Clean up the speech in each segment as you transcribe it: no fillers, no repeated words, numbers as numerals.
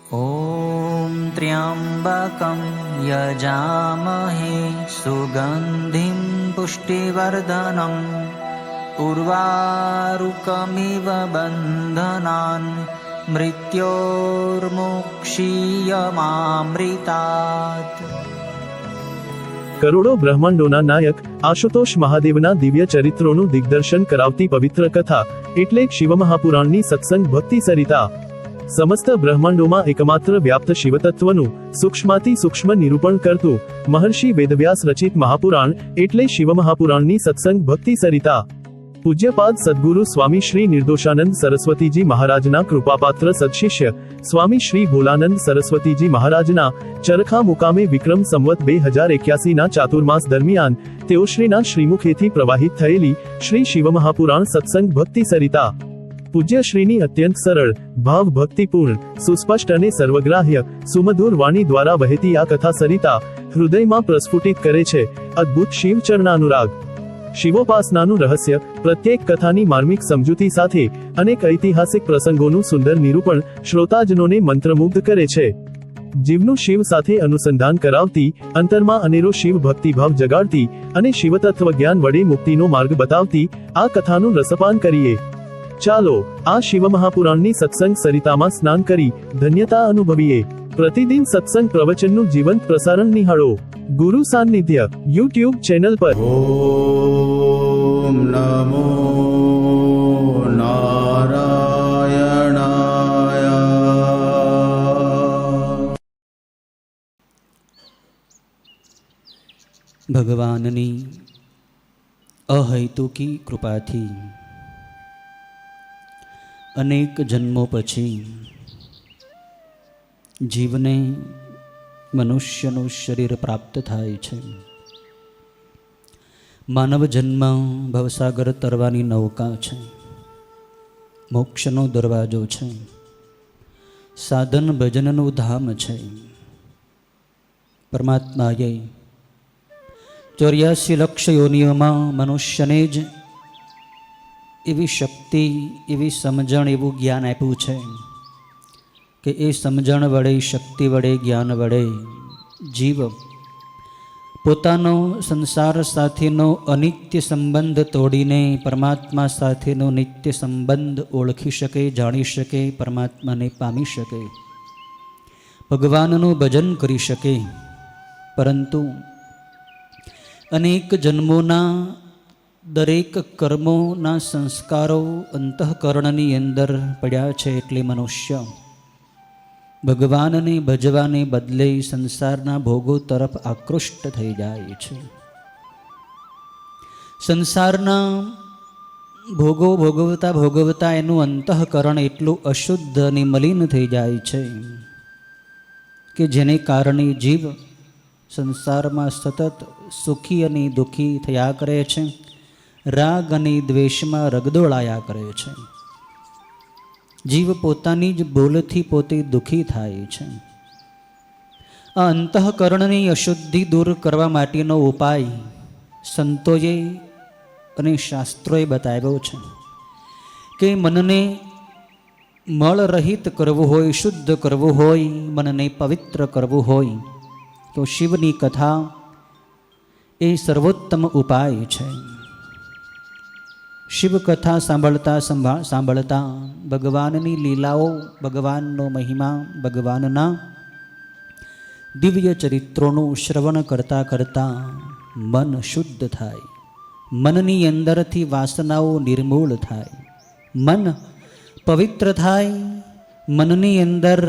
ॐ त्र्यम्बकं यजामहे सुगन्धिं पुष्टिवर्धनम् उर्वारुकमिव बन्धनान् मृत्योर्मुक्षीयमामृतात्। કરોડો બ્રહ્માંડોના નાયક આશુતોષ મહાદેવના દિવ્ય ચરિત્રોનું દિગ્દર્શન કરાવતી પવિત્ર કથા એટલે શિવમહાપુરાણની સત્સંગ ભક્તિ સરિતા। સમસ્ત બ્રહ્માંડોમાં એકમાત્ર વ્યાપ્ત શિવતત્વનું સૂક્ષ્માતિ સૂક્ષ્મ નિરૂપણ કરતું મહર્ષિ વેદવ્યાસ રચિત મહાપુરાણ એટલે શિવમહાપુરાણની સત્સંગ ભક્તિ સરિતા। પૂજ્યપાદ સદગુરુ સ્વામી શ્રી નિર્દોષાનંદ સરસ્વતીજી મહારાજના કૃપાપાત્ર સદશિષ્ય સ્વામી શ્રી ભોલાનંદ સરસ્વતીજી મહારાજના ચરખા મુકામે વિક્રમ સંવત 2081ના ચાતુર્માસ દરમિયાન તેઓશ્રીના શ્રીમુખેથી પ્રવાહિત થયેલી શ્રી શિવમહાપુરાણ સત્સંગ ભક્તિ સરિતા પૂજ્ય શ્રીની અત્યંત સરળ ભાવ ભક્તિપૂર્ણ સુસ્પષ્ટ અને સર્વગ્રાહ્ય સુમધુર વાણી દ્વારા વહેતી આ કથા સરિતા હૃદયમાં પ્રસ્ફુટિત કરે છે અદ્ભુત શિવ ચરણાનુરાગ। શિવોપાસનાનું રહસ્ય પ્રત્યેક કથાની માર્મિક સમજૂતી સાથે અનેક ઐતિહાસિક પ્રસંગોનું સુંદર નિરૂપણ શ્રોતાજનોને મંત્રમુગ્ધ કરે છે। જીવનું શિવ સાથે અનુસંધાન કરાવતી અંતરમાં અનેરો શિવ ભક્તિભાવ જગાડતી અને શિવતત્વ જ્ઞાન વડે મુક્તિનો માર્ગ બતાવતી આ કથાનું રસપાન કરીએ। ચાલો આ શિવમહાપુરાણની સત્સંગ સરિતામાં સ્નાન કરી ધન્યતા અનુભવીએ। પ્રતિદિન સત્સંગ પ્રવચનનું જીવંત પ્રસારણ નિહાળો ગુરુ સાનિધ્ય યુટ્યુબ ચેનલ પર। ઓમ નમો નારાયણાય। ભગવાનની અહૈતુકી કૃપાથી અનેક જન્મો પછી જીવને મનુષ્યનું શરીર પ્રાપ્ત થાય છે। માનવ જન્મ ભવસાગર તરવાની નૌકા છે, મોક્ષનો દરવાજો છે, સાધન ભજનનું ધામ છે। પરમાત્માએ 84 લક્ષ યોનિઓમાં મનુષ્યને જ એવી શક્તિ, એવી સમજણ, એવું જ્ઞાન આપ્યું છે કે એ સમજણ વડે, શક્તિ વડે, જ્ઞાન વડે જીવ પોતાનો સંસાર સાથેનો અનિત્ય સંબંધ તોડીને પરમાત્મા સાથેનો નિત્ય સંબંધ ઓળખી શકે, જાણી શકે, પરમાત્માને પામી શકે, ભગવાનનું ભજન કરી શકે। પરંતુ અનેક જન્મોના દરેક કર્મોના સંસ્કારો અંતઃકરણની અંદર પડ્યા છે એટલે મનુષ્ય ભગવાનને ભજવાને બદલે સંસારના ભોગો તરફ આકૃષ્ટ થઈ જાય છે। સંસારના ભોગો ભોગવતા ભોગવતા એનું અંતઃકરણ એટલું અશુદ્ધ અને મલિન થઈ જાય છે કે જેને કારણે જીવ સંસારમાં સતત સુખી અને દુઃખી થયા કરે છે, રાગ અને દ્વેષમાં રગદોળાયા કરે છે। જીવ પોતાની જ ભૂલથી પોતે દુઃખી થાય છે। આ અંતઃકરણની અશુદ્ધિ દૂર કરવા માટેનો ઉપાય સંતોએ અને શાસ્ત્રોએ બતાવ્યો છે કે મનને મળરહિત કરવું હોય, શુદ્ધ કરવું હોય, મનને પવિત્ર કરવું હોય તો શિવની કથા એ સર્વોત્તમ ઉપાય છે। શિવકથા સાંભળતા સાંભળતા ભગવાનની લીલાઓ, ભગવાનનો મહિમા, ભગવાનના દિવ્ય ચરિત્રોનું શ્રવણ કરતાં કરતાં મન શુદ્ધ થાય, મનની અંદરથી વાસનાઓ નિર્મૂળ થાય, મન પવિત્ર થાય, મનની અંદર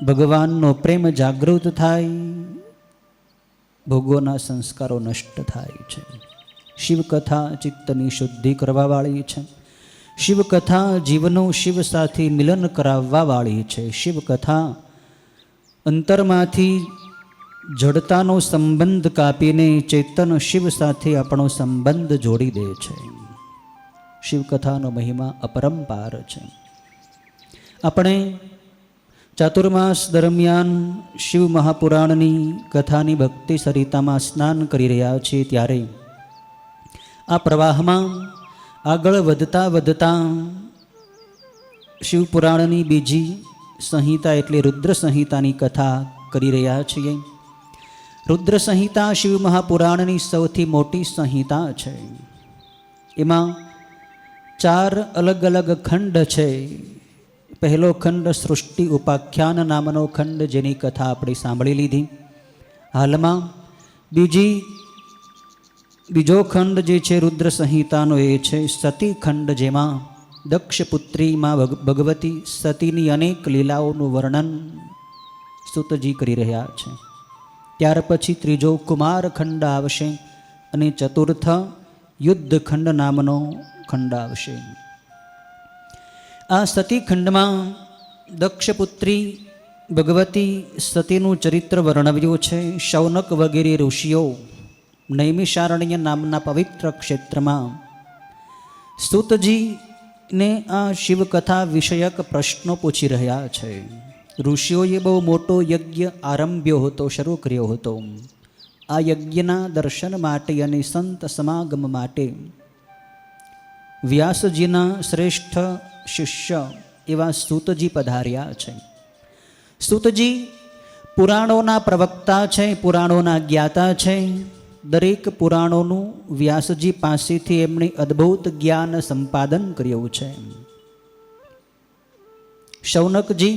ભગવાનનો પ્રેમ જાગૃત થાય, ભોગોના સંસ્કારો નષ્ટ થાય છે। શિવકથા ચિત્તની શુદ્ધિ કરવાવાળી છે। શિવકથા જીવનું શિવ સાથે મિલન કરાવવાવાળી છે। શિવકથા અંતરમાંથી જડતાનો સંબંધ કાપીને ચેતન શિવ સાથે આપણો સંબંધ જોડી દે છે। શિવકથાનો મહિમા અપરંપાર છે। આપણે ચાતુર્માસ દરમિયાન શિવ મહાપુરાણની કથાની ભક્તિ સરિતામાં સ્નાન કરી રહ્યા છીએ ત્યારે આ પ્રવાહમાં આગળ વધતા વધતા શિવપુરાણની બીજી સંહિતા એટલે રુદ્ર સંહિતાની કથા કરી રહ્યા છીએ. રુદ્ર સંહિતા શિવ મહાપુરાણની સૌથી મોટી સંહિતા છે. એમાં 4 અલગ અલગ ખંડ છે. પહેલો ખંડ સૃષ્ટિ ઉપાખ્યાન નામનો ખંડ, જેની કથા આપણે સાંભળી લીધી. હાલમાં બીજો ખંડ જે છે રુદ્ર સંહિતાનો એ છે સતી ખંડ, જેમાં દક્ષપુત્રીમાં ભગવતી સતીની અનેક લીલાઓનું વર્ણન સૂતજી કરી રહ્યા છે. ત્યાર પછી ત્રીજો કુમાર ખંડ આવશે અને ચતુર્થ યુદ્ધ ખંડ નામનો ખંડ આવશે. આ સતી ખંડમાં દક્ષપુત્રી ભગવતી સતીનું ચરિત્ર વર્ણવ્યું છે. શૌનક વગેરે ઋષિઓ નૈમિષારણ્ય નામના પવિત્ર ક્ષેત્રમાં સૂતજીને આ શિવકથા વિષયક પ્રશ્નો પૂછી રહ્યા છે. ઋષિઓએ બહુ મોટો યજ્ઞ આરંભ્યો હતો, શરૂ કર્યો હતો. આ યજ્ઞના દર્શન માટે અને સંત સમાગમ માટે વ્યાસજીના શ્રેષ્ઠ શિષ્ય એવા સૂતજી પધાર્યા છે. સૂતજી પુરાણોના પ્રવક્તા છે, પુરાણોના જ્ઞાતા છે. દરેક પુરાણોનું વ્યાસજી પાસેથી એમણે અદ્ભુત જ્ઞાન સંપાદન કર્યું છે. શૌનકજી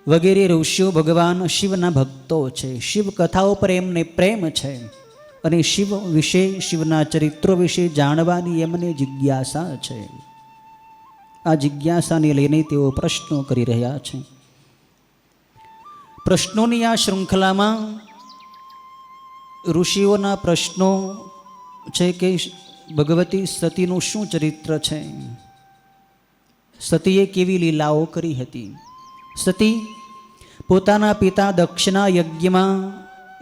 વગેરે ઋષિઓ ભગવાન શિવના ભક્તો છે. શિવ કથાઓ પર એમને પ્રેમ છે અને શિવ વિશે, શિવના ચરિત્રો વિશે જાણવાની એમને જિજ્ઞાસા છે. આ જિજ્ઞાસાને લઈને તેઓ પ્રશ્નો કરી રહ્યા છે. પ્રશ્નોની આ શૃંખલામાં ઋષિઓના પ્રશ્નો છે કે ભગવતી સતીનું શું ચરિત્ર છે, સતીએ કેવી લીલાઓ કરી હતી. સતી પોતાના પિતા દક્ષના યજ્ઞમાં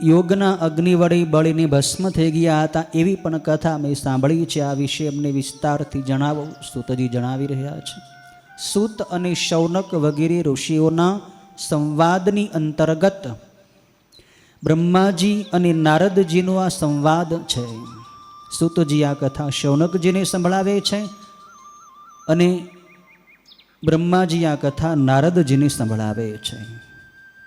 યોગના અગ્નિ વડે બળીને ભસ્મ થઈ ગયા હતા, એવી પણ કથા મેં સાંભળી છે. આ વિશે અમને વિસ્તારથી જણાવો, સૂતજી જણાવી રહ્યા છે. સૂત અને શૌનક વગેરે ઋષિઓના સંવાદની અંતર્ગત બ્રહ્માજી અને નારદજીનો આ સંવાદ છે. સૂતજી આ કથા શૌનકજીને સંભળાવે છે અને બ્રહ્માજી આ કથા નારદજીને સંભળાવે છે.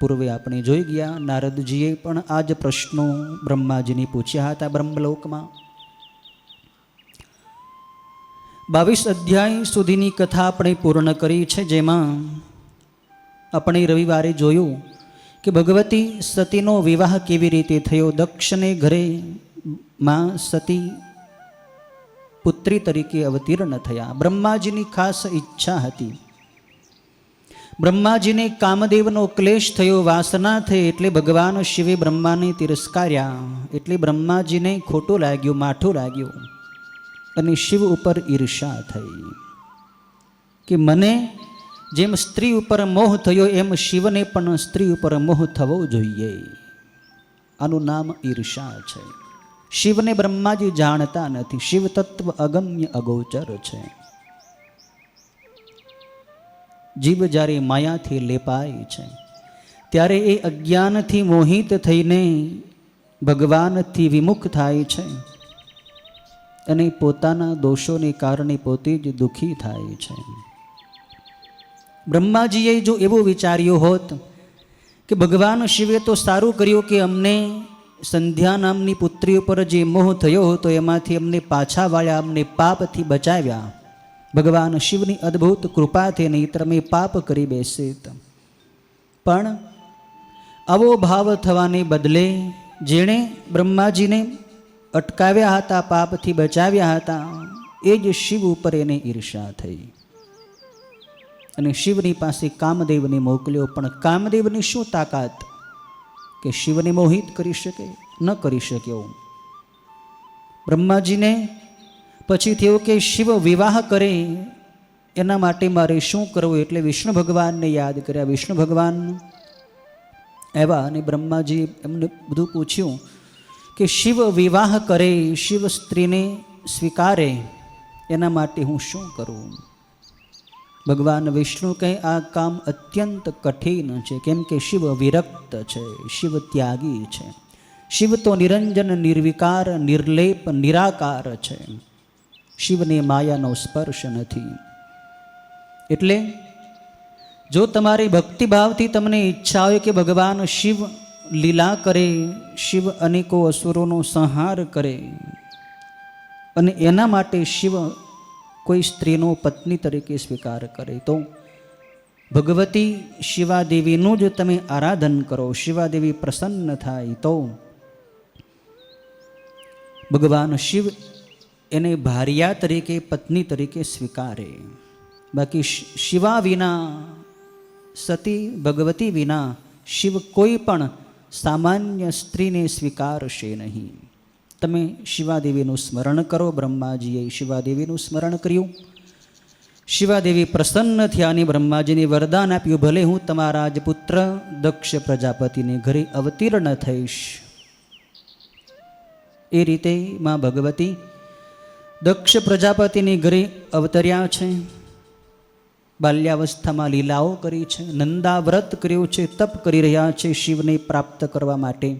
પૂર્વે આપણે જોઈ ગયા, નારદજીએ પણ આ જ પ્રશ્નો બ્રહ્માજીને પૂછ્યા હતા બ્રહ્મલોકમાં. 22 અધ્યાય સુધીની કથા આપણે પૂર્ણ કરી છે, જેમાં આપણે રવિવારે જોયું કે ભગવતી સતીનો વિવાહ કેવી રીતે થયો. દક્ષને ઘરે માં સતી પુત્રી તરીકે અવતીર્ણ થયા. બ્રહ્માજીની ખાસ ઈચ્છા હતી. બ્રહ્માજીને કામદેવનો ક્લેશ થયો, વાસના થઈ, એટલે ભગવાન શિવે બ્રહ્માને તિરસ્કાર્યા. એટલે બ્રહ્માજીને ખોટું લાગ્યું, માઠું લાગ્યું અને શિવ ઉપર ઈર્ષા થઈ કે મને જેમ સ્ત્રી ઉપર મોહ થયો એમ શિવને પણ સ્ત્રી ઉપર મોહ થવો જોઈએ. આનું નામ ઈર્ષા છે. શિવને બ્રહ્માજી જાણતા નથી. શિવ તત્વ અગમ્ય અગોચર છે. જીવ જ્યારે માયાથી લેપાય છે ત્યારે એ અજ્ઞાનથી મોહિત થઈને ભગવાનથી વિમુખ થાય છે અને પોતાના દોષોને કારણે પોતે જ દુઃખી થાય છે. બ્રહ્માજીએ જો એવું વિચાર્યું હોત કે ભગવાન શિવે તો સારું કર્યું કે અમને સંધ્યા નામની પુત્રી ઉપર જે મોહ થયો હતો એમાંથી અમને પાછા વાળ્યા, અમને પાપથી બચાવ્યા. ભગવાન શિવની અદ્ભુત કૃપાથી નહીંતર મેં પાપ કરી બેસીત. પણ આવો ભાવ થવાને બદલે જેણે બ્રહ્માજીને અટકાવ્યા હતા, પાપથી બચાવ્યા હતા, એ જ શિવ ઉપર એને ઈર્ષા થઈ અને શિવની પાસે કામદેવને મોકલ્યો. પણ કામદેવની શું તાકાત કે શિવને મોહિત કરી શકે? ન કરી શક્યો. બ્રહ્માજીને પછી થયું કે શિવ વિવાહ કરે એના માટે મારે શું કરવું? એટલે વિષ્ણુ ભગવાનને યાદ કર્યા. વિષ્ણુ ભગવાન આવ્યા અને બ્રહ્માજી એમને બધું પૂછ્યું કે શિવ વિવાહ કરે, શિવ સ્ત્રીને સ્વીકારે, એના માટે હું શું કરું? ભગવાન વિષ્ણુ કહે આ કામ અત્યંત કઠિન છે, કેમ કે શિવ વિરક્ત છે, શિવ ત્યાગી છે. શિવ તો નિરંજન, નિર્વિકાર, નિર્લેપ, નિરાકાર છે. શિવને માયાનો સ્પર્શ નથી. એટલે જો તમારી ભક્તિભાવથી તમને ઈચ્છા હોય કે ભગવાન શિવ લીલા કરે, શિવ અનેકો અસુરોનો સંહાર કરે અને એના માટે શિવ કોઈ સ્ત્રીનો પત્ની તરીકે સ્વીકાર કરે, તો ભગવતી શિવાદેવીનું જ તમે આરાધન કરો, શિવાદેવી પ્રસન્ન થાય તો ભગવાન શિવ એને ભાર્યા તરીકે, પત્ની તરીકે સ્વીકારે. બાકી શિવા વિના, સતી ભગવતી વિના શિવ કોઈ પણ સામાન્ય સ્ત્રીને સ્વીકારશે નહીં. તમે શિવાદેવીનું સ્મરણ કરો. બ્રહ્માજીએ શિવાદેવીનું સ્મરણ કર્યું, શિવાદેવી પ્રસન્ન થયા અને બ્રહ્માજીને વરદાન આપ્યું, ભલે હું તમારા જ પુત્ર દક્ષ પ્રજાપતિને ઘરે અવતીર્ણ થઈશ. એ રીતે માં ભગવતી દક્ષ પ્રજાપતિની ઘરે અવતર્યા છે. બાલ્યાવસ્થામાં લીલાઓ કરી છે, નંદા વ્રત કર્યું છે, તપ કરી રહ્યા છે શિવને પ્રાપ્ત કરવા માટે.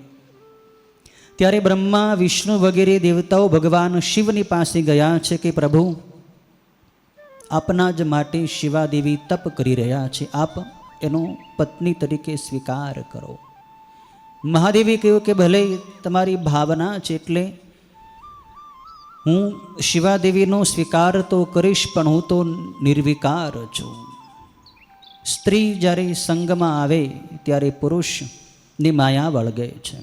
ત્યારે બ્રહ્મા, વિષ્ણુ વગેરે દેવતાઓ ભગવાન શિવની પાસે ગયા છે કે પ્રભુ, આપના જ માટે શિવાદેવી તપ કરી રહ્યા છે, આપ એનો પત્ની તરીકે સ્વીકાર કરો. મહાદેવી કહ્યું કે ભલે તમારી ભાવના છે એટલે હું શિવાદેવીનો સ્વીકાર તો કરીશ, પણ હું તો નિર્વિકાર છું. સ્ત્રી જ્યારે સંગમાં આવે ત્યારે પુરુષની માયા વળગે છે.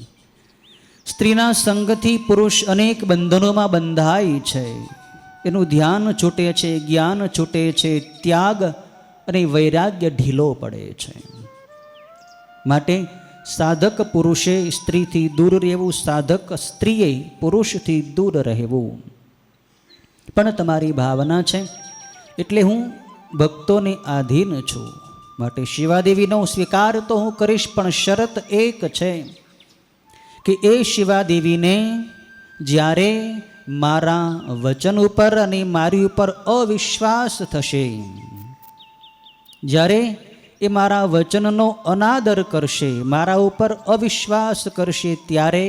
સ્ત્રીના સંગથી પુરુષ અનેક બંધનોમાં બંધાય છે, એનું ધ્યાન છૂટે છે, જ્ઞાન છૂટે છે, ત્યાગ અને વૈરાગ્ય ઢીલો પડે છે. માટે સાધક પુરુષે સ્ત્રીથી દૂર રહેવું, સાધક સ્ત્રીએ પુરુષથી દૂર રહેવું. પણ તમારી ભાવના છે એટલે હું ભક્તોને આધીન છું, માટે શિવાદેવીનો સ્વીકાર તો હું કરીશ, પણ શરત એક છે કે એ શિવાદેવીને જ્યારે મારા વચન ઉપર અને મારી ઉપર અવિશ્વાસ થશે, જ્યારે એ મારા વચનનો અનાદર કરશે, મારા ઉપર અવિશ્વાસ કરશે, ત્યારે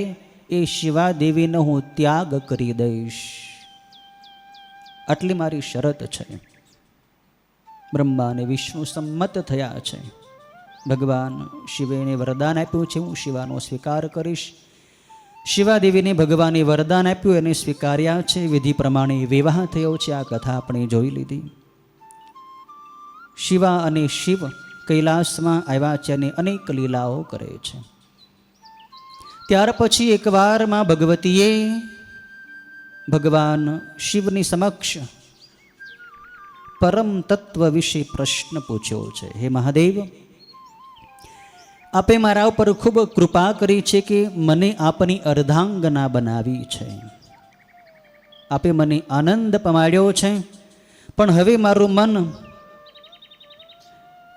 એ શિવાદેવીનો હું ત્યાગ કરી દઈશ. આટલી મારી શરત છે. બ્રહ્મા અને વિષ્ણુ સંમત થયા છે. ભગવાન શિવે એને વરદાન આપ્યું છે, હું શિવાનો સ્વીકાર કરીશ. શિવાદેવીને ભગવાને વરદાન આપ્યું, એને સ્વીકાર્યા છે. વિધિ પ્રમાણે વિવાહ થયો છે. આ કથા આપણે જોઈ લીધી. શિવા અને શિવ કૈલાસમાં આવ્યા છે અને અનેક લીલાઓ કરે છે. ત્યાર પછી એકવાર માં ભગવતીએ ભગવાન શિવની સમક્ષ પરમ તત્વ વિશે પ્રશ્ન પૂછ્યો છે. હે મહાદેવ, આપે મારા ઉપર ખૂબ કૃપા કરી છે કે મને આપની અર્ધાંગના બનાવી છે. આપે મને આનંદ પમાડ્યો છે, પણ હવે મારું મન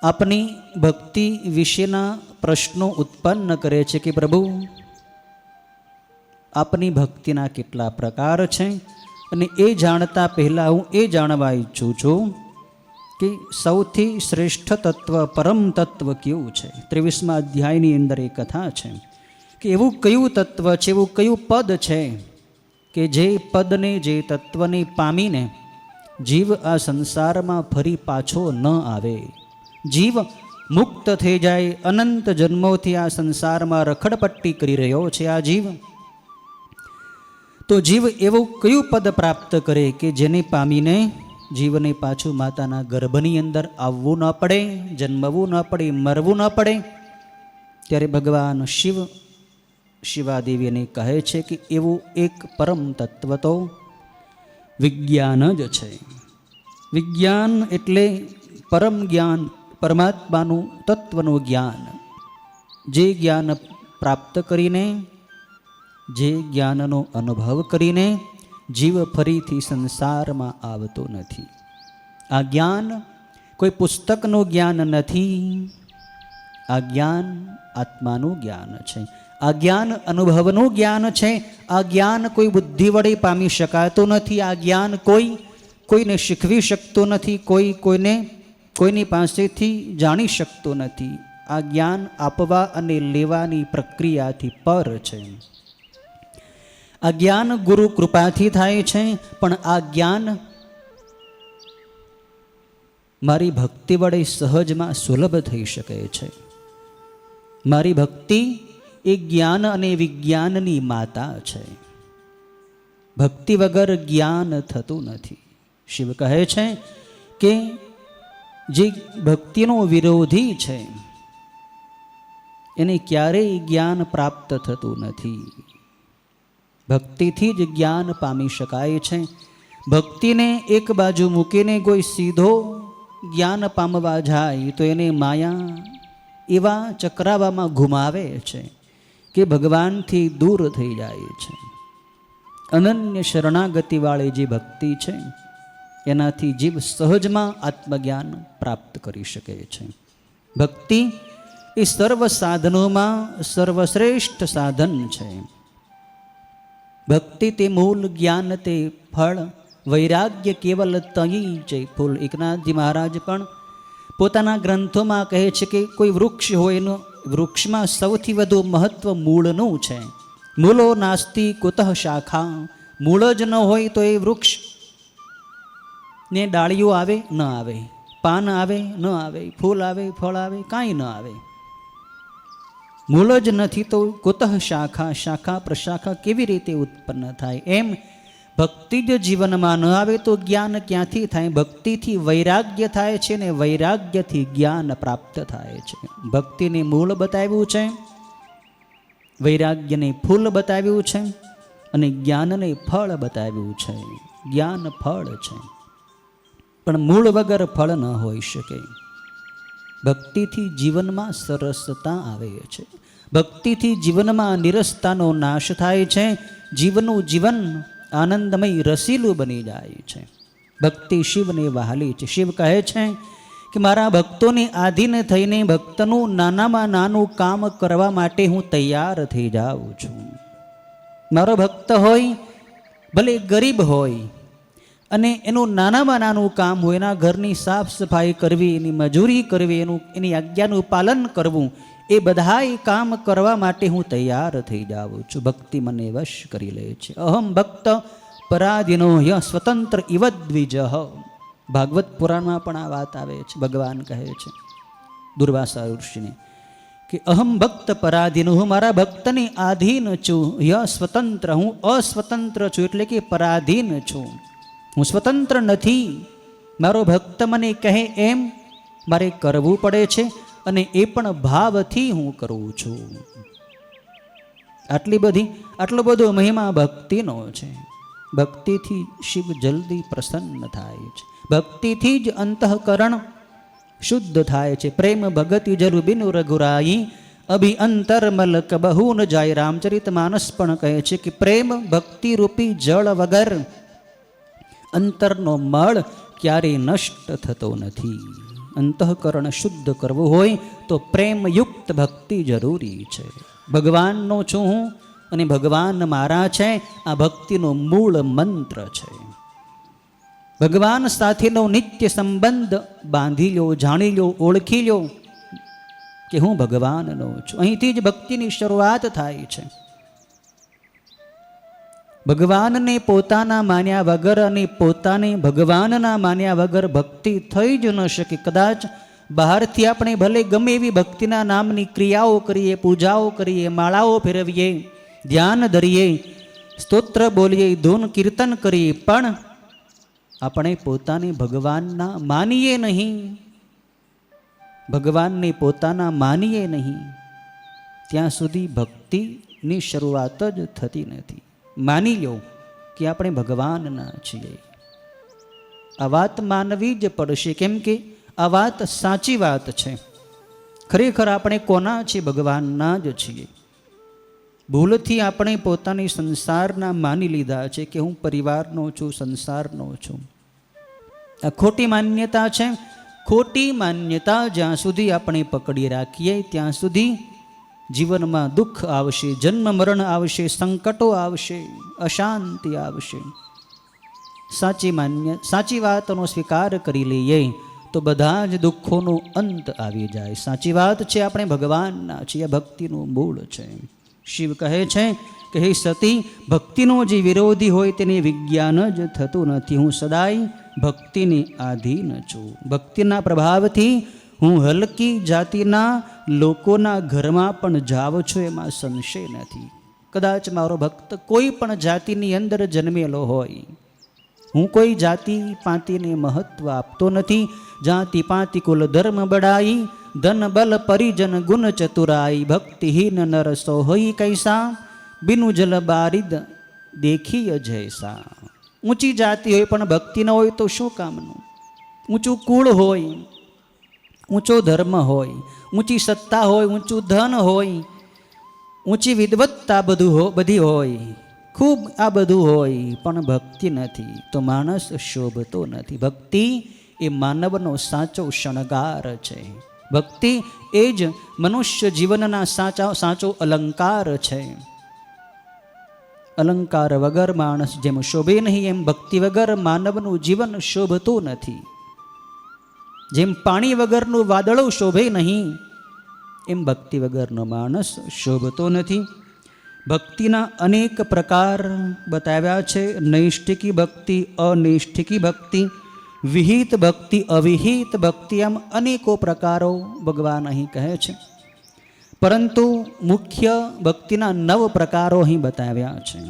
આપની ભક્તિ વિશેના પ્રશ્નો ઉત્પન્ન કરે છે કે પ્રભુ, આપની ભક્તિના કેટલા પ્રકાર છે, અને એ જાણતા પહેલાં હું એ જાણવા ઈચ્છું છું કે સૌથી શ્રેષ્ઠ તત્વ, પરમ તત્વ કેવું છે. 23મા અધ્યાયની અંદર એ કથા છે કે એવું કયું તત્વ છે, એવું કયું પદ છે કે જે પદને, જે તત્વને પામીને જીવ આ સંસારમાં ફરી પાછો ન આવે, જીવ મુક્ત થઈ જાય. અનંત જન્મોથી આ સંસારમાં રખડપટ્ટી કરી રહ્યો છે આ જીવ, તો જીવ એવું કયું પદ પ્રાપ્ત કરે કે જેને પામીને જીવને પાછું માતાના ગર્ભની અંદર આવવું ન પડે, જન્મવું ન પડે, મરવું ન પડે. ત્યારે ભગવાન શિવ શિવાદેવીને કહે છે કે એવું એક પરમ તત્વ તો વિજ્ઞાન જ છે. વિજ્ઞાન એટલે પરમ જ્ઞાન, પરમાત્માનું તત્વનું જ્ઞાન. જે જ્ઞાન પ્રાપ્ત કરીને, જે જ્ઞાનનો અનુભવ કરીને જીવ ફરીથી સંસારમાં આવતો નથી. આ જ્ઞાન કોઈ પુસ્તકનું જ્ઞાન નથી, આ જ્ઞાન આત્માનું જ્ઞાન છે. આ જ્ઞાન અનુભવનું જ્ઞાન છે. આ જ્ઞાન કોઈ બુદ્ધિ વડે પામી શકાતું નથી. આ જ્ઞાન કોઈને શીખવી શકતું નથી, કોઈની પાસેથી જાણી શકતું નથી. આ જ્ઞાન આપવા અને લેવાની પ્રક્રિયાથી પર છે. આ જ્ઞાન ગુરુ કૃપાથી થાય છે, પણ આ જ્ઞાન મારી ભક્તિ વડે સહજમાં સુલભ થઈ શકે છે. મારી ભક્તિ એ જ્ઞાન અને વિજ્ઞાનની માતા છે. ભક્તિ વગર જ્ઞાન થતું નથી. શિવ કહે છે કે જે ભક્તિનો વિરોધી છે એને ક્યારેય જ્ઞાન પ્રાપ્ત થતું નથી. ભક્તિથી જ જ્ઞાન પામી શકાય છે. ભક્તિને એક બાજુ મૂકીને કોઈ સીધો જ્ઞાન પામવા જાય તો એને માયા એવા ચક્રાવામાં ઘુમાવે છે કે ભગવાનથી દૂર થઈ જાય છે. અનન્ય શરણાગતિવાળી જે ભક્તિ છે એનાથી જીવ સહજમાં આત્મજ્ઞાન પ્રાપ્ત કરી શકે છે. ભક્તિ એ સર્વ સાધનોમાં સર્વશ્રેષ્ઠ સાધન છે. ભક્તિ તે મૂળ, જ્ઞાન તે ફળ, વૈરાગ્ય કેવલ તઈ છે ફૂલ. એકનાથજી મહારાજ પણ પોતાના ગ્રંથોમાં કહે છે કે કોઈ વૃક્ષ હોય એનું વૃક્ષમાં સૌથી વધુ મહત્વ મૂળનું છે. મૂળો નાસ્તિ કુતઃ શાખા. મૂળ જ ન હોય તો એ વૃક્ષ ને ડાળીઓ આવે ન આવે, પાન આવે ન આવે, ફૂલ આવે, ફળ આવે, કાંઈ ન આવે. મૂળ જ નથી તો કુતઃ શાખા, શાખા પ્રશાખા કેવી રીતે ઉત્પન્ન થાય? એમ ભક્તિ જ જીવનમાં ન આવે તો જ્ઞાન ક્યાંથી થાય? ભક્તિથી વૈરાગ્ય થાય છે ને વૈરાગ્યથી જ્ઞાન પ્રાપ્ત થાય છે. ભક્તિને મૂળ બતાવ્યું છે, વૈરાગ્યને ફૂલ બતાવ્યું છે અને જ્ઞાનને ફળ બતાવ્યું છે. જ્ઞાન ફળ છે પણ મૂળ વગર ફળ ન હોઈ શકે. ભક્તિથી જીવનમાં સરસતા આવે છે. ભક્તિથી જીવનમાં નિરસતાનો નાશ થાય છે. જીવનું જીવન આનંદમય રસીલું બની જાય છે. ભક્તિ શિવને વહાલી છે. શિવ કહે છે કે મારા ભક્તોની આધીન થઈને ભક્તનું નાનામાં નાનું કામ કરવા માટે હું તૈયાર થઈ જાઉં છું. મારો ભક્ત હોય ભલે ગરીબ હોય અને એનું નાનામાં નાનું કામ હોય, એના ઘરની સાફ સફાઈ કરવી, એની મજૂરી કરવી, એની આજ્ઞાનું પાલન કરવું, એ બધાય કામ કરવા માટે હું તૈયાર થઈ જાઉં છું. ભક્તિ મને વશ કરી લે છે. અહમ ભક્ત પરાધીનો ય સ્વતંત્ર ઇવ દ્વિજ. ભાગવત પુરાણમાં પણ આ વાત આવે છે. ભગવાન કહે છે દુર્વાસા ઋષિને કે અહમ ભક્ત પરાધીનો, હું મારા ભક્તની આધીન છું. ય સ્વતંત્ર, હું અસ્વતંત્ર છું એટલે કે પરાધીન છું. હું સ્વતંત્ર નથી. મારો ભક્ત મને કહે એમ મારે કરવું પડે છે અને એ પણ ભાવથી હું કરું છું. આટલો બધો મહિમા ભક્તિનો છે. ભક્તિથી શિવ જલ્દી પ્રસન્ન થાય છે. ભક્તિથી જ અંતઃકરણ શુદ્ધ થાય છે. પ્રેમ ભગતિ જરુ બિનુ રઘુરાઈ, અભિ અંતરમલ કબહુ ન જાય. રામચરિત માનસ પણ કહે છે કે પ્રેમ ભક્તિ રૂપી જળ વગર અંતરનો મળ ક્યારેય નષ્ટ થતો નથી. અંતઃકરણ શુદ્ધ કરવું હોય તો પ્રેમયુક્ત ભક્તિ જરૂરી છે. ભગવાનનો છું હું અને ભગવાન મારા છે, આ ભક્તિનો મૂળ મંત્ર છે. ભગવાન સાથેનો નિત્ય સંબંધ બાંધી લો, જાણી લો, ઓળખી લો કે હું ભગવાનનો છું. અહીંથી જ ભક્તિની શરૂઆત થાય છે. ભગવાનને પોતાના માન્યા વગર અને પોતાને ભગવાનના માન્યા વગર ભક્તિ થઈ જ ન શકે. કદાચ બહારથી આપણે ભલે ગમે એવી ભક્તિના નામની ક્રિયાઓ કરીએ, પૂજાઓ કરીએ, માળાઓ ફેરવીએ, ધ્યાન ધરીએ, સ્તોત્ર બોલીએ, ધૂન કીર્તન કરીએ, પણ આપણે પોતાને ભગવાનના માનીએ નહીં, ભગવાનને પોતાના માનીએ નહીં, ત્યાં સુધી ભક્તિની શરૂઆત જ થતી નથી. માની લો કે આપણે ભગવાનના છીએ. આ વાત માનવી જ પડશે, કેમ કે આ વાત સાચી વાત છે. ખરેખર આપણે કોના છીએ? ભગવાનના જ છીએ. ભૂલથી આપણે પોતાની સંસારના માની લીધા છે કે હું પરિવારનો છું, સંસારનો છું. આ ખોટી માન્યતા છે. ખોટી માન્યતા જ્યાં સુધી આપણે પકડી રાખીએ ત્યાં સુધી જીવનમાં દુઃખ આવશે, જન્મ મરણ આવશે, સંકટો આવશે, અશાંતિ આવશે. સાચી વાતનો સ્વીકાર કરી લઈએ તો બધા જ દુઃખોનો અંત આવી જાય. સાચી વાત છે આપણે ભગવાનના છીએ. ભક્તિનું મૂળ છે. શિવ કહે છે કે હે સતી, ભક્તિનો જે વિરોધી હોય તેને વિજ્ઞાન જ થતું નથી. હું સદાય ભક્તિની આધીન છું. ભક્તિના પ્રભાવથી હું હલકી જાતિના લોકોના ઘરમાં પણ જાઉં છું, એમાં સંશય નથી. કદાચ મારો ભક્ત કોઈ પણ જાતિની અંદર જન્મેલો હોય, હું કોઈ જાતિ પાતિને મહત્વ આપતો નથી. જાતિ પાતિ કુલ ધર્મ બડાઈ, ધન બલ પરિજન ગુણ ચતુરાઈ, ભક્તિહીન નર સો હોય કૈસા, બિનુ જલ બારિદ દેખીય જૈસા. ઊંચી જાતિ હોય પણ ભક્તિ ન હોય તો શું કામનું? ઊંચું કુળ હોય, ઊંચો ધર્મ હોય, ઊંચી સત્તા હોય, ઊંચું ધન હોય, ઊંચી વિદવત્તા બધી હોય, ખૂબ આ બધું હોય, પણ ભક્તિ નથી તો માણસ શોભતો નથી. ભક્તિ એ માનવનો સાચો શણગાર છે. ભક્તિ એ જ મનુષ્ય જીવનના સાચો અલંકાર છે. અલંકાર વગર માણસ જેમ શોભે નહીં, એમ ભક્તિ વગર માનવનું જીવન શોભતું નથી. જેમ પાણી વગરનું વાદળો શોભે નહીં, એમ ભક્તિ વગરનો માણસ શોભતો નથી. ભક્તિના અનેક પ્રકાર બતાવ્યા છે. નૈષ્ઠિકી ભક્તિ, અનૈષ્ઠિકી ભક્તિ, વિહિત ભક્તિ, અવિહિત ભક્તિ, આમ અનેકો પ્રકારો ભગવાન અહીં કહે છે. પરંતુ મુખ્ય ભક્તિના 9 પ્રકારો અહીં બતાવ્યા છે.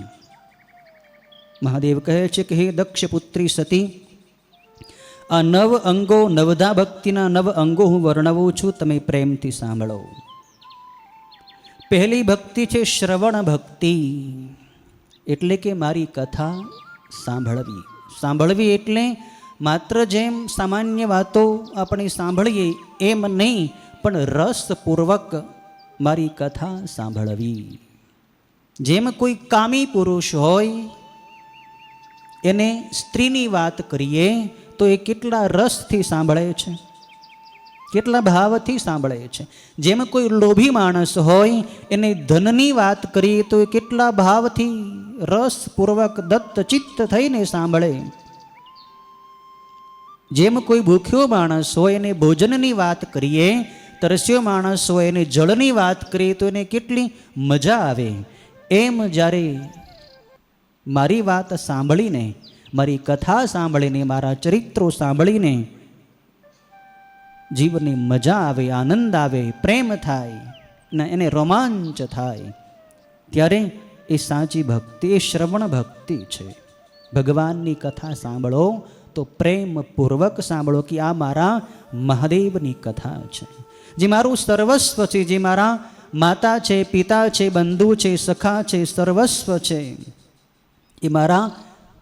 મહાદેવ કહે છે કે હે દક્ષ પુત્રી સતી, આ 9 અંગો, નવધા ભક્તિના 9 અંગો હું વર્ણવું છું, તમે પ્રેમથી સાંભળો. પહેલી ભક્તિ છે શ્રવણ ભક્તિ, એટલે કે મારી કથા સાંભળવી. સાંભળવી એટલે માત્ર જેમ સામાન્ય વાતો આપણે સાંભળીએ એમ નહીં, પણ રસપૂર્વક મારી કથા સાંભળવી. જેમ કોઈ કામી પુરુષ હોય, એને સ્ત્રીની વાત કરીએ તો એ કેટલા રસથી સાંભળે છે, કેટલા ભાવથી સાંભળે છે. જેમ કોઈ લોભી માણસ હોય, એને ધનની વાત કરીએ તો એ કેટલા ભાવથી રસપૂર્વક દત્તચિત્ત થઈને સાંભળે. જેમ કોઈ ભૂખ્યો માણસ હોય, એને ભોજનની વાત કરીએ, તરસ્યો માણસ હોય, એને જળની વાત કરીએ તો એને કેટલી મજા આવે. એમ જ્યારે મારી વાત સાંભળીને, મારી કથા સાંભળીને, મારા ચરિત્રો સાંભળીને જીવને મજા આવે, આનંદ આવે, પ્રેમ થાય ને એને રોમાંચ થાય, ત્યારે એ સાચી ભક્તિ, એ શ્રવણ ભક્તિ છે. ભગવાનની કથા સાંભળો તો પ્રેમપૂર્વક સાંભળો કે આ મારા મહાદેવની કથા છે. જે મારું સર્વસ્વ છે, જે મારા માતા છે, પિતા છે, બંધુ છે, સખા છે, સર્વસ્વ છે, એ મારા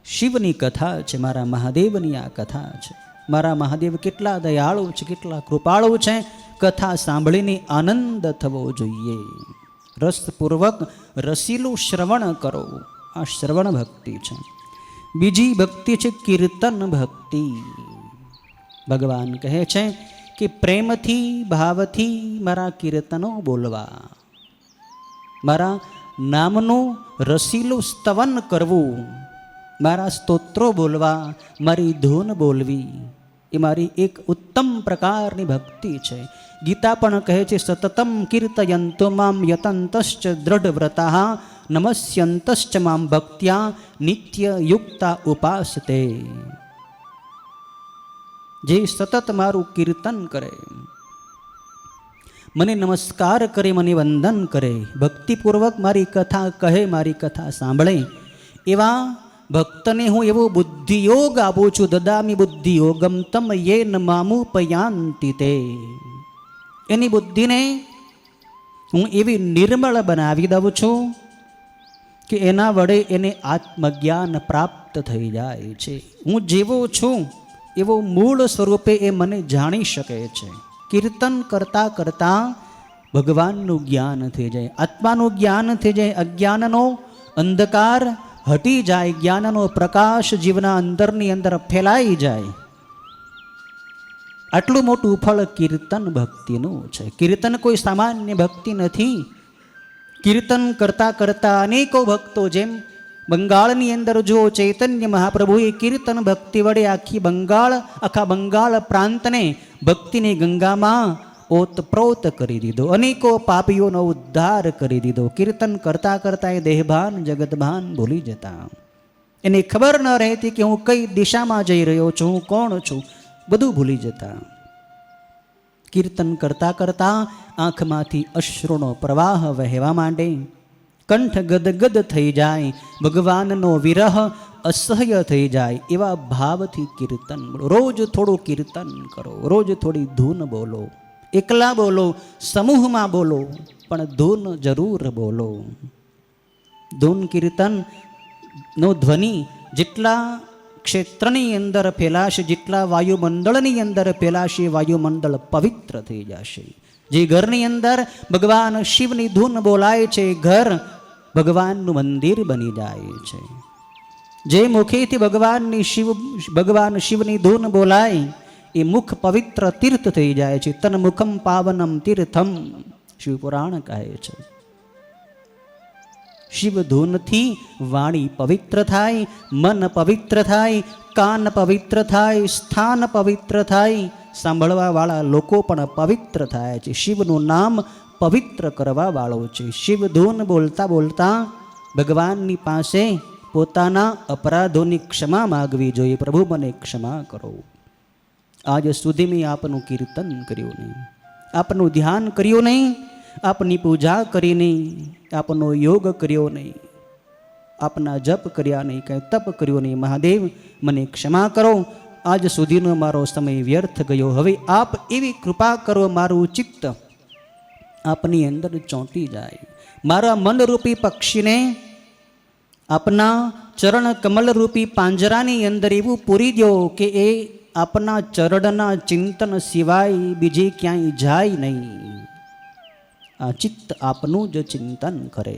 શિવની કથા છે, મારા મહાદેવની આ કથા છે. મારા મહાદેવ કેટલા દયાળુ છે, કેટલા કૃપાળુ છે. કથા સાંભળીને આનંદ થવો જોઈએ. રસપૂર્વક રસીલું શ્રવણ કરો, આ શ્રવણ ભક્તિ છે. બીજી ભક્તિ છે કીર્તન ભક્તિ. ભગવાન કહે છે કે પ્રેમથી, ભાવથી મારા કીર્તનો બોલવા, મારા નામનું રસીલું સ્તવન કરવું, મારા સ્તોત્રો બોલવા, મારી ધૂન બોલવી, એ મારી એક ઉત્તમ પ્રકારની ભક્તિ છે. ગીતા પણ કહે છે સતતમ કીર્તયંતો મામ યતંતશ્ચ દ્રઢવ્રતા નમસ્યંતશ્ચ મામ ભક્ત્યા નિત્ય યુક્તા ઉપાસતે. જે સતત મારું કીર્તન કરે, મને નમસ્કાર કરે, મને વંદન કરે, ભક્તિપૂર્વક મારી કથા કહે, મારી કથા સાંભળે, એવા ભક્તને હું એવો બુદ્ધિયોગ આપું છું. દદામી બુદ્ધિયોગમ તમ યેન મામુપયાન્તિ તે. એની બુદ્ધિને હું એવી નિર્મળ બનાવી દઉં છું કે એના વડે એને આત્મજ્ઞાન પ્રાપ્ત થઈ જાય છે. હું જેવો છું એવો મૂળ સ્વરૂપે એ મને જાણી શકે છે. કીર્તન કરતાં કરતાં ભગવાનનું જ્ઞાન થઈ જાય, આત્માનું જ્ઞાન થઈ જાય, અજ્ઞાનનો અંધકાર હટી જાય, જ્ઞાનનો પ્રકાશ જીવના અંદરની અંદર ફેલાઈ જાય. આટલું મોટું ફળ કીર્તન ભક્તિનું છે. કીર્તન કોઈ સામાન્ય ભક્તિ નથી. કીર્તન કરતાં કરતાં અનેકો ભક્તો, જેમ બંગાળની અંદર જો ચૈતન્ય મહાપ્રભુએ કીર્તન ભક્તિ વડે આખા બંગાળ પ્રાંતને ભક્તિની ગંગામાં ઓતપ્રોત કરી દીધો, અનેકો પાપીઓનો ઉદ્ધાર કરી દીધો. કીર્તન કરતાં કરતાં એ દેહભાન જગતભાન ભૂલી જતા. એને ખબર ન રહેતી કે હું કઈ દિશામાં જઈ રહ્યો છું, હું કોણ છું, બધું ભૂલી જતા. કીર્તન કરતા કરતા આંખમાંથી અશ્રુનો પ્રવાહ વહેવા માંડે, કંઠ ગદગદ થઈ જાય, ભગવાનનો વિરહ અસહ્ય થઈ જાય. એવા ભાવથી કીર્તન બોલો. રોજ થોડું કીર્તન કરો, રોજ થોડી ધૂન બોલો. એકલા બોલો, સમૂહમાં બોલો, પણ ધૂન જરૂર બોલો. ધૂન કીર્તનનો ધ્વનિ જેટલા ક્ષેત્રની અંદર ફેલાશે, જેટલા વાયુમંડળની અંદર ફેલાશે, વાયુમંડળ પવિત્ર થઈ જશે. જે ઘરની અંદર ભગવાન શિવની ધૂન બોલાય છે, ઘર ભગવાનનું મંદિર બની જાય છે. જે મુખેથી ભગવાન શિવની ધૂન બોલાય એ મુખ પવિત્ર તીર્થ થઈ જાય છે. તન મુખમ પાવનમ તીર્થમ શિવપુરાણ કહે છે. શિવ ધૂનથી વાણી પવિત્ર થાય, મન પવિત્ર થાય, કાન પવિત્ર થાય, સ્થાન પવિત્ર થાય, સાંભળવા વાળા લોકો પણ પવિત્ર થાય છે. શિવનું નામ પવિત્ર કરવા વાળો છે. શિવ ધૂન બોલતા બોલતા ભગવાનની પાસે પોતાના અપરાધોની ક્ષમા માગવી જોઈએ. પ્રભુ મને ક્ષમા કરો. આજ સુધી મેં આપનું કીર્તન કર્યું નહીં, આપનું ધ્યાન કર્યું નહીં, આપની પૂજા કરી નહીં, આપનો યોગ કર્યો નહીં, આપના જપ કર્યા નહીં, કંઈ તપ કર્યો નહીં. મહાદેવ મને ક્ષમા કરો. આજ સુધીનો મારો સમય વ્યર્થ ગયો. હવે આપ એવી કૃપા કરો, મારું ચિત્ત આપની અંદર ચોંટી જાય. મારા મનરૂપી પક્ષીને આપના ચરણ કમલરૂપી પાંજરાની અંદર એવું પૂરી દો કે એ આપના ચરણના ચિંતન સિવાય બીજે ક્યાંય જાય નહીં. આ ચિત્ત આપનું જ ચિંતન કરે,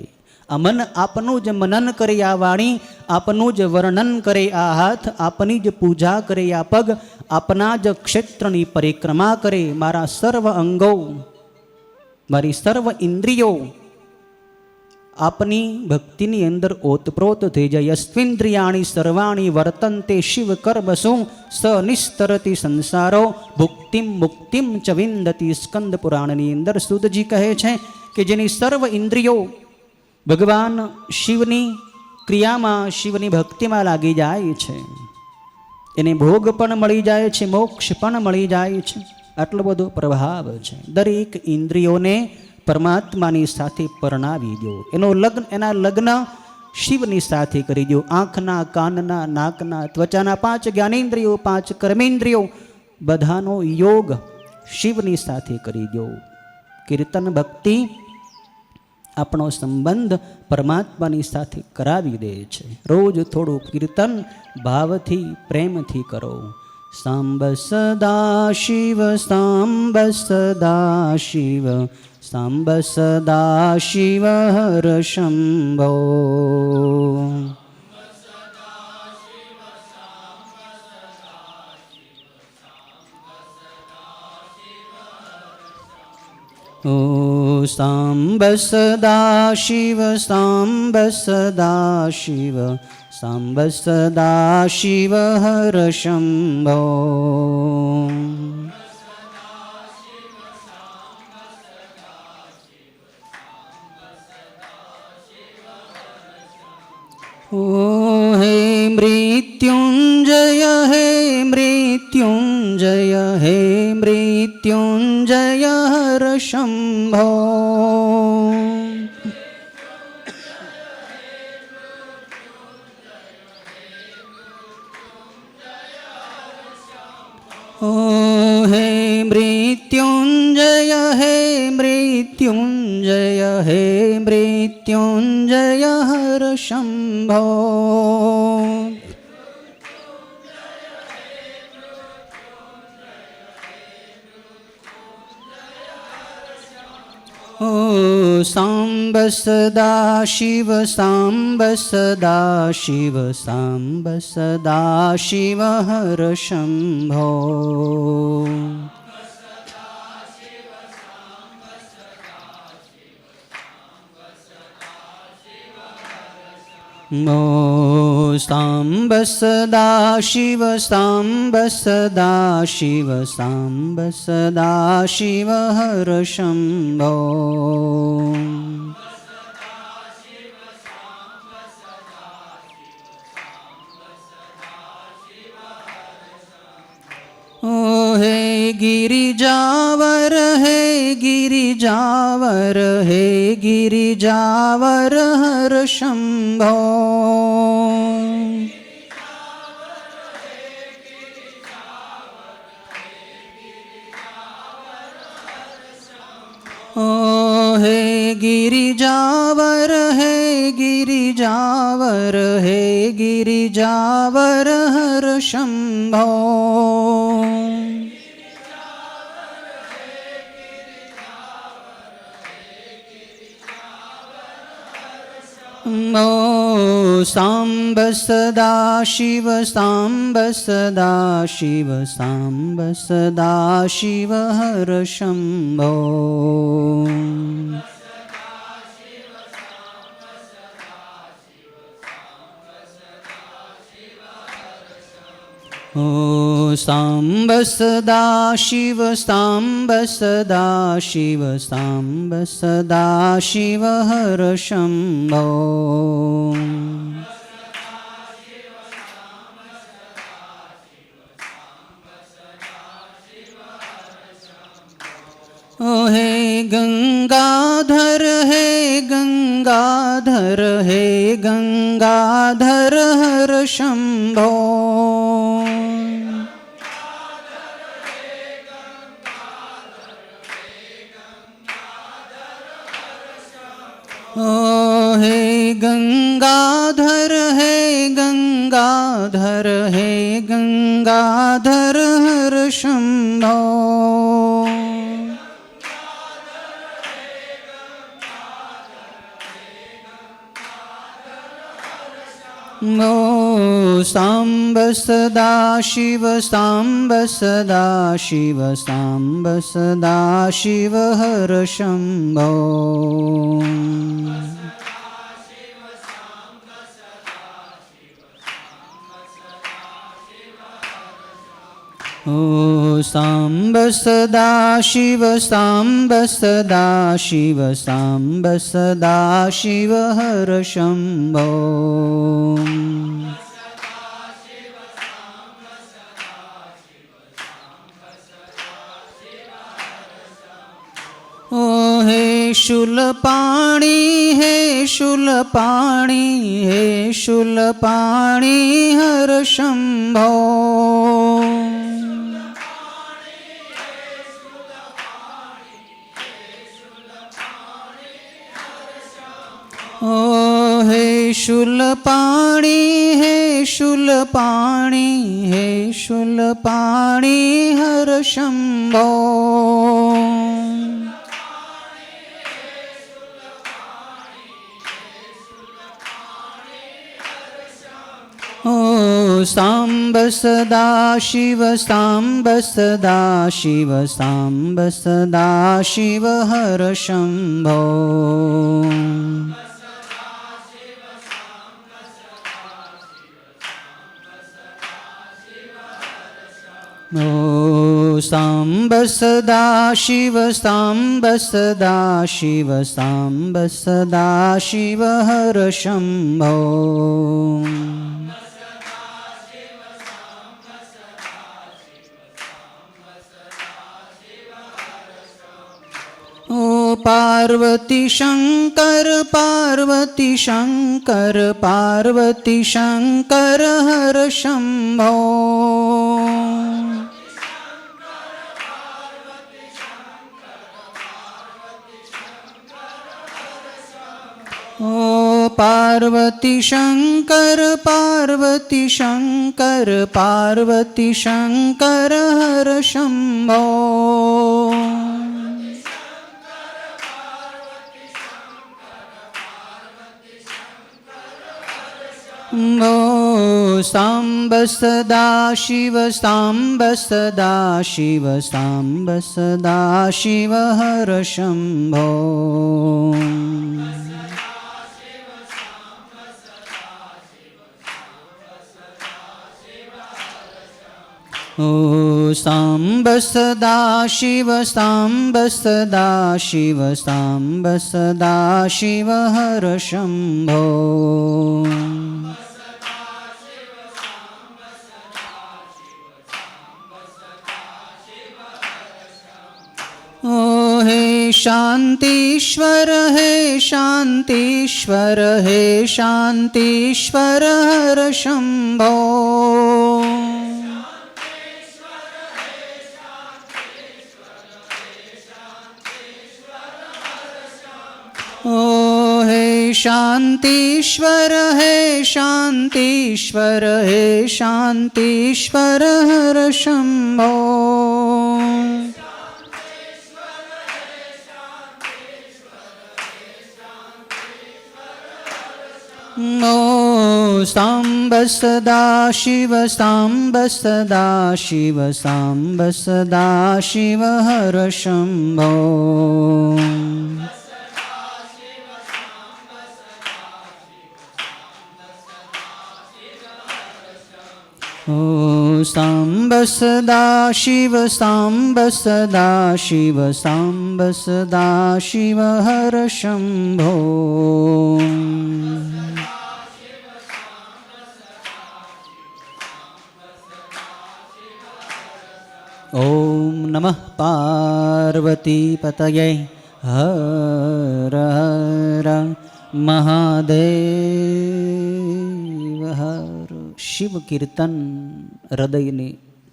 આ મન આપનું જ મનન કરે, આ વાણી આપનું જ વર્ણન કરે, આ હાથ આપની જ પૂજા કરે, આ પગ આપના જ ક્ષેત્રની પરિક્રમા કરે. મારા સર્વ અંગો, મારી સર્વ ઇન્દ્રિયો આપની ભક્તિની અંદર ઓતપ્રોત થઈ જાય. યસ્વિન્દ્રિયાણી સર્વાણી વર્તન્તે શિવ કર્મસુ સ નિસ્તરતી સંસારો ભુક્તિમ મુક્તિમ ચ વિંદતી. સ્કંદ પુરાણની અંદર સુદજી કહે છે કે જેની સર્વ ઇન્દ્રિયો ભગવાન શિવની ક્રિયામાં, શિવની ભક્તિમાં લાગી જાય છે, એને ભોગ પણ મળી જાય છે, મોક્ષ પણ મળી જાય છે. આટલો બધો પ્રભાવ છે. દરેક ઇન્દ્રિયોને પરમાત્માની સાથે પરણાવી દો. એના લગ્ન શિવની સાથે કરી દો. આંખના, કાનના, નાકના, ત્વચાના 5 જ્ઞાનેન્દ્રિયો, 5 કર્મેન્દ્રિયો, બધાનો યોગ શિવની સાથે કરી દો. કીર્તન ભક્તિ આપણો સંબંધ પરમાત્માની સાથે કરાવી દે છે. રોજ થોડું કીર્તન ભાવથી, પ્રેમથી કરો. સાંબ સદા શિવ, સાંબ સદા શિવ, સાંબ સદા શિવ હર શંભો. ઓ સાંબ સદા શિવ, સાંબ સદા શિવ, સાંબ સદા શિવ હર શંભો. ઓ હે મૃત્યુંજય, હે મૃત્યુંજય, હે મૃત્યુંજય હર શંભો. ઓ હે મૃત્યુંજય, હે મૃત્યુંજય, હે મૃત્યુંજય હર શંભો. ઓ સાંબ સદા શિવ, સાંબ સદા શિવ, સાંબ સદા શિવ હર શંભો. ઓ સાંબ સદા શિવ, સાંબ સદા શિવ, સાંબ સદા શિવ હર શંભો. ઓ हे गिरिजावर हे गिरिजावर हे गिरिजावर हर शंभो ओ हे गिरिजावर हे गिरिजावर हे गिरिजावर हर शंभो ओ सांब सदा शिव सांब सदा शिव सांब सदा शिव हर शंभो ओ सांब सदा शिव सांब सदा शिव सांब सदा शिव हर शंभो ओ हे गंगाधर हे गंगाधर हे गंगाधर हर शंभो ओ हे गंगाधर हे गंगाधर हे गंगाधर हर शंभो ओ सांब सदा शिव सांब सदा शिव सांब सदा शिव हर शंभो ओ सांब सदा शिव सांब सदा शिव सांब सदा शिव हर शंभो ओ हे शूलपाणी हे शूलपाणी हे शूलपाणी हर शंभो ओ हे शूलपाणी हे शूलपाणी हे शूलपाणी हर शंभो ओ सांब सदा शिव सांब सदा शिव सांब सदा शिव हर शंभो ओ सांब सदा शिव सांब सदा शिव सांब सदा शिव हर शंभो ओ पार्वती शंकर पार्वती शंकर पार्वती शंकर हर शंभो ओ पार्वती शंकर पार्वती शंकर पार्वती शंकर हर शंभो ओ सांब सदा शिव सांब सदा शिव सांब सदा शिव हर शंभो ओ सांब सदा शिव सांब सदा शिव सांब सदा शिव हर शंभो हे शान्तीश्वर हे शान्तीश्वर हे शान्तीश्वर हर शम्भो ओ हे शान्तीश्वर हे शान्तीश्वर हे शान्तीश्वर हर शम्भो नो साम्ब सदा शिव साम्ब सदा शिव साम्ब सदा शिव हर शम्भो ओ साम्ब सदा शिव साम्ब सदा शिव साम्ब सदा शिव हर शम्भो ॐ नमः पार्वतीपतये हर हर महादेव हर શિવ કીર્તન હૃદયને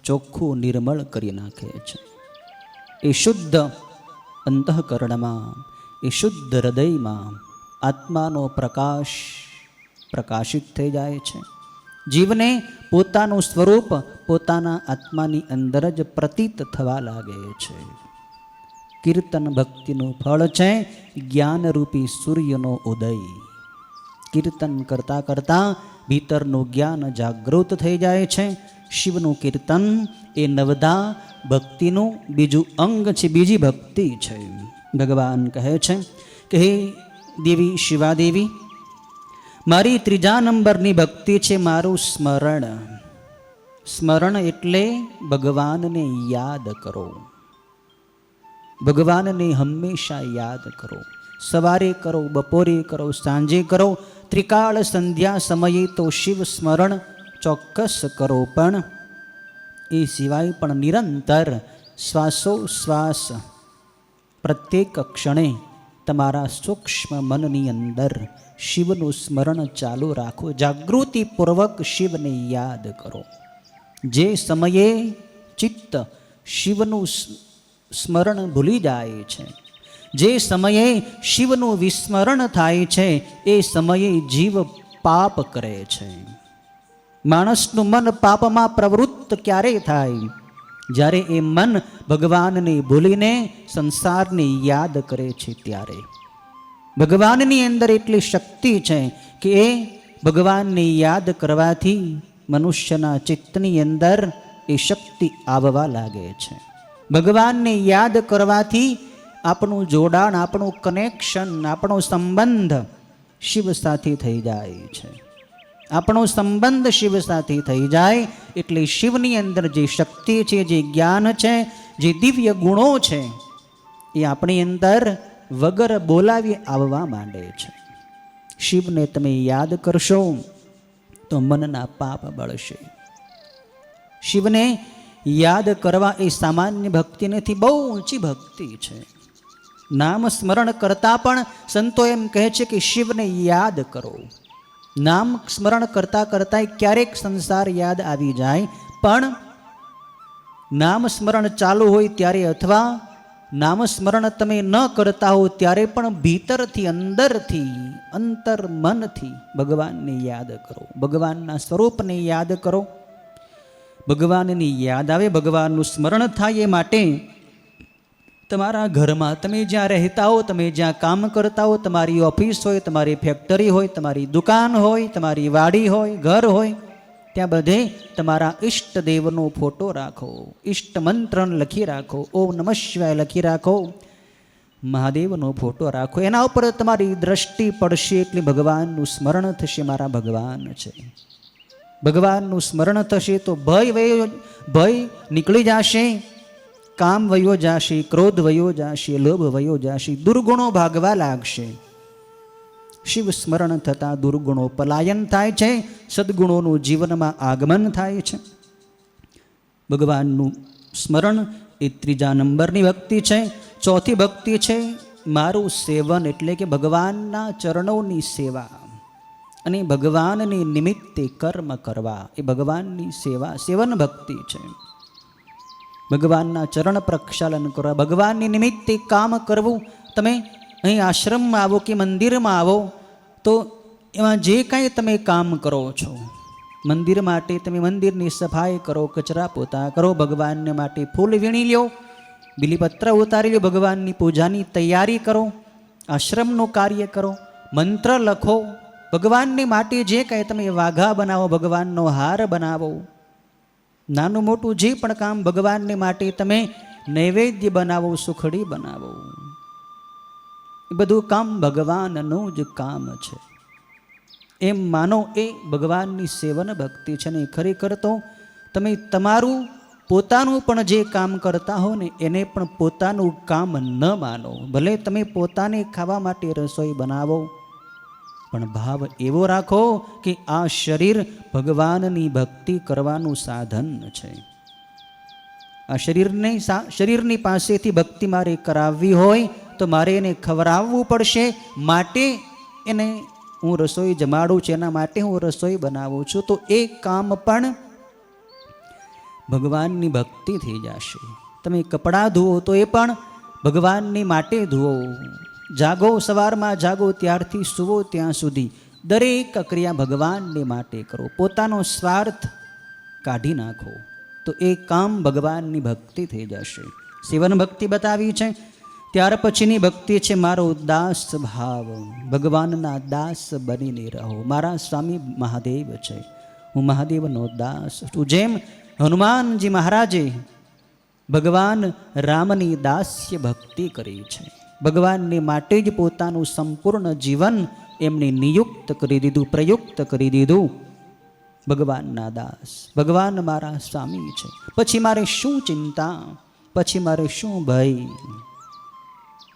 ચોખ્ખું નિર્મળ કરી નાખે છે. એ શુદ્ધ અંતઃકરણમાં, એ શુદ્ધ હૃદયમાં આત્માનો પ્રકાશ પ્રકાશિત થઈ જાય છે. જીવને પોતાનું સ્વરૂપ પોતાના આત્માની અંદર જ પ્રતીત થવા લાગે છે. કીર્તન ભક્તિનું ફળ છે જ્ઞાનરૂપી સૂર્યનો ઉદય. કીર્તન કરતાં કરતાં ભીતરનું જ્ઞાન જાગૃત થઈ જાય છે. શિવનું કીર્તન એ નવદા ભક્તિનું બીજું અંગ છે, બીજી ભક્તિ છે. ભગવાન કહે છે કે હે દેવી શિવાદેવી, મારી ત્રીજા નંબરની ભક્તિ છે મારું સ્મરણ. સ્મરણ એટલે ભગવાનને યાદ કરો. ભગવાનને હંમેશા યાદ કરો. સવારે કરો, બપોરે કરો, સાંજે કરો, ત્રિકાળ સંધ્યા સમયે તો શિવ સ્મરણ ચોક્કસ કરો. પણ એ સિવાય પણ નિરંતર શ્વાસોશ્વાસ પ્રત્યેક ક્ષણે તમારા સૂક્ષ્મ મનની અંદર શિવનું સ્મરણ ચાલુ રાખો. જાગૃતિપૂર્વક શિવને યાદ કરો. જે સમયે ચિત્ત શિવનું સ્મરણ ભૂલી જાય છે, જે સમયે શિવનું વિસ્મરણ થાય છે, એ સમયે જીવ પાપ કરે છે. માણસનું મન પાપમાં પ્રવૃત્ત ક્યારે થાય? જ્યારે એ મન ભગવાનને ભૂલીને સંસારને યાદ કરે છે ત્યારે. ભગવાનની અંદર એટલી શક્તિ છે કે એ ભગવાનને યાદ કરવાથી મનુષ્યના ચિત્તની અંદર એ શક્તિ આવવા લાગે છે. ભગવાનને યાદ કરવાથી આપણું જોડાણ, આપણું કનેક્શન, આપણો સંબંધ શિવ સાથે થઈ જાય છે. આપણો સંબંધ શિવ સાથે થઈ જાય એટલે શિવની અંદર જે શક્તિ છે, જે જ્ઞાન છે, જે દિવ્ય ગુણો છે, એ આપણી અંદર વગર બોલાવી આવવા માંડે છે. શિવને તમે યાદ કરશો તો મનના પાપ બળશે. શિવને યાદ કરવા એ સામાન્ય ભક્તિ નથી, બહુ ઊંચી ભક્તિ છે. નામ સ્મરણ કરતાં પણ સંતો એમ કહે છે કે શિવને યાદ કરો. નામ સ્મરણ કરતાં કરતાં ક્યારેક સંસાર યાદ આવી જાય, પણ નામ સ્મરણ ચાલુ હોય ત્યારે અથવા નામ સ્મરણ તમે ન કરતા હો ત્યારે પણ ભીતરથી, અંદરથી, અંતર મનથી ભગવાનને યાદ કરો. ભગવાનના સ્વરૂપને યાદ કરો. ભગવાનની યાદ આવે, ભગવાનનું સ્મરણ થાય. એ માટે તમારા ઘરમાં તમે જ્યાં રહેતા હો, તમે જ્યાં કામ કરતા હો, તમારી ઓફિસ હોય, તમારી ફેક્ટરી હોય, તમારી દુકાન હોય, તમારી વાડી હોય, ઘર હોય, ત્યાં બધે તમારા ઈષ્ટદેવનો ફોટો રાખો. ઈષ્ટ મંત્ર લખી રાખો. ઓમ નમઃ શિવાય લખી રાખો. મહાદેવનો ફોટો રાખો. એના ઉપર તમારી દ્રષ્ટિ પડશે એટલે ભગવાનનું સ્મરણ થશે. મારા ભગવાન છે. ભગવાનનું સ્મરણ થશે તો ભય નીકળી જશે, કામ વયો જશે, ક્રોધ વયો જશે, લોભ વયો જશે, દુર્ગુણો ભાગવા લાગશે. શિવ સ્મરણ થતાં દુર્ગુણો પલાયન થાય છે, સદગુણોનું જીવનમાં આગમન થાય છે. ભગવાનનું સ્મરણ એ ત્રીજા નંબરની ભક્તિ છે. ચોથી ભક્તિ છે મારું સેવન, એટલે કે ભગવાનના ચરણોની સેવા અને ભગવાનની નિમિત્તે કર્મ કરવા, એ ભગવાનની સેવા સેવન ભક્તિ છે. ભગવાનના ચરણ પ્રક્ષાલન કરવા, ભગવાનની નિમિત્તે કામ કરવું. તમે અહીં આશ્રમમાં આવો કે મંદિરમાં આવો તો એમાં જે કાંઈ તમે કામ કરો છો, મંદિર માટે તમે મંદિરની સફાઈ કરો, કચરા પોતા કરો, ભગવાનને માટે ફૂલ વીણી લ્યો, બિલીપત્ર ઉતારી લ્યો, ભગવાનની પૂજાની તૈયારી કરો, આશ્રમનું કાર્ય કરો, મંત્ર લખો, ભગવાનને માટે જે કાંઈ તમે વાઘા બનાવો, ભગવાનનો હાર બનાવો, નાનું મોટું જે પણ કામ ભગવાનને માટે તમે નૈવેદ્ય બનાવો, સુખડી બનાવો, એ બધું કામ ભગવાનનું જ કામ છે એમ માનો, એ ભગવાનની સેવન ભક્તિ છે. ને ખરેખર તો તમે તમારું પોતાનું પણ જે કામ કરતા હો ને એને પણ પોતાનું કામ ન માનો. ભલે તમે પોતાને ખાવા માટે રસોઈ બનાવો, પણ ભાવ એવો રાખો કે આ શરીર ભગવાનની ભક્તિ કરવાનું સાધન છે. આ શરીરની પાસેથી ભક્તિ મારે કરાવવી હોય તો મારે એને ખવડાવવું પડશે, માટે એને હું રસોઈ જમાડું છું, એના માટે હું રસોઈ બનાવું છું. તો એ કામ પણ ભગવાનની ભક્તિ થઈ જશે. તમે કપડાં ધુઓ તો એ પણ ભગવાનની માટે ધુઓ. જાગો, સવારમાં જાગો ત્યારથી સૂવો ત્યાં સુધી દરેક ક્રિયા ભગવાનને માટે કરો, પોતાનો સ્વાર્થ કાઢી નાખો, તો એ કામ ભગવાનની ભક્તિ થઈ જશે. સેવન ભક્તિ બતાવી છે. ત્યાર પછીની ભક્તિ છે મારો દાસ ભાવ, ભગવાનના દાસ બનીને રહો. મારા સ્વામી મહાદેવ છે, હું મહાદેવનો દાસ છું. જેમ હનુમાનજી મહારાજે ભગવાન રામની દાસ્ય ભક્તિ કરી છે, ભગવાનને માટે જ પોતાનું સંપૂર્ણ જીવન એમને નિયુક્ત કરી દીધું, પ્રયુક્ત કરી દીધું. ભગવાનના દાસ, ભગવાન મારા સ્વામી છે, પછી મારે શું ચિંતા, પછી મારે શું ભય.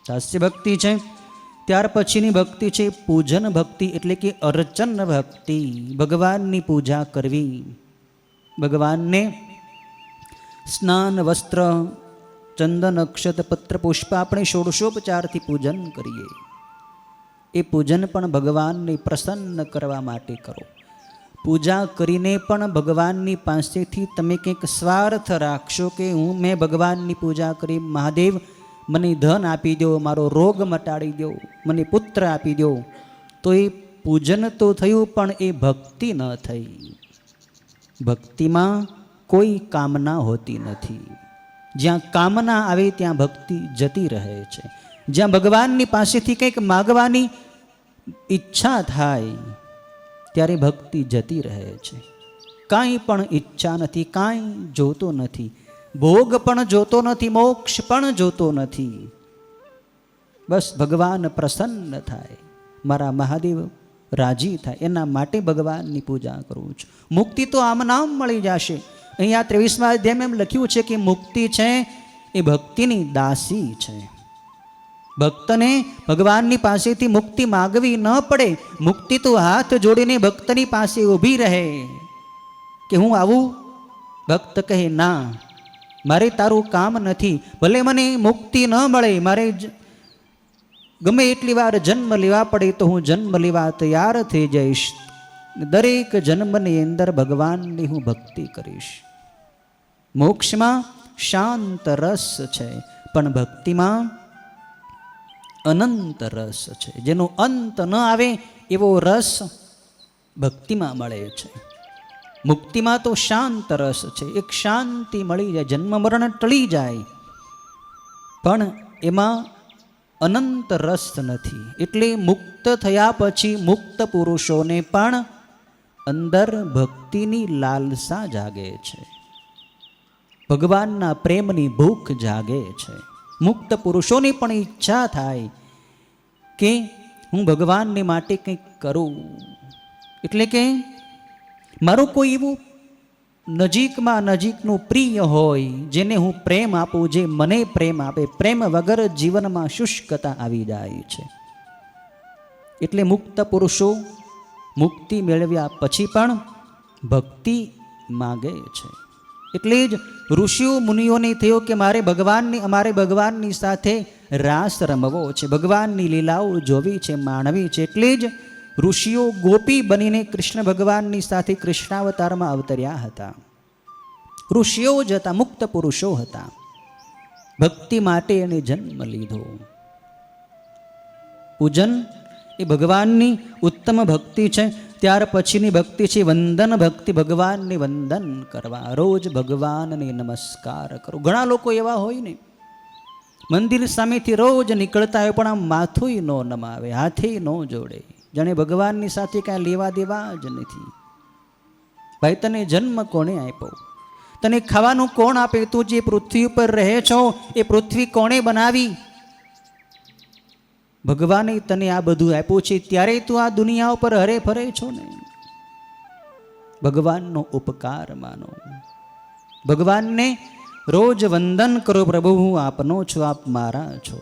દાસ્ય ભક્તિ છે. ત્યાર પછીની ભક્તિ છે પૂજન ભક્તિ, એટલે કે અર્ચન ભક્તિ, ભગવાનની પૂજા કરવી. ભગવાનને સ્નાન, વસ્ત્ર, ચંદન, અક્ષત, પત્ર, પુષ્પ આપણે ષોડશોપચારથી પૂજન કરીએ. એ પૂજન પણ ભગવાનને પ્રસન્ન કરવા માટે કરો. પૂજા કરીને પણ ભગવાનની પાસેથી તમે કંઈક સ્વાર્થ રાખશો કે મેં ભગવાનની પૂજા કરી, મહાદેવ મને ધન આપી દો, મારો રોગ મટાડી દો, મને પુત્ર આપી દો, તો એ પૂજન તો થયું પણ એ ભક્તિ ન થઈ. ભક્તિમાં કોઈ કામના હોતી નથી. જ્યાં કામના આવે ત્યાં ભક્તિ જતી રહે છે. જ્યાં ભગવાનની પાસેથી કંઈક માગવાની ઈચ્છા થાય ત્યારે ભક્તિ જતી રહે છે. કાંઈ પણ ઈચ્છા નથી, કાંઈ જોતો નથી, ભોગ પણ જોતો નથી, મોક્ષ પણ જોતો નથી. બસ ભગવાન પ્રસન્ન થાય, મારા મહાદેવ રાજી થાય, એના માટે ભગવાનની પૂજા કરું છું. મુક્તિ તો આમ નામ મળી જશે. અહીંયા 23મા અધ્યાયમાં એમ લખ્યું છે કે મુક્તિ છે એ ભક્તિની દાસી છે. ભક્તને ભગવાનની પાસેથી મુક્તિ માગવી ન પડે. મુક્તિ તો હાથ જોડીને ભક્તની પાસે ઊભી રહે કે હું આવું. ભક્ત કહે ના, મારે તારું કામ નથી, ભલે મને મુક્તિ ન મળે, મારે ગમે એટલી વાર જન્મ લેવા પડે તો હું જન્મ લેવા તૈયાર થઈ જઈશ. દરેક જન્મની અંદર ભગવાનની હું ભક્તિ કરીશ. મોક્ષમાં શાંત રસ છે, પણ ભક્તિમાં અનંત રસ છે. જેનો અંત ન આવે એવો રસ ભક્તિમાં મળે છે. મુક્તિમાં તો શાંત રસ છે, એક શાંતિ મળી જાય, જન્મ મરણ ટળી જાય, પણ એમાં અનંત રસ નથી. એટલે મુક્ત થયા પછી મુક્ત પુરુષોને પણ અંદર ભક્તિની લાલસા જાગે છે, ભગવાનના પ્રેમની ભૂખ જાગે છે. મુક્ત પુરુષોની પણ ઈચ્છા થાય કે હું ભગવાનને માટે કંઈક કરું. એટલે કે મારું કોઈ એવું નજીકમાં નજીકનું પ્રિય હોય જેને હું પ્રેમ આપું, જે મને પ્રેમ આપે. પ્રેમ વગર જીવનમાં શુષ્કતા આવી જાય છે. એટલે મુક્ત પુરુષો મુક્તિ મેળવ્યા પછી પણ ભક્તિ માગે છે. એટલે જ ઋષિઓ મુનિઓને થયો કે અમારે ભગવાનની સાથે રાસ રમવો છે, ભગવાનની લીલાઓ જોવી છે, માણવી છે. એટલે જ ઋષિઓ ગોપી બનીને કૃષ્ણ ભગવાનની સાથે કૃષ્ણાવતારમાં અવતર્યા હતા. ઋષિઓ જ હતા, મુક્ત પુરુષો હતા. ભક્તિ માટે એને જન્મ લીધો. પૂજન એ ભગવાનની ઉત્તમ ભક્તિ છે. ત્યાર પછીની ભક્તિ છે વંદન ભક્તિ, ભગવાનને વંદન કરવા, રોજ ભગવાનને નમસ્કાર કરો. ઘણા લોકો એવા હોય ને, મંદિર સામેથી રોજ નીકળતા હોય પણ આમ માથું ન નમાવે, હાથે ન જોડે, જાણે ભગવાનની સાથે કાંઈ લેવા દેવા જ નથી. ભાઈ, તને જન્મ કોણે આપ્યો? તને ખાવાનું કોણ આપે? તું જે પૃથ્વી ઉપર રહે છો એ પૃથ્વી કોણે બનાવી? ભગવાને તને આ બધું આપ્યું છે, ત્યારે તું આ દુનિયા ઉપર હરે ફરે છો ને. ભગવાનનો ઉપકાર માનો, ભગવાનને રોજ વંદન કરો. પ્રભુ, હું આપનો છું, આપ મારા છો.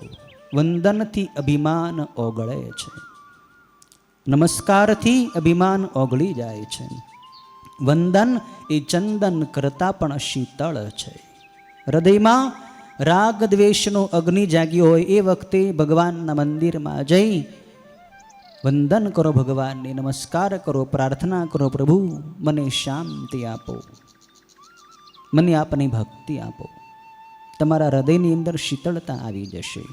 વંદનથી અભિમાન ઓગળે છે, નમસ્કારથી અભિમાન ઓગળી જાય છે. વંદન એ ચંદન કરતાં પણ શીતળ છે. હૃદયમાં રાગ દ્વેષનો અગ્નિ જાગ્યો હોય એ વખતે ભગવાનના મંદિરમાં જઈ વંદન કરો, ભગવાનને નમસ્કાર કરો, પ્રાર્થના કરો, પ્રભુ મને શાંતિ આપો, મને આપની ભક્તિ આપો. તમારા હૃદયની અંદર શીતળતા આવી જશે.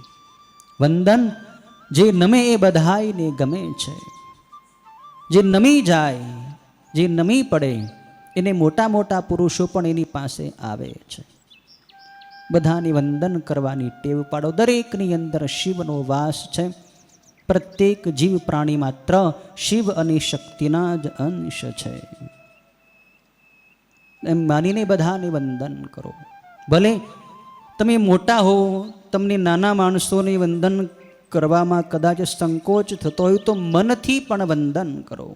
વંદન જે નમે એ બધાયને ગમે છે. જે નમી જાય, જે નમી પડે, એને મોટા મોટા પુરુષો પણ એની પાસે આવે છે. બધાને વંદન કરવાની ટેવ પાડો. દરેકની અંદર શિવનો વાસ છે. પ્રત્યેક જીવ પ્રાણી માત્ર શિવ અને શક્તિના જ અંશ છે. એમ માનીને બધાને વંદન કરો. ભલે તમે મોટા હો, તમને નાના માણસોને વંદન કરવામાં કદાચ સંકોચ થતો હોય તો મનથી પણ વંદન કરો.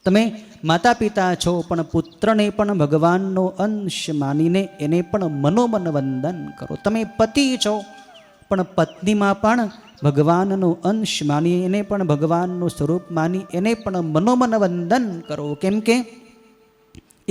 તમે માતા પિતા છો પણ પુત્રને પણ ભગવાનનો અંશ માનીને એને પણ મનોમન વંદન કરો. તમે પતિ છો પણ પત્નીમાં પણ ભગવાનનો અંશ માની, એને પણ ભગવાનનું સ્વરૂપ માની એને પણ મનોમન વંદન કરો. કેમ કે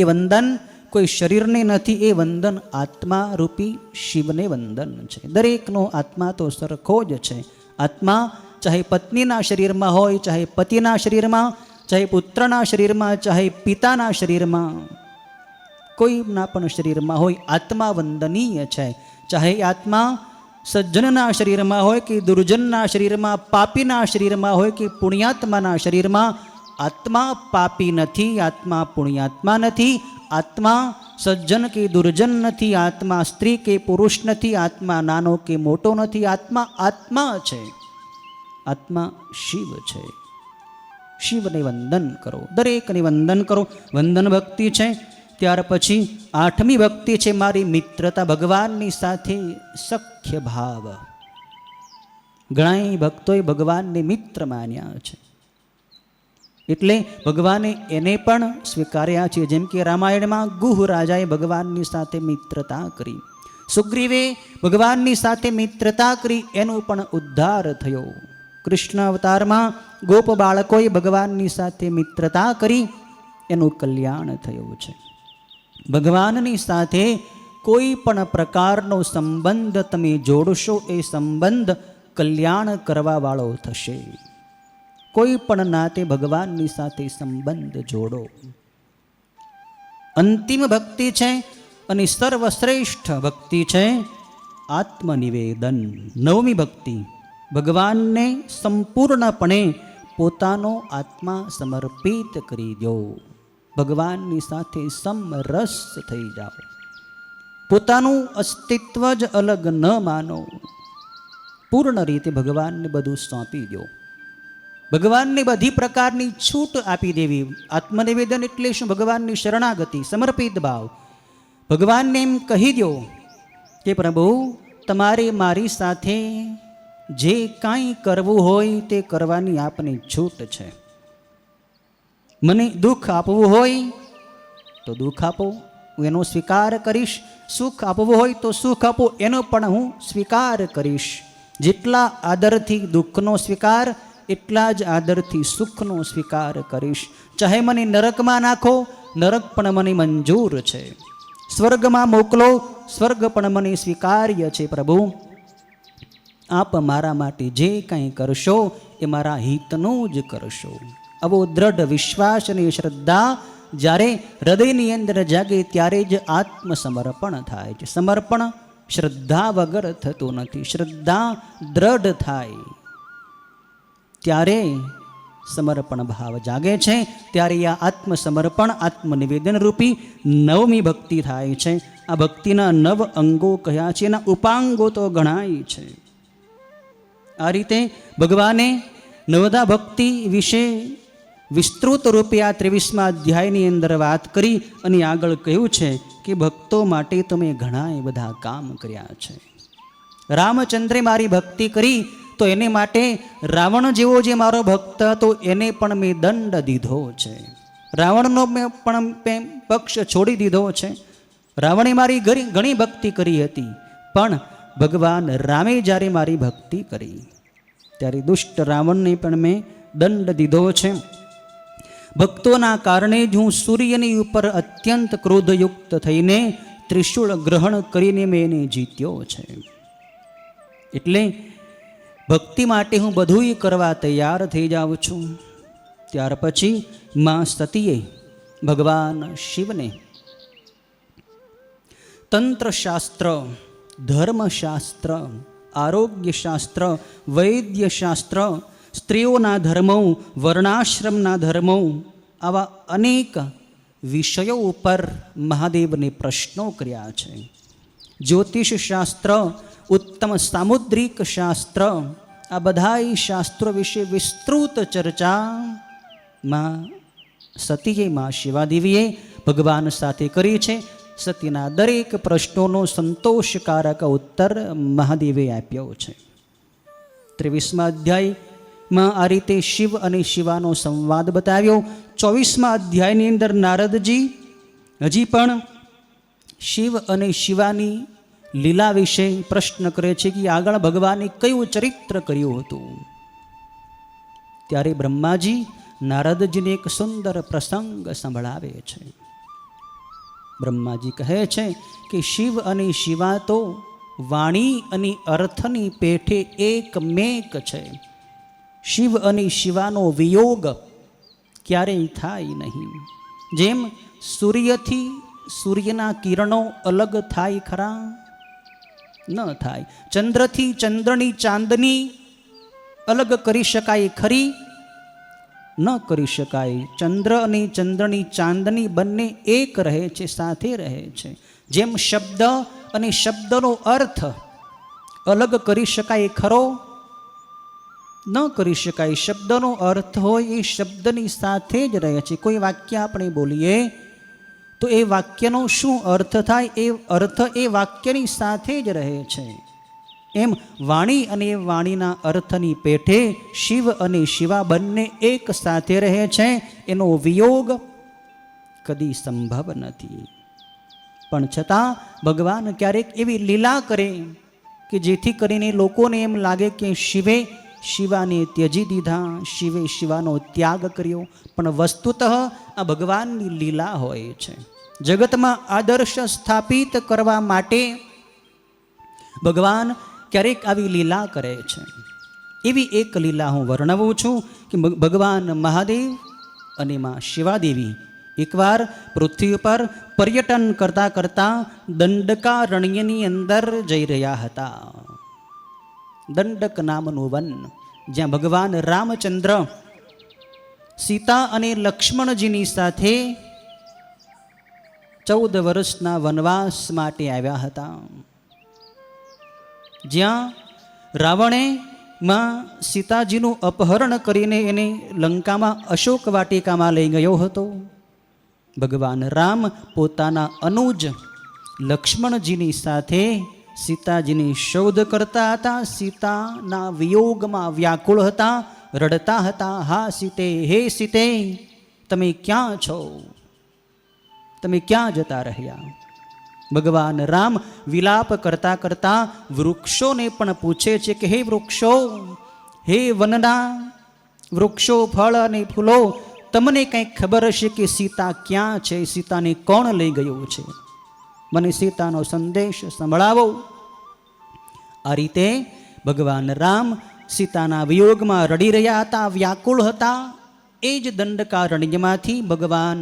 એ વંદન કોઈ શરીરને નથી, એ વંદન આત્મા રૂપી શિવને વંદન છે. દરેકનો આત્મા તો સરખો જ છે. આત્મા ચાહે પત્નીના શરીરમાં હોય, ચાહે પતિના શરીરમાં, ચાહે પુત્રના શરીરમાં, ચાહે પિતાના શરીરમાં, કોઈના પણ શરીરમાં હોય, આત્મા વંદનીય છે. ચાહે આત્મા સજ્જનના શરીરમાં હોય કે દુર્જનના શરીરમાં, પાપીના શરીરમાં હોય કે પુણ્યાત્માના શરીરમાં, આત્મા પાપી નથી, આત્મા પુણ્યાત્મા નથી, આત્મા સજ્જન કે દુર્જન નથી, આત્મા સ્ત્રી કે પુરુષ નથી, આત્મા નાનો કે મોટો નથી. આત્મા આત્મા છે, આત્મા શિવ છે. શિવને વંદન કરો, દરેકને વંદન કરો. વંદન ભક્તિ છે. ત્યાર પછી 8મી ભક્તિ છે મારી મિત્રતા, ભગવાનની સાથે સખ્ય ભાવ. ઘણા ભક્તોએ ભગવાનને મિત્ર માન્યા છે, એટલે ભગવાને એને પણ સ્વીકાર્યા છે. જેમ કે રામાયણમાં ગુહ રાજાએ ભગવાનની સાથે મિત્રતા કરી, સુગ્રીવે ભગવાનની સાથે મિત્રતા કરી, એનો પણ ઉદ્ધાર થયો. કૃષ્ણ અવતારમાં ગોપ બાળકોએ ભગવાનની સાથે મિત્રતા કરી, એનું કલ્યાણ થયું છે. ભગવાનની સાથે કોઈ પણ પ્રકારનો સંબંધ તમે જોડશો, એ સંબંધ કલ્યાણ કરવા વાળો થશે. કોઈ પણ નાતે ભગવાનની સાથે સંબંધ જોડો. અંતિમ ભક્તિ છે અને સર્વશ્રેષ્ઠ ભક્તિ છે આત્મનિવેદન. 9મી ભક્તિ, ભગવાનને સંપૂર્ણપણે પોતાનો આત્મા સમર્પિત કરી દો. ભગવાનની સાથે સમરસ થઈ જાઓ. પોતાનું અસ્તિત્વ જ અલગ ન માનો. પૂર્ણ રીતે ભગવાનને બધું સોંપી દો. ભગવાનને બધી પ્રકારની છૂટ આપી દેવી. આત્મનિવેદન એટલે શું? ભગવાનની શરણાગતિ, સમર્પિત ભાવ. ભગવાનને એમ કહી દો કે પ્રભુ, તમારે મારી સાથે જે કાંઈ કરવું હોય તે કરવાની આપની છૂટ છે. મને દુઃખ આપવું હોય તો દુઃખ આપો, હું એનો સ્વીકાર કરીશ. સુખ આપવું હોય તો સુખ આપો, એનો પણ હું સ્વીકાર કરીશ. જેટલા આદરથી દુઃખનો સ્વીકાર, એટલા જ આદરથી સુખનો સ્વીકાર કરીશ. ચાહે મને નરકમાં નાખો, નરક પણ મને મંજૂર છે. સ્વર્ગમાં મોકલો, સ્વર્ગ પણ મને સ્વીકાર્ય છે. પ્રભુ, આપ મારા માટે જે કંઈ કરશો એ મારા હિતનું જ કરશો. આવો દ્રઢ વિશ્વાસ અને શ્રદ્ધા જ્યારે હૃદયની અંદર જાગે ત્યારે જ આત્મસમર્પણ થાય છે. સમર્પણ શ્રદ્ધા વગર થતું નથી. શ્રદ્ધા દ્રઢ થાય ત્યારે સમર્પણ ભાવ જાગે છે, ત્યારે આ આત્મસમર્પણ આત્મનિવેદન રૂપી નવમી ભક્તિ થાય છે. આ ભક્તિના 9 અંગો કયા છે, એના ઉપાંગો તો ગણાય છે. આ રીતે ભગવાને નવદા ભક્તિ વિશે વિસ્તૃત રૂપે આ 23મા અધ્યાયની અંદર વાત કરી અને આગળ કહ્યું છે કે ભક્તો માટે તમે ઘણા બધા કામ કર્યા છે. રામચંદ્રે મારી ભક્તિ કરી તો એને માટે રાવણ જેવો જે મારો ભક્ત હતો એને પણ મેં દંડ દીધો છે. રાવણનો મેં પણ પક્ષ છોડી દીધો છે. રાવણે મારી ઘણી ભક્તિ કરી હતી, પણ ભગવાન રામે જ્યારે મારી ભક્તિ કરી ત્યારે દુષ્ટ રાવણને પણ મેં દંડ દીધો છે. ભક્તોના કારણે જ હું સૂર્યની ઉપર અત્યંત ક્રોધયુક્ત થઈને ત્રિશૂળ ગ્રહણ કરીને મેં એને જીત્યો છે. એટલે ભક્તિ માટે હું બધુંય કરવા તૈયાર થઈ જાઉં છું. ત્યાર પછી માં સતીએ ભગવાન શિવને તંત્રશાસ્ત્ર, ધર્મશાસ્ત્ર, આરોગ્યશાસ્ત્ર, વૈદ્યશાસ્ત્ર, સ્ત્રીઓના ધર્મો, વર્ણાશ્રમના ધર્મો, આવા અનેક વિષયો ઉપર મહાદેવને પ્રશ્નો કર્યા છે. જ્યોતિષ શાસ્ત્ર, ઉત્તમ સામુદ્રિક શાસ્ત્ર, આ બધાય શાસ્ત્રો વિશે વિસ્તૃત ચર્ચા માં સતીએ માં શિવાદેવીએ ભગવાન સાથે કરી છે. સતીના દરેક પ્રશ્નોનો સંતોષકારક ઉત્તર મહાદેવે આપ્યો છે. 23મા અધ્યાયમાં આ રીતે શિવ અને શિવાનો સંવાદ બતાવ્યો. 24મા અધ્યાયની અંદર નારદજી હજી પણ શિવ અને શિવાની લીલા વિશે પ્રશ્ન કરે છે કે આગળ ભગવાને કયું ચરિત્ર કર્યું હતું. ત્યારે બ્રહ્માજી નારદજીને એક સુંદર પ્રસંગ સંભળાવે છે. બ્રહ્માજી કહે છે કે શિવ અને શિવા તો વાણી અને અર્થની પેઠે એકમેક છે. શિવ અને શિવાનો વિયોગ ક્યારેય થાય નહીં. જેમ સૂર્યથી સૂર્યના કિરણો અલગ થાય ખરા? ન થાય. ચંદ્રથી ચંદ્રની ચાંદની અલગ કરી શકાય ખરી? ન કરી શકાય. ચંદ્ર અને ચંદ્રની ચાંદની બંને એક રહે છે, સાથે રહે છે. જેમ શબ્દ અને શબ્દનો અર્થ અલગ કરી શકાય ખરો? ન કરી શકાય. શબ્દનો અર્થ હોય એ શબ્દની સાથે જ રહે છે. કોઈ વાક્ય આપણે બોલીએ તો એ વાક્યનો શું અર્થ થાય? એ અર્થ એ વાક્યની સાથે જ રહે છે. એમ વાણી અને વાણીના અર્થની પેઠે શિવ અને શિવા બંને એક સાથે રહે છે. એનો વિયોગ કદી સંભવ નથી. પણ છતાં ભગવાન ક્યારેક એવી લીલા કરે કે જેથી કરીને લોકોને એમ લાગે કે શિવે શિવાને ત્યજી દીધા, શિવે શિવાનો ત્યાગ કર્યો. પણ વસ્તુતઃ આ ભગવાનની લીલા હોય છે. જગતમાં આદર્શ સ્થાપિત કરવા માટે ભગવાન ક્યારેક આવી લીલા કરે છે. એવી એક લીલા હું વર્ણવું છું કે ભગવાન મહાદેવ અને માં શિવાદેવી એકવાર પૃથ્વી ઉપર પર્યટન કરતાં કરતાં દંડકારણ્યની અંદર જઈ રહ્યા હતા. દંડક નામનું વન, જ્યાં ભગવાન રામચંદ્ર સીતા અને લક્ષ્મણજીની સાથે 14 વર્ષના વનવાસ માટે આવ્યા હતા. જ્યાં રાવણે માં સીતાજીનું અપહરણ કરીને એને લંકામાં અશોક વાટિકામાં લઈ ગયો હતો. ભગવાન રામ પોતાના અનુજ લક્ષ્મણજીની સાથે સીતાજીની શોધ કરતા હતા. સીતાના વિયોગમાં વ્યાકુળ હતા, રડતા હતા. હા સીતે, હે સીતે, તમે ક્યાં છો? તમે ક્યાં જતા રહ્યા? ભગવાન રામ વિલાપ કરતા કરતા વૃક્ષોને પણ પૂછે છે કે હે વૃક્ષો, હે વનના વૃક્ષો, ફળ અને ફૂલો, તમને કંઈક ખબર હશે કે સીતા ક્યાં છે? સીતાને કોણ લઈ ગયું છે? મને સીતાનો સંદેશ સંભળાવો. આ રીતે ભગવાન રામ સીતાના વિયોગમાં રડી રહ્યા હતા, વ્યાકુળ હતા. એ જ દંડકારણ્યમાંથી ભગવાન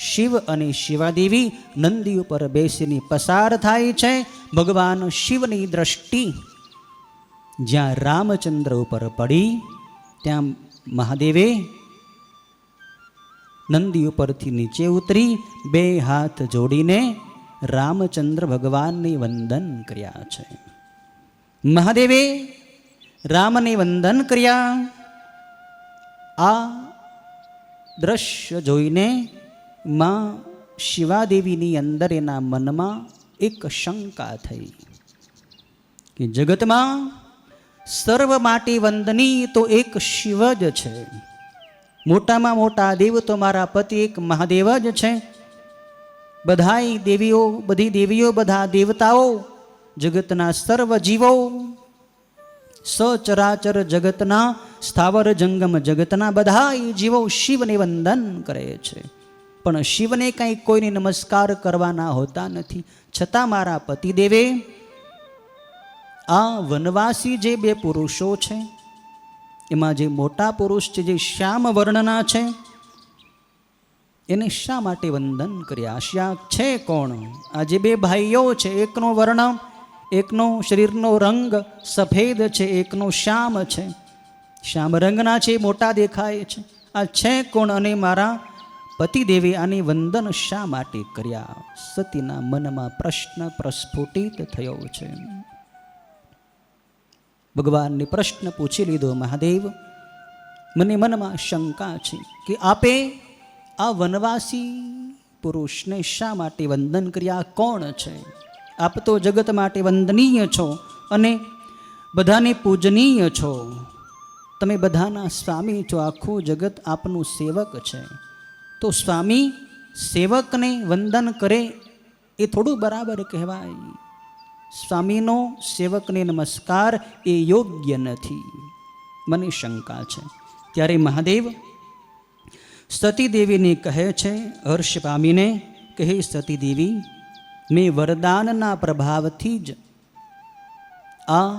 શિવ અને શિવાદેવી નંદી ઉપર બેસીને પસાર થાય છે. ભગવાન શિવની દ્રષ્ટિ જ્યાં રામચંદ્ર ઉપર પડી ત્યાં મહાદેવે નંદી ઉપરથી નીચે ઉતરી 2 હાથ જોડીને રામચંદ્ર ભગવાનને વંદન કર્યા છે. મહાદેવે રામને વંદન કર્યા. આ દ્રશ્ય જોઈને માં શિવાદેવીની અંદર એના મનમાં એક શંકા થઈ કે જગતમાં સર્વ માટે વંદનીય તો એક શિવ જ છે. મોટામાં મોટા દેવ તો મારા પતિ એક મહાદેવ જ છે. બધાય દેવીઓ, બધી દેવીઓ, બધા દેવતાઓ, જગતના સર્વ જીવો, સચરાચર જગતના સ્થાવર જંગમ જગતના બધાય જીવો શિવને વંદન કરે છે. પણ શિવને કંઈ કોઈને નમસ્કાર કરવાના હોતા નથી. છતાં મારા પતિદેવે આ વનવાસી જે 2 પુરુષો છે એમાં જે મોટા પુરુષ છે, જે શ્યામ વર્ણના છે, એને શા માટે વંદન કર્યા? શ્યા છે કોણ? આ જે 2 ભાઈઓ છે, એકનો વર્ણ, એકનો શરીરનો રંગ સફેદ છે, એકનો શ્યામ છે, શ્યામ રંગના છે, મોટા દેખાય છે. આ છે કોણ? અને મારા પતિદેવે આને વંદન શા માટે કર્યા? સતીના મનમાં પ્રશ્ન પ્રસ્ફુટિત થયો છે. ભગવાનને પ્રશ્ન પૂછી લીધો, મહાદેવ, મને મનમાં શંકા છે કે આપે આ વનવાસી પુરુષને શા માટે વંદન કર્યા? કોણ છે? આપ તો જગત માટે વંદનીય છો અને બધાને પૂજનીય છો. તમે બધાના સ્વામી છો. આખું જગત આપનું સેવક છે. તો સ્વામી સેવકને વંદન કરે એ થોડું બરાબર કહેવાય. સ્વામીનો સેવકને નમસ્કાર એ યોગ્ય નથી. મને શંકા છે. ત્યારે મહાદેવ સતીદેવીને કહે છે, હર્ષ પામીને કહે, સતીદેવી, મેં વરદાનના પ્રભાવથી જ આ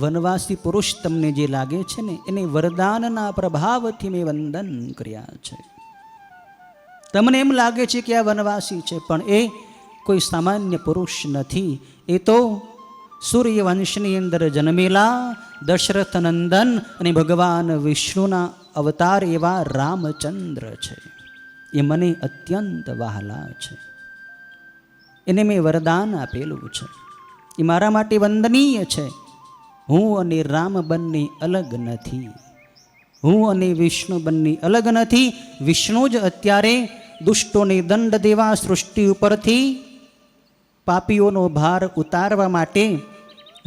વનવાસી પુરુષ તમને જે લાગે છે ને, એને વરદાનના પ્રભાવથી મેં વંદન કર્યા છે. તમને એમ લાગે છે કે આ વનવાસી છે, પણ એ કોઈ સામાન્ય પુરુષ નથી. એ તો સૂર્યવંશની અંદર જન્મેલા દશરથ નંદન અને ભગવાન વિષ્ણુના અવતાર એવા રામચંદ્ર છે. એ મને અત્યંત વહાલા છે. એને મેં વરદાન આપેલું છે. એ મારા માટે વંદનીય છે. હું અને રામ બંને અલગ નથી. હું અને વિષ્ણુ બંને અલગ નથી. વિષ્ણુ જ અત્યારે દુષ્ટોને દંડ દેવા, સૃષ્ટિ ઉપરથી પાપીઓનો ભાર ઉતારવા માટે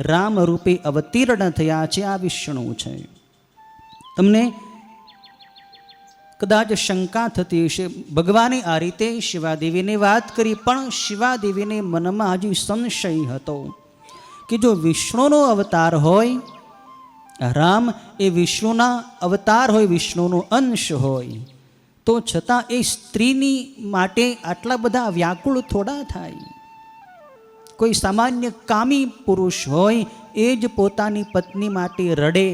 રામ રૂપે અવતીર્ણ થયા છે. આ વિષ્ણુ છે. તમને કદાચ શંકા થતી હશે, ભગવાને આ રીતે શિવાદેવીને વાત કરી, પણ શિવાદેવીને મનમાં હજી સંશય હતો કે જો વિષ્ણુનો અવતાર હોય, રામ એ વિષ્ણુના અવતાર હોય, વિષ્ણુનો અંશ હોય, તો છતાં એ સ્ત્રીની માટે આટલા બધા વ્યાકુળ થોડા થાય. કોઈ સામાન્ય કામી પુરુષ હોય એ જ પોતાની પત્ની માટે રડે.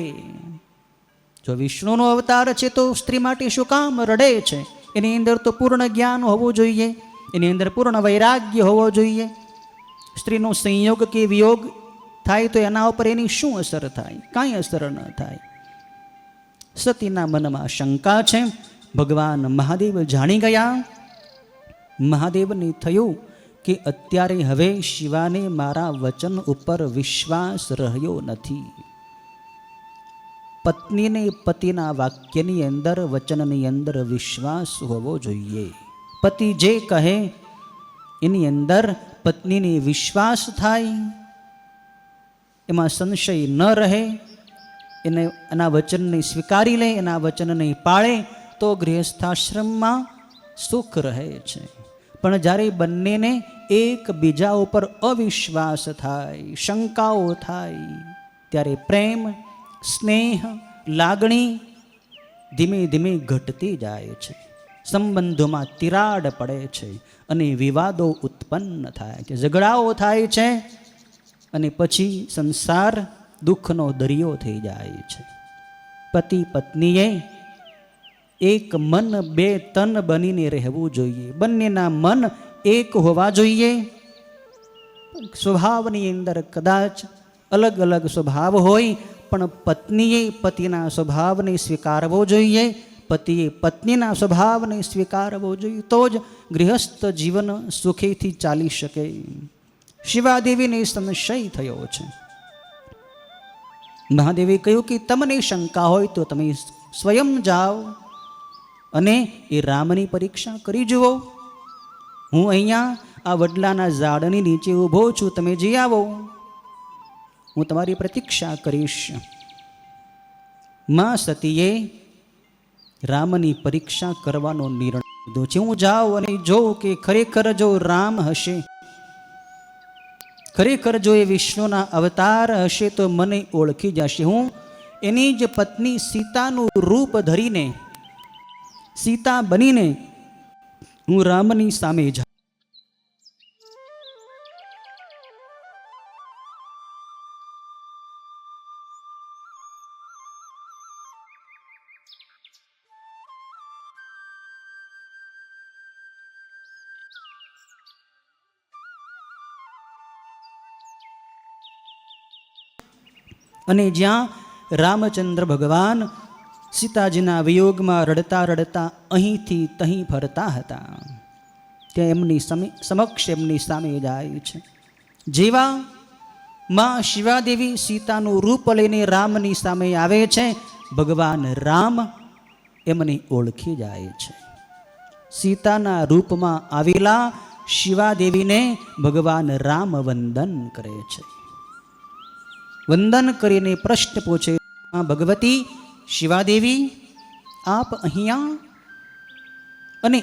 જો વિષ્ણુનો અવતાર છે તો સ્ત્રી માટે શું કામ રડે છે? એની અંદર તો પૂર્ણ જ્ઞાન હોવું જોઈએ, એની અંદર પૂર્ણ વૈરાગ્ય હોવો જોઈએ. સ્ત્રીનો સંયોગ કે વિયોગ થાય તો એના ઉપર એની શું અસર થાય? કાંઈ અસર ન થાય. સતીના મનમાં શંકા છે. ભગવાન મહાદેવ જાણી ગયા. મહાદેવને થયું કે અત્યારે હવે શિવાને મારા વચન ઉપર વિશ્વાસ રહ્યો નથી. પત્નીને પતિના વાક્યની અંદર, વચનની અંદર વિશ્વાસ હોવો જોઈએ. પતિ જે કહે એની અંદર પત્નીને વિશ્વાસ થાય, એમાં સંશય ન રહે, એને એના વચનને સ્વીકારી લે, એના વચનને પાળે, તો ગૃહસ્થાશ્રમમાં સુખ રહે છે. પણ જ્યારે બંનેને એકબીજા ઉપર અવિશ્વાસ થાય, શંકાઓ થાય, ત્યારે પ્રેમ, સ્નેહ, લાગણી ધીમે ધીમે ઘટતી જાય છે. સંબંધોમાં તિરાડ પડે છે અને વિવાદો ઉત્પન્ન થાય છે, ઝઘડાઓ થાય છે. અને પછી સંસાર દુઃખનો દરિયો થઈ જાય છે. પતિ પત્નીએ એક મન બે તન બનીને રહેવું જોઈએ. બંનેના મન એક હોવા જોઈએ. સ્વભાવની અંદર કદાચ અલગ અલગ સ્વભાવ હોય, પણ પત્નીએ પતિના સ્વભાવને સ્વીકારવો જોઈએ, પતિએ પત્નીના સ્વભાવને સ્વીકારવો જોઈએ. તો જ ગૃહસ્થ જીવન સુખેથી ચાલી શકે. શિવાદેવીને સંશય થયો છે. મહાદેવે કહ્યું કે તમને શંકા હોય તો તમે સ્વયં જાઓ અને એ રામની પરીક્ષા કરી જુઓ. હું અહીંયા આ વડલાના ઝાડની નીચે ઊભો છું, તમે જઈ આવો, હું તમારી પ્રતીક્ષા કરીશ. માં સતીએ રામની પરીક્ષા કરવાનો નિર્ણય લીધો છે. હું જાઉં અને જોઉં કે ખરેખર જો રામ હશે, ખરેખર જો એ વિષ્ણુના અવતાર હશે તો મને ઓળખી જશે. હું એની જ પત્ની સીતાનું રૂપ ધરીને, સીતા બનીને હું રામની સામે જાઉં. અને જ્યાં રામચંદ્ર ભગવાન સીતાજીના વિયોગમાં રડતા રડતા અહીંથી તહીં ફરતા હતા, ત્યાં એમની સમક્ષ એમની સામે જાય છે. જેવા માં શિવાદેવી સીતાનું રૂપ લઈને રામની સામે આવે છે, ભગવાન રામ એમને ઓળખી જાય છે. સીતાના રૂપમાં આવેલા શિવાદેવીને ભગવાન રામ વંદન કરે છે. વંદન કરીને પ્રશ્ન પૂછે, ભગવતી શિવાદેવી, આપ અહીંયા અને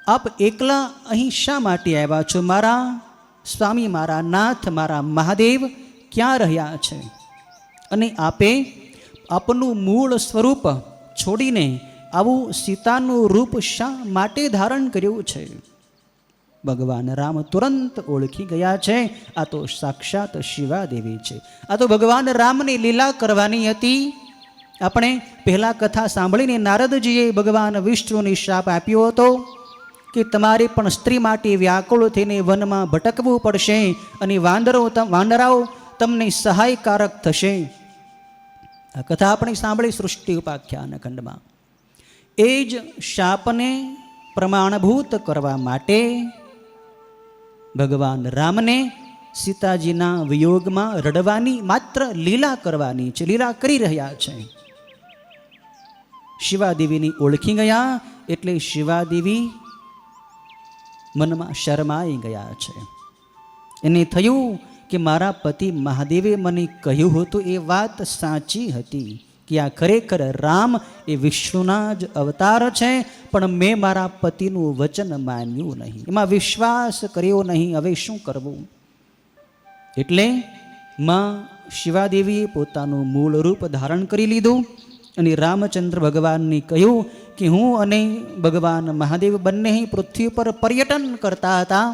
આપ એકલા અહીં શા માટે આવ્યા છો? મારા સ્વામી, મારા નાથ, મારા મહાદેવ ક્યાં રહ્યા છે? અને આપે આપનું મૂળ સ્વરૂપ છોડીને આવું સીતાનું રૂપ શા માટે ધારણ કર્યું છે? ભગવાન રામ તુરંત ઓળખી ગયા છે, આ તો સાક્ષાત શિવાદેવી છે. આ તો ભગવાન રામની લીલા કરવાની હતી. આપણે પહેલા કથા સાંભળીને નારદજીએ ભગવાન વિષ્ણુને શાપ આપ્યો હતો કે તમારે પણ સ્ત્રી માટે વ્યાકુળ થઈને વનમાં ભટકવું પડશે અને વાંદરાઓ તમને સહાયકારક થશે. આ કથા આપણે સાંભળી સૃષ્ટિ ઉપાખ્યાન ખંડમાં. એ જ શાપને પ્રમાણભૂત કરવા માટે ભગવાન રામને સીતાજીના વિયોગમાં રડવાની માત્ર લીલા કરવાની છે, લીલા કરી રહ્યા છે. શિવાદેવીની ઓળખી ગયા એટલે શિવાદેવી મનમાં શરમાઈ ગયા છે. એને થયું કે મારા પતિ મહાદેવે મને કહ્યું હતું એ વાત સાચી હતી કે આ ખરેખર રામ એ વિષ્ણુના જ અવતાર છે, પણ મેં મારા પતિનું વચન માન્યું નહીં, એમાં વિશ્વાસ કર્યો નહીં. હવે શું કરવું? એટલે માં શિવાદેવીએ પોતાનું મૂળ રૂપ ધારણ કરી લીધું અને રામચંદ્ર ભગવાનને કહ્યું કે હું અને ભગવાન મહાદેવ બંને પૃથ્વી પર પર્યટન કરતા હતા,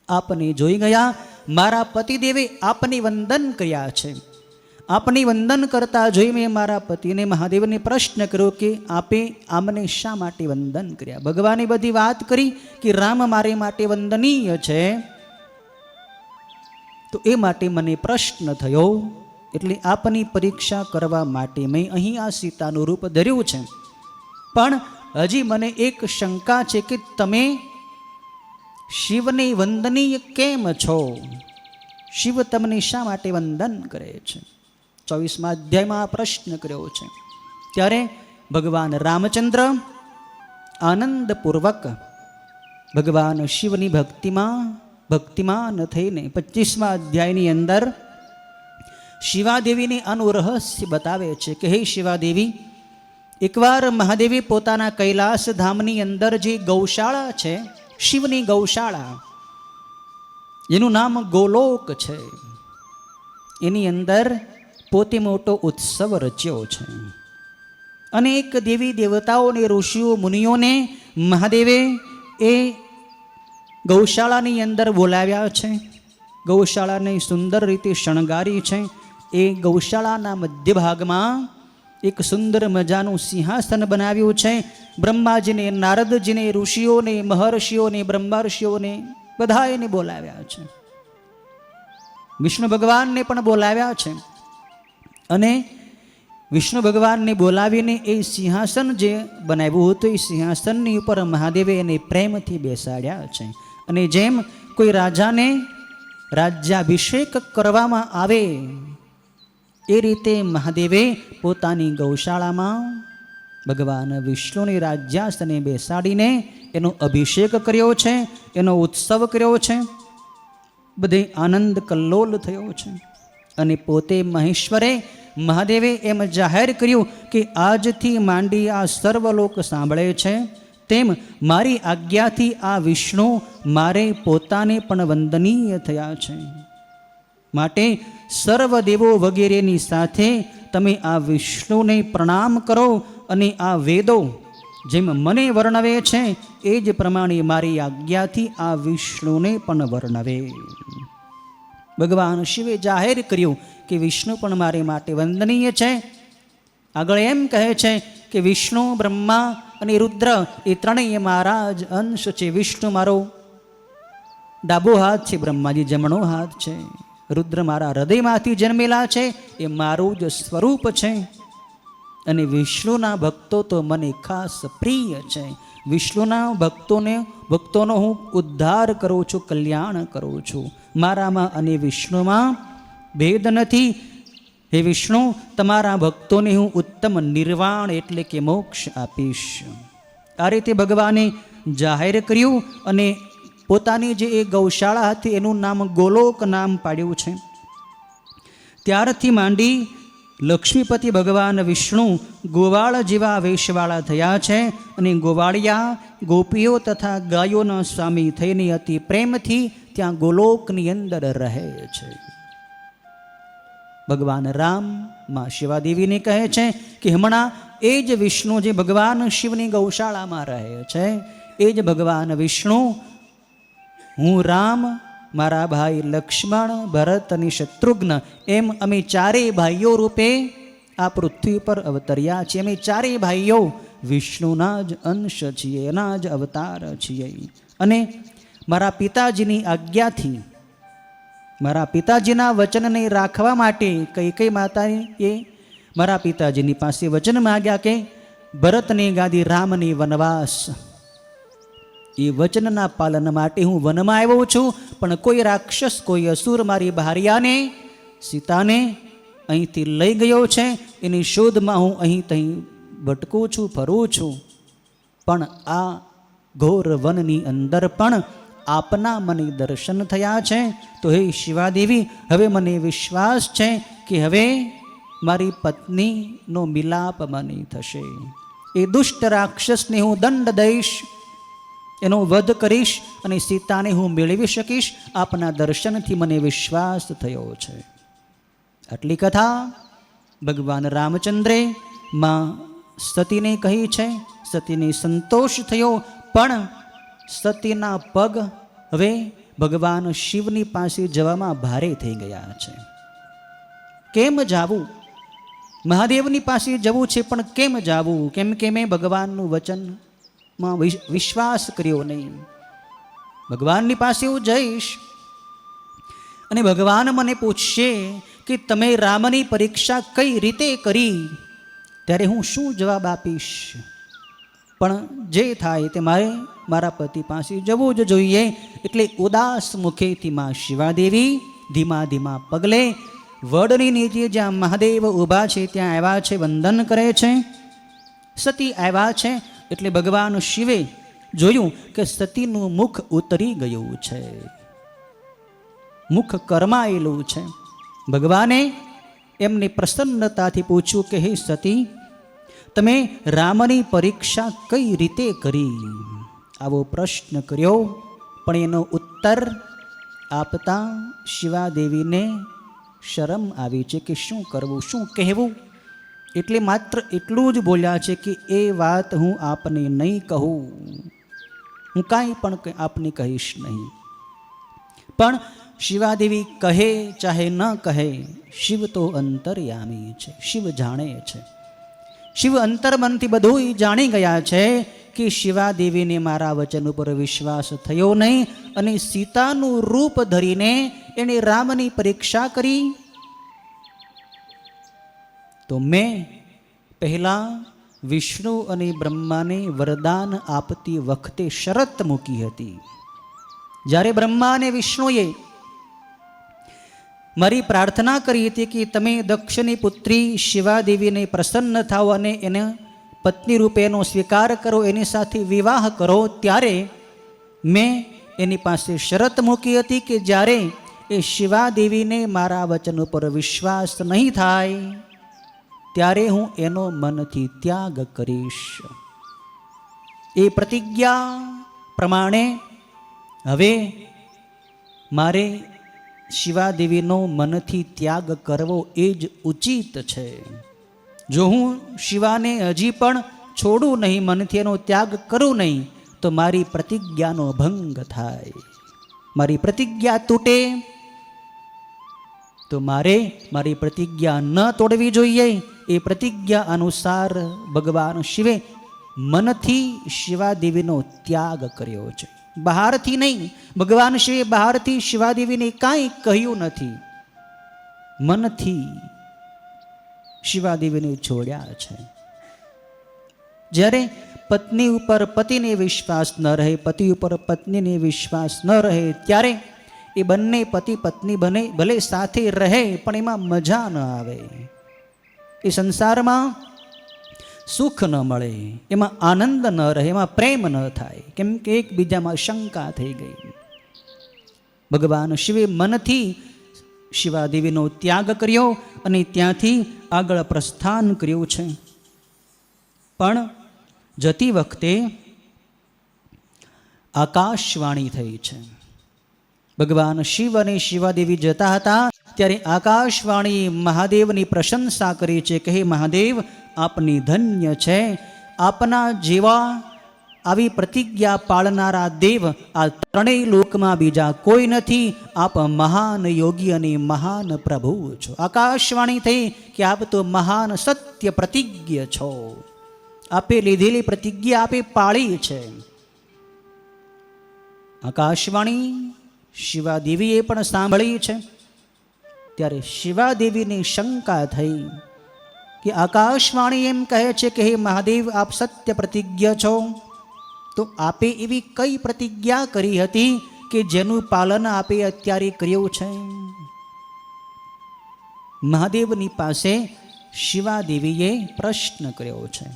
આપને જોઈ ગયા. મારા પતિદેવે આપને વંદન કર્યા છે. આપની વંદન કરતા જોઈ મેં મારા પતિને મહાદેવને પ્રશ્ન કર્યો કે આપે આમને શા માટે વંદન કર્યા? ભગવાને બધી વાત કરી કે રામ મારે માટે વંદનીય છે, તો એ માટે મને પ્રશ્ન થયો, એટલે આપની પરીક્ષા કરવા માટે મેં અહીં આ સીતાનું રૂપ ધર્યું છે. પણ હજી મને એક શંકા છે કે તમે શિવને વંદનીય કેમ છો? શિવ તમને શા માટે વંદન કરે છે? 24મા અધ્યાયમાં આ પ્રશ્ન કર્યો છે. ત્યારે ભગવાન રામચંદ્ર આનંદપૂર્વક ભગવાન શિવની ભક્તિમાન થઈને 25મા અધ્યાયની અંદર શિવાદેવીને આનું રહસ્ય બતાવે છે કે હે શિવાદેવી, એકવાર મહાદેવે પોતાના કૈલાસ ધામની અંદર જે ગૌશાળા છે, શિવની ગૌશાળા, એનું નામ ગોલોક છે, એની અંદર પોતે મોટો ઉત્સવ રચ્યો છે. અનેક દેવી દેવતાઓને, ઋષિઓ મુનિઓને મહાદેવે એ ગૌશાળાની અંદર બોલાવ્યા છે. ગૌશાળાને સુંદર રીતે શણગારી છે. એ ગૌશાળાના મધ્ય ભાગમાં એક સુંદર મજાનું સિંહાસન બનાવ્યું છે. બ્રહ્માજીને, નારદજીને, ઋષિઓને, મહર્ષિઓને, બ્રહ્મર્ષિઓને બધાને બોલાવ્યા છે. વિષ્ણુ ભગવાનને પણ બોલાવ્યા છે. અને વિષ્ણુ ભગવાનને બોલાવીને એ સિંહાસન જે બનાવ્યું હતું એ સિંહાસનની ઉપર મહાદેવે એને પ્રેમથી બેસાડ્યા છે. અને જેમ કોઈ રાજાને રાજ્યાભિષેક કરવામાં આવે એ રીતે મહાદેવે પોતાની ગૌશાળામાં ભગવાન વિષ્ણુની રાજ્યાસને બેસાડીને એનો અભિષેક કર્યો છે, એનો ઉત્સવ કર્યો છે. બધે આનંદ કલ્લોલ થયો છે. અને પોતે મહેશ્વરે મહાદેવે એમ જાહેર કર્યું કે આજથી માંડી આ સર્વલોક સાંભળે છે તેમ મારી આજ્ઞાથી આ વિષ્ણુ મારે પોતાને પણ વંદનીય થયા છે. માટે સર્વદેવો વગેરેની સાથે તમે આ વિષ્ણુને પ્રણામ કરો અને આ વેદો જેમ મને વર્ણવે છે એ જ પ્રમાણે મારી આજ્ઞાથી આ વિષ્ણુને પણ વર્ણવે. ભગવાન શિવે જાહેર કર્યું કે વિષ્ણુ પણ મારી માટે વંદનીય છે. આગળ એમ કહે છે કે વિષ્ણુ, બ્રહ્મા અને રુદ્ર એ ત્રણેય મારા જ અંશ છે. વિષ્ણુ મારો ડાબો હાથ છે, બ્રહ્માજી જમણો હાથ છે, રુદ્ર મારા હૃદયમાંથી જન્મેલા છે, એ મારું જ સ્વરૂપ છે. અને વિષ્ણુના ભક્તો તો મને ખાસ પ્રિય છે. વિષ્ણુના ભક્તોનો હું ઉદ્ધાર કરું છું, કલ્યાણ કરું છું. મારામાં અને વિષ્ણુમાં ભેદ નથી. હે વિષ્ણુ, તમારા ભક્તોને હું ઉત્તમ નિર્વાણ એટલે કે મોક્ષ આપીશ. આ રીતે ભગવાને જાહેર કર્યું અને પોતાની જે એ ગૌશાળા હતી એનું નામ ગોલોક નામ પાડ્યું છે. ત્યારથી માંડી લક્ષ્મીપતિ ભગવાન વિષ્ણુ ગોવાળ જેવા વેશવાળા થયા છે. અને ગોવાળિયા ગોપીઓ તથા ગાયોના સ્વામી થઈને અતિ પ્રેમથી ત્યાં ગોલોકની અંદર રહે છે. ભગવાન રામ માં શિવાદેવીને કહે છે કે હમણાં એ જ વિષ્ણુ જે ભગવાન શિવની ગૌશાળામાં રહે છે એ જ ભગવાન વિષ્ણુ હું રામ, મારા ભાઈ લક્ષ્મણ, ભરત અને શત્રુઘ્ન એમ અમે ચારેય ભાઈઓ રૂપે આ પૃથ્વી પર અવતર્યા છીએ. અમે ચારેય ભાઈઓ વિષ્ણુના જ અંશ છીએ, એના જ અવતાર છીએ. અને મારા પિતાજીની આજ્ઞાથી, મારા પિતાજીના વચનને રાખવા માટે કૈકેયી માતાએ મારા પિતાજીની પાસે વચન માગ્યા કે ભરતને ગાદી, રામને વનવાસ. એ વચનના પાલન માટે હું વનમાં આવ્યો છું. પણ કોઈ રાક્ષસ, કોઈ અસુર મારી ભાર્યાને, સીતાને અહીંથી લઈ ગયો છે. એની શોધમાં હું અહીં તહીં ભટકું છું, ફરું છું. પણ આ ઘોર વનની અંદર પણ આપના મને દર્શન થયા છે. તો હે શિવાદેવી, હવે મને વિશ્વાસ છે કે હવે મારી પત્નીનો મિલાપ મને થશે. એ દુષ્ટ રાક્ષસને હું દંડ દઈશ, એનો વધ કરીશ અને સીતાને હું મેળવી શકીશ. આપના દર્શનથી મને વિશ્વાસ થયો છે. આટલી કથા ભગવાન રામચંદ્રે માં સતીને કહી છે. સતીને સંતોષ થયો. પણ સતીના પગ હવે ભગવાન શિવની પાસે જવામાં ભારે થઈ ગયા છે. કેમ જાવું? મહાદેવની પાસે જવું છે પણ કેમ જાવું? કેમ કે મેં ભગવાનનું વચનમાં વિશ્વાસ કર્યો નહીં. ભગવાનની પાસે હું જઈશ અને ભગવાન મને પૂછશે કે તમે રામની પરીક્ષા કઈ રીતે કરી, ત્યારે હું શું જવાબ આપીશ? પણ જે થાય તે મારે મારા પતિ પાસે જવું જ જોઈએ. એટલે ઉદાસ મુખેથી માં શિવાદેવી ધીમા ધીમા પગલે વડની નીચે જ્યાં મહાદેવ ઊભા છે ત્યાં આવ્યા છે, વંદન કરે છે. સતી આવ્યા છે એટલે ભગવાન શિવે જોયું કે સતીનું મુખ ઉતરી ગયું છે, મુખ કરમાયેલું છે. ભગવાને એમને પ્રસન્નતાથી પૂછ્યું કે હે સતી, તમે રામની પરીક્ષા કઈ રીતે કરી? આવો પ્રશ્ન કર્યો. પણ એનો ઉત્તર આપતા શિવાદેવીને શરમ આવી છે કે શું કરવું, શું કહેવું. એટલે માત્ર એટલું જ બોલ્યા છે કે એ વાત હું આપને નહીં કહું, હું કાંઈ પણ આપને કહીશ નહીં. પણ શિવાદેવી કહે ચાહે ન કહે, શિવ તો અંતર્યામી છે, શિવ જાણે છે. શિવ અંતર્મનથી બધું જાણી ગયા છે કે શિવાદેવીને મારા વચન ઉપર વિશ્વાસ થયો નહીં અને સીતાનું રૂપ ધરીને એણે રામની પરીક્ષા કરી. તો મેં પહેલા વિષ્ણુ અને બ્રહ્માને વરદાન આપતી વખતે શરત મૂકી હતી. જ્યારે બ્રહ્મા અને વિષ્ણુએ મારી પ્રાર્થના કરી હતી કે તમે દક્ષની પુત્રી શિવાદેવીને પ્રસન્ન થાઓ અને એને પત્ની રૂપે એનો સ્વીકાર કરો, એની સાથે વિવાહ કરો, ત્યારે મેં એની પાસે શરત મૂકી હતી કે જ્યારે એ શિવાદેવીને મારા વચન ઉપર વિશ્વાસ નહીં થાય ત્યારે હું એનો મનથી ત્યાગ કરીશ. એ પ્રતિજ્ઞા પ્રમાણે હવે મારે શિવાદેવીનો મનથી ત્યાગ કરવો એ જ ઉચિત છે. જો હું શિવાને હજી પણ છોડું નહીં, મનથી એનો ત્યાગ કરું નહીં, તો મારી પ્રતિજ્ઞાનો ભંગ થાય, મારી પ્રતિજ્ઞા તૂટે. તો મારે મારી પ્રતિજ્ઞા ન તોડવી જોઈએ. એ પ્રતિજ્ઞા અનુસાર ભગવાન શિવે મનથી શિવાદેવીનો ત્યાગ કર્યો છે, બહારથી નહીં. ભગવાન શિવે બહારથી શિવાદેવીને કાંઈ કહ્યું નથી, મનથી શિવાદેવીને છોડ્યા છે. જ્યારે પત્ની ઉપર પતિને વિશ્વાસ ન રહે, પતિ ઉપર પત્નીને વિશ્વાસ ન રહે, ત્યારે એ બંને પતિ પત્ની બને ભલે સાથે રહે પણ એમાં મજા ન આવે, એ સંસારમાં સુખ ન મળે, એમાં આનંદ ન રહે, એમાં પ્રેમ ન થાય, કેમ કે એકબીજામાં શંકા થઈ ગઈ. ભગવાન શિવે મનથી શિવાદેવીનો ત્યાગ કર્યો અને ત્યાંથી આગળ પ્રસ્થાન કર્યું છે. પણ જતી વખતે આકાશવાણી થઈ છે. ભગવાન શિવ અને શિવાદેવી જતા હતા ત્યારે આકાશવાણી મહાદેવની પ્રશંસા કરી છે કે હે મહાદેવ, આપની ધન્ય છે, આપના જેવા આવી પ્રતિજ્ઞા પાળનારા દેવ આ ત્રણેય લોકમાં બીજા કોઈ નથી. આપ મહાન યોગી અને મહાન પ્રભુ છો. આકાશવાણી થઈ કે આપ તો મહાન સત્ય પ્રતિજ્ઞ છો, આપે લીધેલી પ્રતિજ્ઞા આપે પાળી છે. આકાશવાણી શિવાદેવીએ પણ સાંભળી છે. ત્યારે શિવાદેવીને શંકા થઈ કે આકાશવાણી એમ કહે છે કે હે મહાદેવ, આપ સત્ય પ્રતિજ્ઞ છો, તો આપે એવી કઈ પ્રતિજ્ઞા કરી હતી કે જેનું પાલન આપે અત્યારે કર્યું છે? મહાદેવની પાસે શિવાદેવીએ પ્રશ્ન કર્યો છે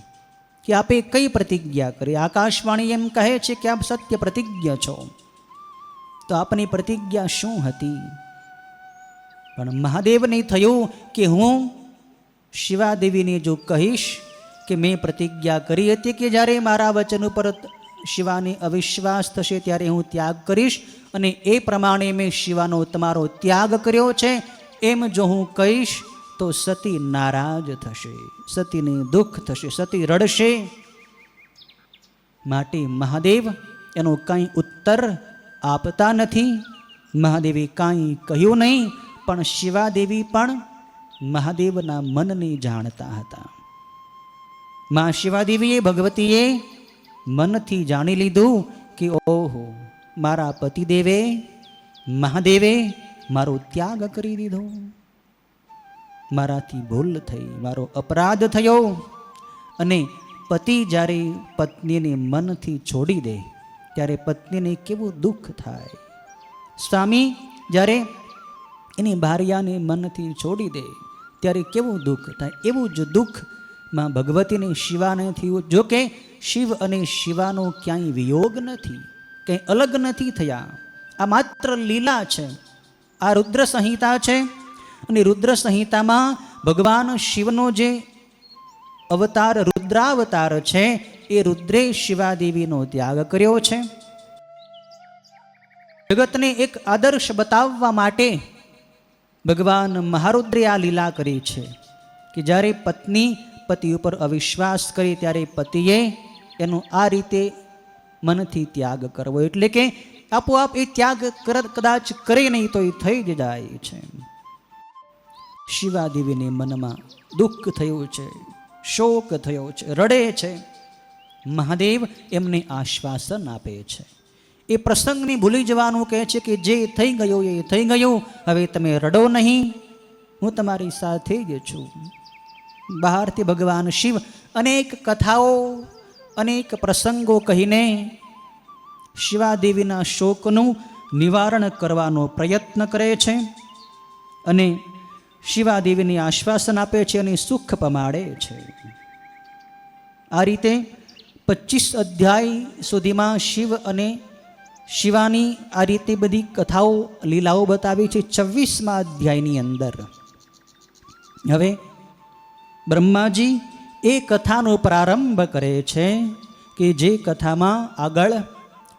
કે આપે કઈ પ્રતિજ્ઞા કરી? આકાશવાણી એમ કહે છે કે આપ સત્ય પ્રતિજ્ઞ છો, તો આપની પ્રતિજ્ઞા શું હતી? પણ મહાદેવને થયું કે હું શિવાદેવીને જો કહીશ કે મેં પ્રતિજ્ઞા કરી હતી કે જ્યારે મારા વચન ઉપર શિવાને અવિશ્વાસ થશે ત્યારે હું ત્યાગ કરીશ, અને એ પ્રમાણે મેં શિવાનો તમારો ત્યાગ કર્યો છે, એમ જો હું કહીશ તો સતી નારાજ થશે, સતીને દુઃખ થશે, સતી રડશે. માટે મહાદેવ એનો કંઈ ઉત્તર આપતા નથી. મહાદેવે કાંઈ કહ્યું નહીં, પણ શિવાદેવી પણ મહાદેવના મનને જાણતા હતા. માં શિવાદેવીએ ભગવતીએ મનથી જાણી લીધું કે ઓહો, મારા પતિદેવે મહાદેવે મારો ત્યાગ કરી દીધો, મારાથી ભૂલ થઈ, મારો અપરાધ થયો. અને પતિ જ્યારે પત્નીને મનથી છોડી દે ત્યારે પત્નીને કેવું દુઃખ થાય. સ્વામી જ્યારે એની ભાર્યાને મનથી છોડી દે ત્યારે કેવું દુઃખ થાય. એવું જ દુઃખ માં ભગવતીને શિવાને થયું. જો કે શિવ અને શિવાનો ક્યાંય વિયોગ નથી, કંઈ અલગ નથી થયા. આ માત્ર લીલા છે. આ રુદ્ર સંહિતા છે, અને રુદ્ર સંહિતામાં ભગવાન શિવનો જે અવતાર રુદ્રાવતાર છે એ રુદ્રે શિવાદેવીનો ત્યાગ કર્યો છે. જગતને એક આદર્શ બતાવવા માટે ભગવાન મહારુદ્રે આ લીલા કરી છે કે જ્યારે પત્ની પતિ ઉપર અવિશ્વાસ કરી ત્યારે પતિએ એનો આ રીતે મનથી ત્યાગ કરવો, એટલે કે આપોઆપ એ ત્યાગ કદાચ કરે નહીં તો એ થઈ જ જાય છે. શિવાદેવીને મનમાં દુઃખ થયું છે, શોક થયો છે, રડે છે. મહાદેવ એમને આશ્વાસન આપે છે. એ પ્રસંગને ભૂલી જવાનું કહે છે કે જે થઈ ગયું એ થઈ ગયું, હવે તમે રડો નહીં, હું તમારી સાથે જ છું. બહારથી ભગવાન શિવ અનેક કથાઓ, અનેક પ્રસંગો કહીને શિવાદેવીના શોકનું નિવારણ કરવાનો પ્રયત્ન કરે છે અને શિવાદેવીને આશ્વાસન આપે છે અને સુખ પમાડે છે. આ રીતે 25 અધ્યાય સુધીમાં શિવ અને શિવાની આ રીતે બધી કથાઓ, લીલાઓ બતાવી છે. 26મા અધ્યાયની અંદર હવે બ્રહ્માજી એ કથાનો પ્રારંભ કરે છે કે જે કથામાં આગળ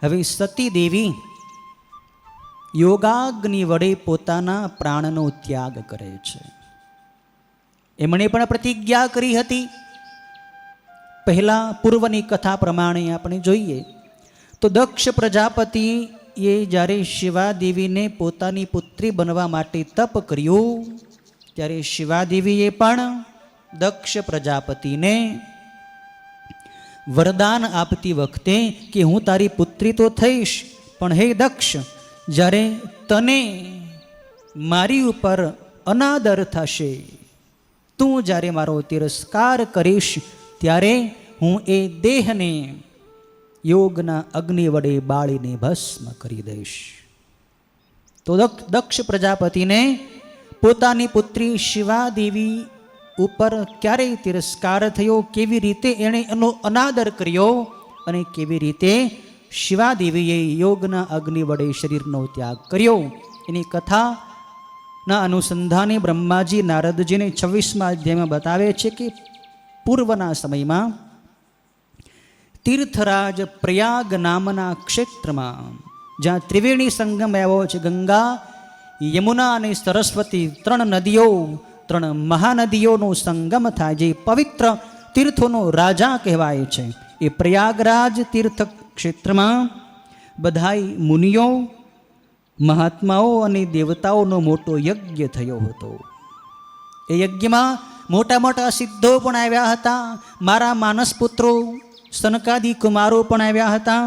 હવે સતી દેવી યોગાગ્નિ વડે પોતાના પ્રાણનો ત્યાગ કરે છે. એમણે પણ પ્રતિજ્ઞા કરી હતી. પહેલા પૂર્વની કથા પ્રમાણે આપણે જોઈએ તો દક્ષ પ્રજાપતિએ જ્યારે શિવાદેવીને પોતાની પુત્રી બનવા માટે તપ કર્યું ત્યારે શિવાદેવીએ પણ દક્ષ પ્રજાપતિને વરદાન આપતી વખતે કે હું તારી પુત્રી તો થઈશ, પણ હે દક્ષ, જ્યારે તને મારી ઉપર અનાદર થશે, તું જ્યારે મારો તિરસ્કાર કરીશ, ત્યારે હું એ દેહને યોગના અગ્નિ વડે બાળીને ભસ્મ કરી દઈશ. તો દક્ષ પ્રજાપતિને પોતાની પુત્રી શિવાદેવી ઉપર ક્યારેય તિરસ્કાર થયો, કેવી રીતે એણે એનો અનાદર કર્યો અને કેવી રીતે શિવાદેવીએ યોગના અગ્નિ વડે શરીરનો ત્યાગ કર્યો, એની કથાના અનુસંધાને બ્રહ્માજી નારદજીને 26મા અધ્યાયમાં બતાવે છે કે પૂર્વના સમયમાં તીર્થરાજ પ્રયાગ નામના ક્ષેત્રમાં જ્યાં ત્રિવેણી સંગમ આવ્યો છે, ગંગા, યમુના અને સરસ્વતી 3 નદીઓ, 3 મહાનદીઓનો સંગમ થાય, જે પવિત્ર તીર્થોનો રાજા કહેવાય છે. એ પ્રયાગરાજ તીર્થ ક્ષેત્રમાં બધાય મુનિઓ, મહાત્માઓ અને દેવતાઓનો મોટો યજ્ઞ થયો હતો. એ યજ્ઞમાં મોટા મોટા સિદ્ધો પણ આવ્યા હતા. મારા માનસ પુત્રો સનકાદી કુમારો પણ આવ્યા હતા.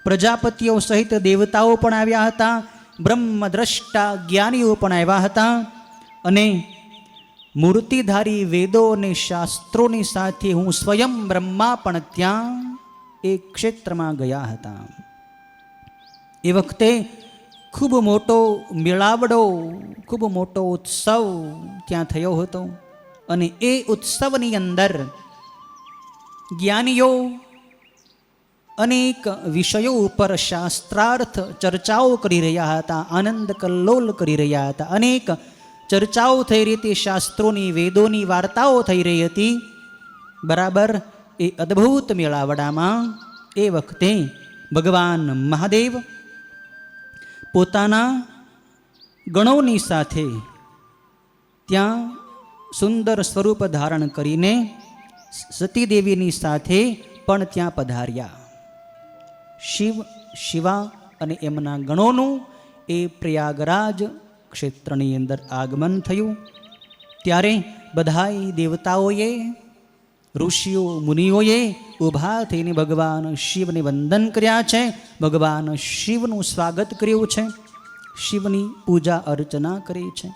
પ્રજાપતિઓ સહિત દેવતાઓ પણ આવ્યા હતા. બ્રહ્મદ્રષ્ટા જ્ઞાનીઓ પણ આવ્યા હતા. અને મૂર્તિધારી વેદો અને શાસ્ત્રોની સાથે હું સ્વયં બ્રહ્મા પણ ત્યાં એ ક્ષેત્રમાં ગયા હતા. એ વખતે ખૂબ મોટો મેળાવડો, ખૂબ મોટો ઉત્સવ ત્યાં થયો હતો. અને એ ઉત્સવની અંદર જ્ઞાનીઓ અનેક વિષયો ઉપર શાસ્ત્રાર્થ ચર્ચાઓ કરી રહ્યા હતા, આનંદ કલ્લોલ કરી રહ્યા હતા. અનેક ચર્ચાઓ થઈ રહી હતી, શાસ્ત્રોની, વેદોની વાર્તાઓ થઈ રહી હતી. બરાબર એ અદ્ભુત મેળાવડામાં એ વખતે ભગવાન મહાદેવ પોતાના ગણોની સાથે ત્યાં સુંદર સ્વરૂપ ધારણ કરીને સતીદેવીની સાથે પણ ત્યાં પધાર્યા. શિવ, શિવા અને એમના ગણોનું એ પ્રયાગરાજ ક્ષેત્રની અંદર આગમન થયું. ત્યારે બધાય દેવતાઓએ, ઋષિઓ, મુનિઓએ ઊભા થઈને ભગવાન શિવને વંદન કર્યા છે, ભગવાન શિવનું સ્વાગત કર્યું છે, શિવની પૂજા અર્ચના કરી છે.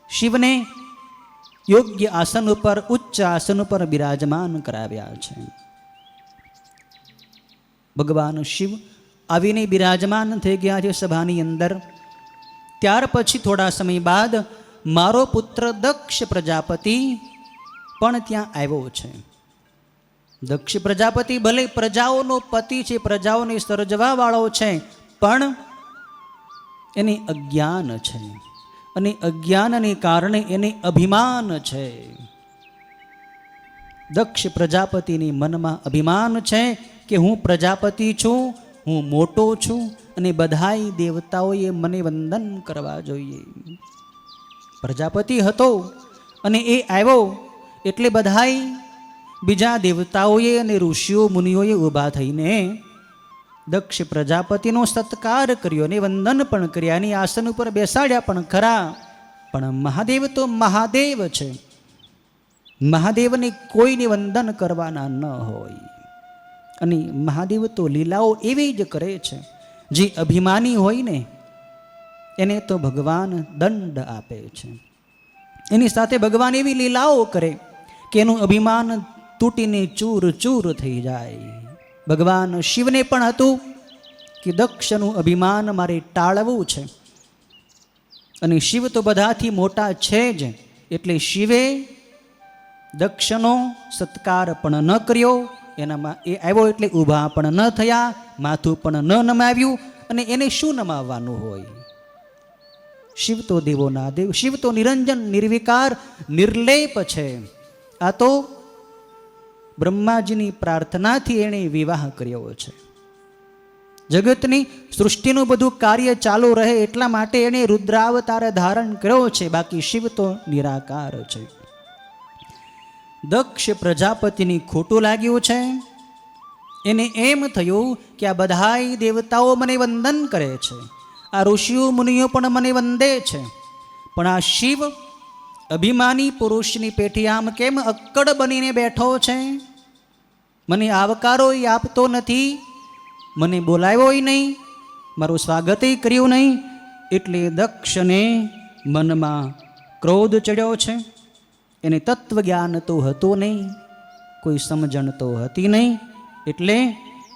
શિવને યોગ્ય આસન ઉપર, ઉચ્ચ આસન ઉપર બિરાજમાન કરાવ્યા છે. ભગવાન શિવ આવીને બિરાજમાન થઈ ગયા છે સભાની અંદર. ત્યાર પછી થોડા સમય બાદ મારો પુત્ર દક્ષ પ્રજાપતિ પણ ત્યાં આવ્યો છે. દક્ષ પ્રજાપતિ ભલે પ્રજાઓનો પતિ છે, પ્રજાઓને સર્જવા વાળો છે, પણ એને અજ્ઞાન છે અને અજ્ઞાનને કારણે એને અભિમાન છે. દક્ષ પ્રજાપતિની મનમાં અભિમાન છે કે હું પ્રજાપતિ છું, હું મોટો છું અને બધાય દેવતાઓએ મને વંદન કરવા જોઈએ. પ્રજાપતિ હતો અને એ આવ્યો એટલે બધાય બીજા દેવતાઓએ અને ઋષિઓ મુનિઓએ ઊભા થઈને દક્ષ પ્રજાપતિનો સત્કાર કર્યો અને વંદન પણ કર્યા, એની આસન ઉપર બેસાડ્યા પણ ખરા, પણ મહાદેવ તો મહાદેવ છે. મહાદેવને કોઈને વંદન કરવાના ન હોય. અને મહાદેવ તો લીલાઓ એવી જ કરે છે, જે અભિમાની હોય ને એને તો ભગવાન દંડ આપે છે. એની સાથે ભગવાન એવી લીલાઓ કરે કે એનું અભિમાન તૂટીને ચૂર ચૂર થઈ જાય. ભગવાન શિવને પણ હતું કે દક્ષનું અભિમાન મારે ટાળવું છે, અને શિવ તો બધાથી મોટા છે જ, એટલે શિવે દક્ષનો સત્કાર પણ ન કર્યો. એનામાં એ આવ્યો એટલે ઊભા પણ ન થયા, માથું પણ ન નમાવ્યું, અને એને શું નમાવવાનું હોય? શિવ તો દેવોના દેવ, શિવ તો નિરંજન નિર્વિકાર નિર્લેપ છે. આ તો બ્રહ્માજીની પ્રાર્થનાથી એણે વિવાહ કર્યો છે. જગતની સૃષ્ટિનું બધું કાર્ય ચાલુ રહે એટલા માટે એણે રુદ્રાવતાર ધારણ કર્યો છે, બાકી શિવ તો નિરાકાર છે. દક્ષ પ્રજાપતિની ખોટું લાગ્યું છે. એને એમ થયું કે આ બધાય દેવતાઓ મને વંદન કરે છે, આ ઋષિઓ મુનિઓ પણ મને વંદે છે, પણ આ શિવ અભિમાની પુરુષની પેઠી આમ કેમ અક્કડ બનીને બેઠો છે? મને આવકારો આપતો નથી, મને બોલાવ્યો નહીં, મારું સ્વાગત કર્યું નહીં. એટલે દક્ષને મનમાં ક્રોધ ચડ્યો છે. એને તત્વજ્ઞાન તો હતું નહીં, કોઈ સમજણ તો હતી નહીં. એટલે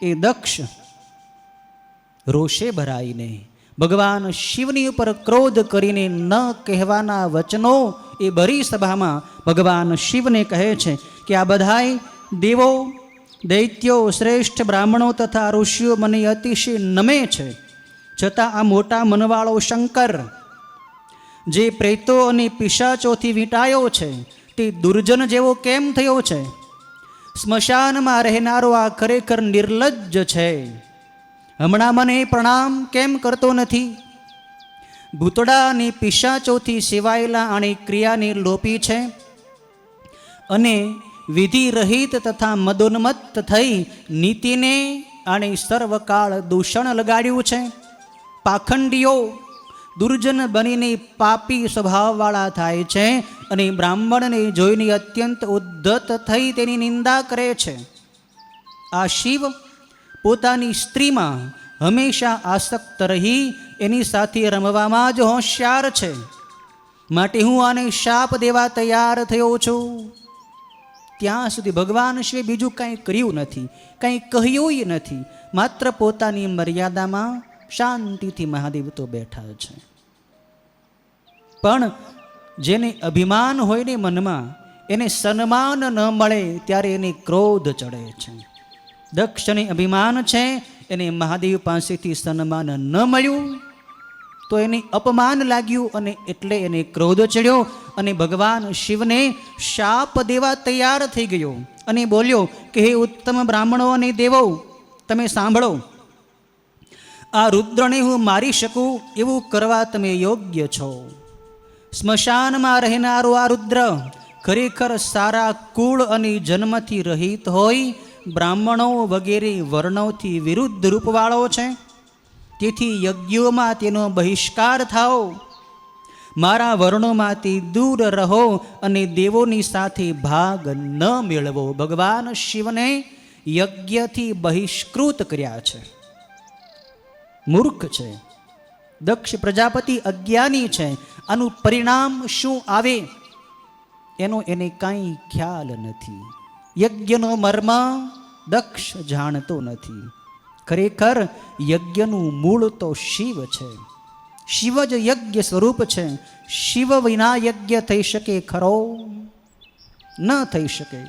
એ દક્ષ રોષે ભરાઈને ભગવાન શિવની ઉપર ક્રોધ કરીને ન કહેવાના વચનો એ ભરી સભામાં ભગવાન શિવને કહે છે કે આ બધાય દેવો, દૈત્યો, શ્રેષ્ઠ બ્રાહ્મણો તથા ઋષિઓ મને અતિશય નમે છે, છતાં આ મોટા મનવાળો શંકર જે પ્રેતો અને પિશાચોથી વીંટાયો છે તે દુર્જન જેવો કેમ થયો છે? સ્મશાનમાં રહેનારો આ ખરેખર નિર્લજ્જ છે. હમણાં મને પ્રણામ કેમ કરતો નથી? ભૂતડા અને પિશાચોથી સેવાયેલા આની ક્રિયાને લોપી છે, અને વિધિ રહિત તથા મદોન્મત્ત થઈ નીતિને આણે સર્વકાળ દૂષણ લગાડ્યું છે. પાખંડીઓ દુર્જન બનીને પાપી સ્વભાવવાળા થાય છે, અને બ્રાહ્મણને જોઈને અત્યંત ઉદ્ધત થઈ તેની નિંદા કરે છે. આ શિવ પોતાની સ્ત્રીમાં હંમેશા આસક્ત રહી એની સાથે રમવામાં જ હોશિયાર છે, માટે હું આને શાપ દેવા તૈયાર થયો છું. ત્યાં સુધી ભગવાન શિવે બીજું કાંઈ કર્યું નથી, કાંઈ કહ્યું નથી, માત્ર પોતાની મર્યાદામાં શાંતિથી મહાદેવ તો બેઠા છે. પણ જેને અભિમાન હોય ને મનમાં, એને સન્માન ન મળે ત્યારે એને ક્રોધ ચડે છે. દક્ષને અભિમાન છે, એને મહાદેવ પાસેથી સન્માન ન મળ્યું તો એને અપમાન લાગ્યું, અને એટલે એને ક્રોધ ચડ્યો, અને ભગવાન શિવને શાપ દેવા તૈયાર થઈ ગયો, અને બોલ્યો કે હે ઉત્તમ બ્રાહ્મણો અને દેવો, તમે સાંભળો, આ રુદ્રને હું મારી શકું એવું કરવા તમે યોગ્ય છો. સ્મશાનમાં રહેનારો આ રુદ્ર ખરેખર સારા કુળ અને જન્મથી રહિત હોય, બ્રાહ્મણો વગેરે વર્ણોથી વિરુદ્ધ રૂપવાળો છે. તેથી યજ્ઞોમાં તેનો બહિષ્કાર થાઓ, મારા વર્ણોમાંથી દૂર રહો, અને દેવોની સાથે ભાગ ન મેળવો. ભગવાન શિવને યજ્ઞથી બહિષ્કૃત કર્યા છે. મૂર્ખ છે દક્ષ પ્રજાપતિ, અજ્ઞાની છે. આનું પરિણામ શું આવે એનો એને કાંઈ ખ્યાલ નથી. યજ્ઞનો મર્મ દક્ષ જાણતો નથી. ખરેખર યજ્ઞનું મૂળ તો શિવ છે. શિવ જ યજ્ઞ સ્વરૂપ છે. શિવ વિના યજ્ઞ થઈ શકે ખરો? ન થઈ શકે.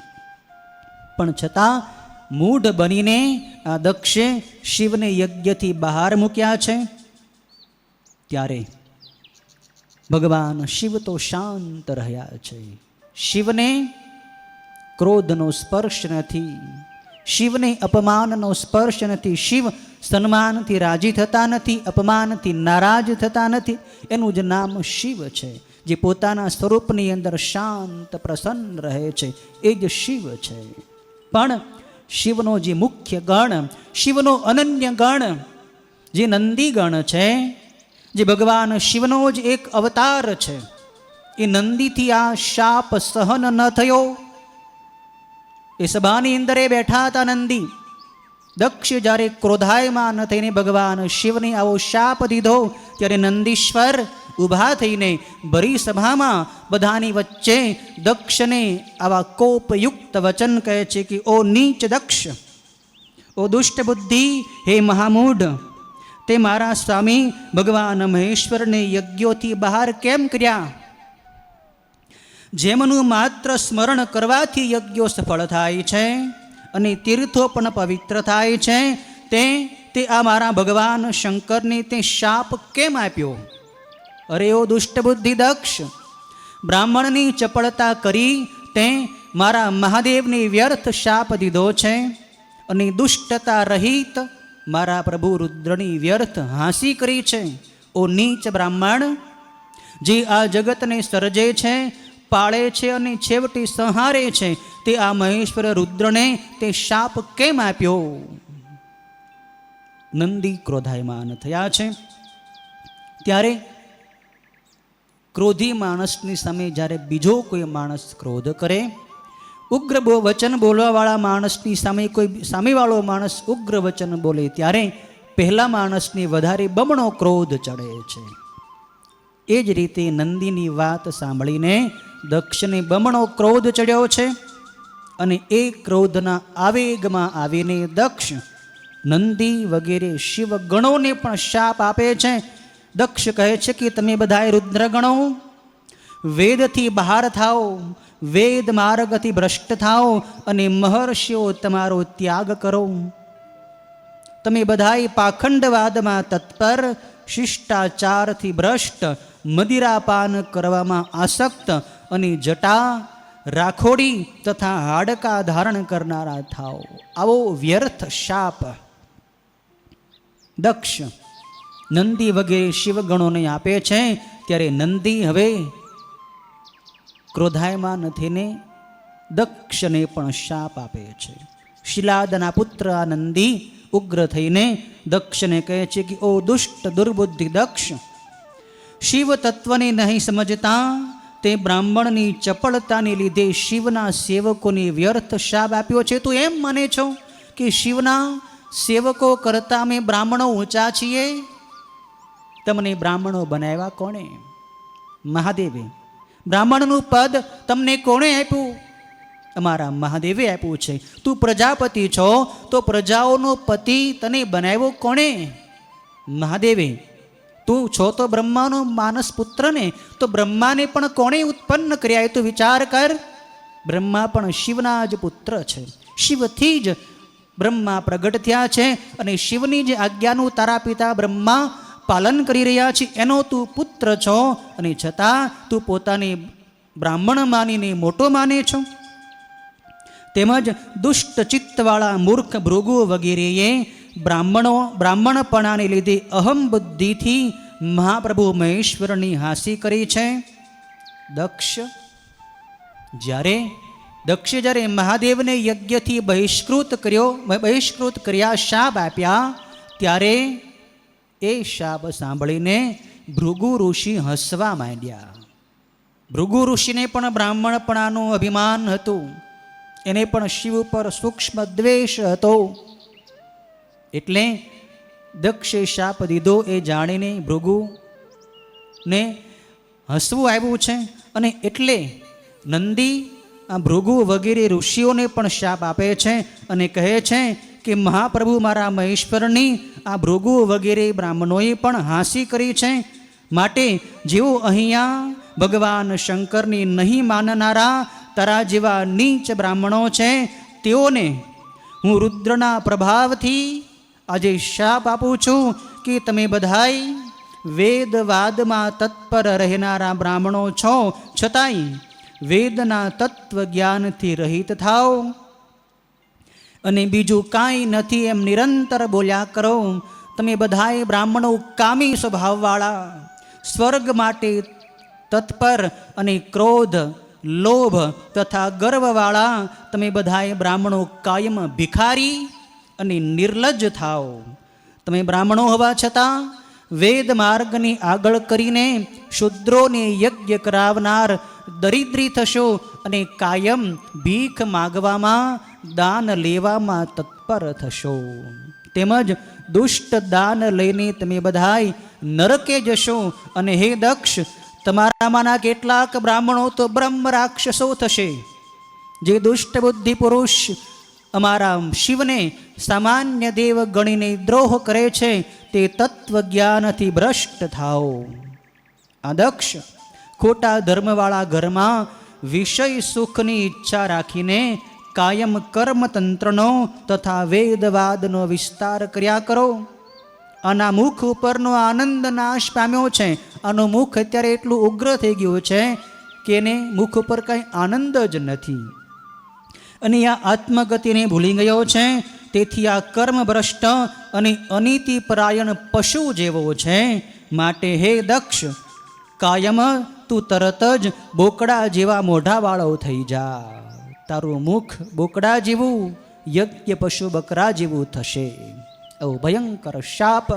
પણ છતાં મૂઢ બનીને આ દક્ષે શિવને યજ્ઞથી બહાર મૂક્યા છે. ત્યારે ભગવાન શિવ તો શાંત રહ્યા છે. શિવને ક્રોધનો સ્પર્શ નથી, શિવને અપમાનનો સ્પર્શ નથી. શિવ સન્માનથી રાજી થતા નથી, અપમાનથી નારાજ થતા નથી. એનું જ નામ શિવ છે, જે પોતાના સ્વરૂપની અંદર શાંત પ્રસન્ન રહે છે. એ જ શિવ છે. પણ શિવનો જે મુખ્ય ગણ, શિવનો અનન્ય ગણ જે નંદી ગણ છે, જે ભગવાન શિવનો જ એક અવતાર છે, એ નંદીથી આ શાપ સહન ન થયો. એ સભાની અંદર એ બેઠા હતા નંદી. દક્ષ જ્યારે ક્રોધાયમાન થઈને ભગવાન શિવને આવો શાપ દીધો, ત્યારે નંદીશ્વર ઊભા થઈને ભરી સભામાં બધાની વચ્ચે દક્ષને આવા કોપયુક્ત વચન કહે છે કે ઓ નીચ દક્ષ, ઓ દુષ્ટ બુદ્ધિ, હે મહામૂઢ, તે મારા સ્વામી ભગવાન મહેશ્વરને યજ્ઞોથી બહાર કેમ કર્યા? જેમનું માત્ર સ્મરણ કરવાથી યજ્ઞો સફળ થાય છે અને તીર્થો પણ પવિત્ર થાય છે, તે આ મારા ભગવાન શંકરને તે શાપ કેમ આપ્યો? અરે ઓ દુષ્ટ બુદ્ધિ દક્ષ, બ્રાહ્મણની ચપળતા કરી તે મારા મહાદેવને વ્યર્થ શાપ દીધો છે અને દુષ્ટતા રહિત મારા પ્રભુ રુદ્રની વ્યર્થ હાંસી કરી છે. ઓ નીચ બ્રાહ્મણ, જે આ જગતને સર્જે છે, પાળે છે અને છેવટે સંહારે છે, તે આ મહેશ્વર રુદ્રને તે શાપ કેમ આપ્યો? નંદી ક્રોધાયમાન થયા છે. ત્યારે ક્રોધી માણસની સામે જ્યારે બીજો કોઈ માણસ ક્રોધ કરે, ઉગ્ર વચન બોલવાવાળા માણસની સામે કોઈ સામેવાળો માણસ ઉગ્ર વચન બોલે, ત્યારે પહેલા માણસને વધારે બમણો ક્રોધ ચડે છે. એ જ રીતે નંદીની વાત સાંભળીને દક્ષને બમણો ક્રોધ ચડ્યો છે અને એ ક્રોધના આવેગમાં આવીને દક્ષ નંદી વગેરે શિવગણોને પણ શાપ આપે છે. દક્ષ કહે છે કે તમે બધાએ રુદ્રગણો વેદથી બહાર થાઓ, વેદ માર્ગથી ભ્રષ્ટ થાઓ અને મહર્ષિઓ તમારો ત્યાગ કરો. તમે બધાએ પાખંડવાદમાં તત્પર, શિષ્ટાચારથી ભ્રષ્ટ, મદિરાપાન કરવામાં આસક્ત અને જટા, રાખોડી તથા હાડકા ધારણ કરનારા થાઓ. આવો વ્યર્થ શાપ દક્ષ નંદી વગેરે શિવગણોને આપે છે. ત્યારે નંદી હવે ક્રોધાયમાન થઈને દક્ષને પણ શાપ આપે છે. શિલાદના પુત્ર આ નંદી ઉગ્ર થઈને દક્ષને કહે છે કે ઓ દુષ્ટ દુર્બુદ્ધિ દક્ષ, શિવ તત્વને નહીં સમજતા તે બ્રાહ્મણની ચપળતાને લીધે શિવના સેવકોને વ્યર્થ શાપ આપ્યો છે. તું એમ માને છો કે શિવના સેવકો કરતાં અમે બ્રાહ્મણો ઊંચા છીએ? તમને બ્રાહ્મણો બનાવ્યા કોણે? મહાદેવે. બ્રાહ્મણનું પદ તમને કોણે આપ્યું? અમારા મહાદેવે આપ્યું છે. તું પ્રજાપતિ છો તો પ્રજાઓનો પતિ તને બનાવ્યો કોણે? મહાદેવે. તું છો તો બ્રહ્માનો માનસ પુત્ર ને, તો બ્રહ્માને પણ કોણે ઉત્પન્ન કર્યા? એ તો વિચાર કર. બ્રહ્મા પણ શિવના જ પુત્ર છે. શિવથી જ બ્રહ્મા પ્રગટ થયા છે અને શિવની જે આજ્ઞાનું તારા પિતા બ્રહ્મા પાલન કરી રહ્યા છે એનો તું પુત્ર છો, અને છતાં તું પોતાને બ્રાહ્મણ માનીને મોટો માને છો. તેમજ દુષ્ટ ચિત્તવાળા મૂર્ખ ભૃગુ વગેરેએ બ્રાહ્મણપણાને લીધે અહમ બુદ્ધિથી મહાપ્રભુ મહેશ્વરની હાંસી કરી છે. જ્યારે મહાદેવને યજ્ઞથી બહિષ્કૃત કર્યા, શાપ આપ્યા, ત્યારે એ શાપ સાંભળીને ભૃગુ ઋષિ હસવા માંડ્યા. ભૃગુ ઋષિને પણ બ્રાહ્મણપણાનું અભિમાન હતું, એને પણ શિવ પર સૂક્ષ્મ દ્વેષ હતો. એટલે દક્ષે શાપ દીધો એ જાણીને ભૃગુને હસવું આવ્યું છે. અને એટલે નંદી આ ભૃગુ વગેરે ઋષિઓને પણ શાપ આપે છે અને કહે છે કે મહાપ્રભુ મારા મહેશ્વરની આ ભૃગુ વગેરે બ્રાહ્મણોએ પણ હાંસી કરી છે. માટે જેઓ અહીંયા ભગવાન શંકરની નહીં માનનારા તારા જેવા નીચ બ્રાહ્મણો છે, તેઓને હું રુદ્રના પ્રભાવથી આજે શાપ આપું છું કે તમે બધાય વેદવાદમાં તત્પર રહેનારા બ્રાહ્મણો છો, છતાંય વેદના તત્વ જ્ઞાનથી રહિત થાઓ અને બીજું કાંઈ નથી એમ નિરંતર બોલ્યા કરો. તમે બધાય બ્રાહ્મણો કામી સ્વભાવવાળા, સ્વર્ગ માટે તત્પર અને ક્રોધ લોભ તથા ગર્વવાળા તમે બધાએ બ્રાહ્મણો કાયમ ભિખારી અને નિર્લજ્જ થાઓ. તમે બ્રાહ્મણો હોવા છતાં વેદ માર્ગની આગળ કરીને શુદ્રોને યજ્ઞ કરાવનાર દરિદ્રી થશો અને કાયમ ભીખ માગવામાં દાન લેવામાં તત્પર થશો. તેમજ દુષ્ટ દાન લઈને તમે બધાય નરકે જશો. અને હે દક્ષ, તમારામાંના કેટલાક બ્રાહ્મણો તો બ્રહ્મ રાક્ષસો થશે. જે દુષ્ટ બુદ્ધિ પુરુષ અમારા શિવને સામાન્ય દેવ ગણીને દ્રોહ કરે છે તે તત્વજ્ઞાનથી ભ્રષ્ટ થાઓ. આ દક્ષ ખોટા ધર્મવાળા ઘરમાં વિષય સુખની ઈચ્છા રાખીને કાયમ કર્મતંત્રનો તથા વેદવાદનો વિસ્તાર કર્યા કરો. આના મુખ ઉપરનો આનંદ નાશ પામ્યો છે. આનું મુખ અત્યારે એટલું ઉગ્ર થઈ ગયું છે કે એને મુખ ઉપર કંઈ આનંદ જ નથી અને આ આત્મગતિને ભૂલી ગયો છે. તેથી આ કર્મભ્રષ્ટ અને અનીતિપરાયણ પશુ જેવો છે. માટે હે દક્ષ, કાયમ તું તરત જ બોકડા જેવા મોઢાવાળો થઈ જા. તારું મુખ બોકડા જેવું, યજ્ઞ પશુ બકરા જેવું થશે. એવો ભયંકર શાપ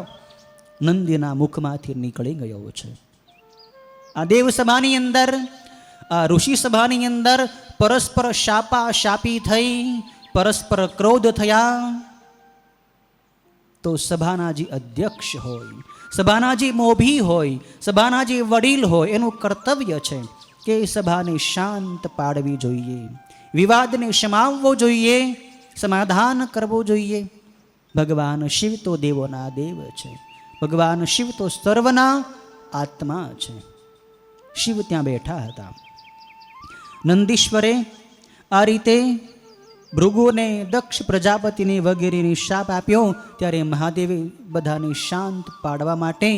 નંદીના મુખમાંથી નીકળી ગયો છે. આ દેવસભાની અંદર, આ ઋષિ સભાની અંદર પરસ્પર શાપા શાપી થઈ, પરસ્પર ક્રોધ થયા. તો સભાના જે અધ્યક્ષ હોય, સભાના જે મોભી હોય, સભાના જે વડીલ હોય, એનું કર્તવ્ય છે કે સભાને શાંત પાડવી જોઈએ, વિવાદને શમાવવો જોઈએ, સમાધાન કરવું જોઈએ. ભગવાન શિવ તો દેવોના દેવ છે. ભગવાન શિવ તો સર્વના આત્મા છે. શિવ ત્યાં બેઠા હતા. નંદીશ્વરે આ રીતે ભૃગુને, દક્ષ પ્રજાપતિને વગેરેને શાપ આપ્યો. ત્યારે મહાદેવે બધાને શાંત પાડવા માટે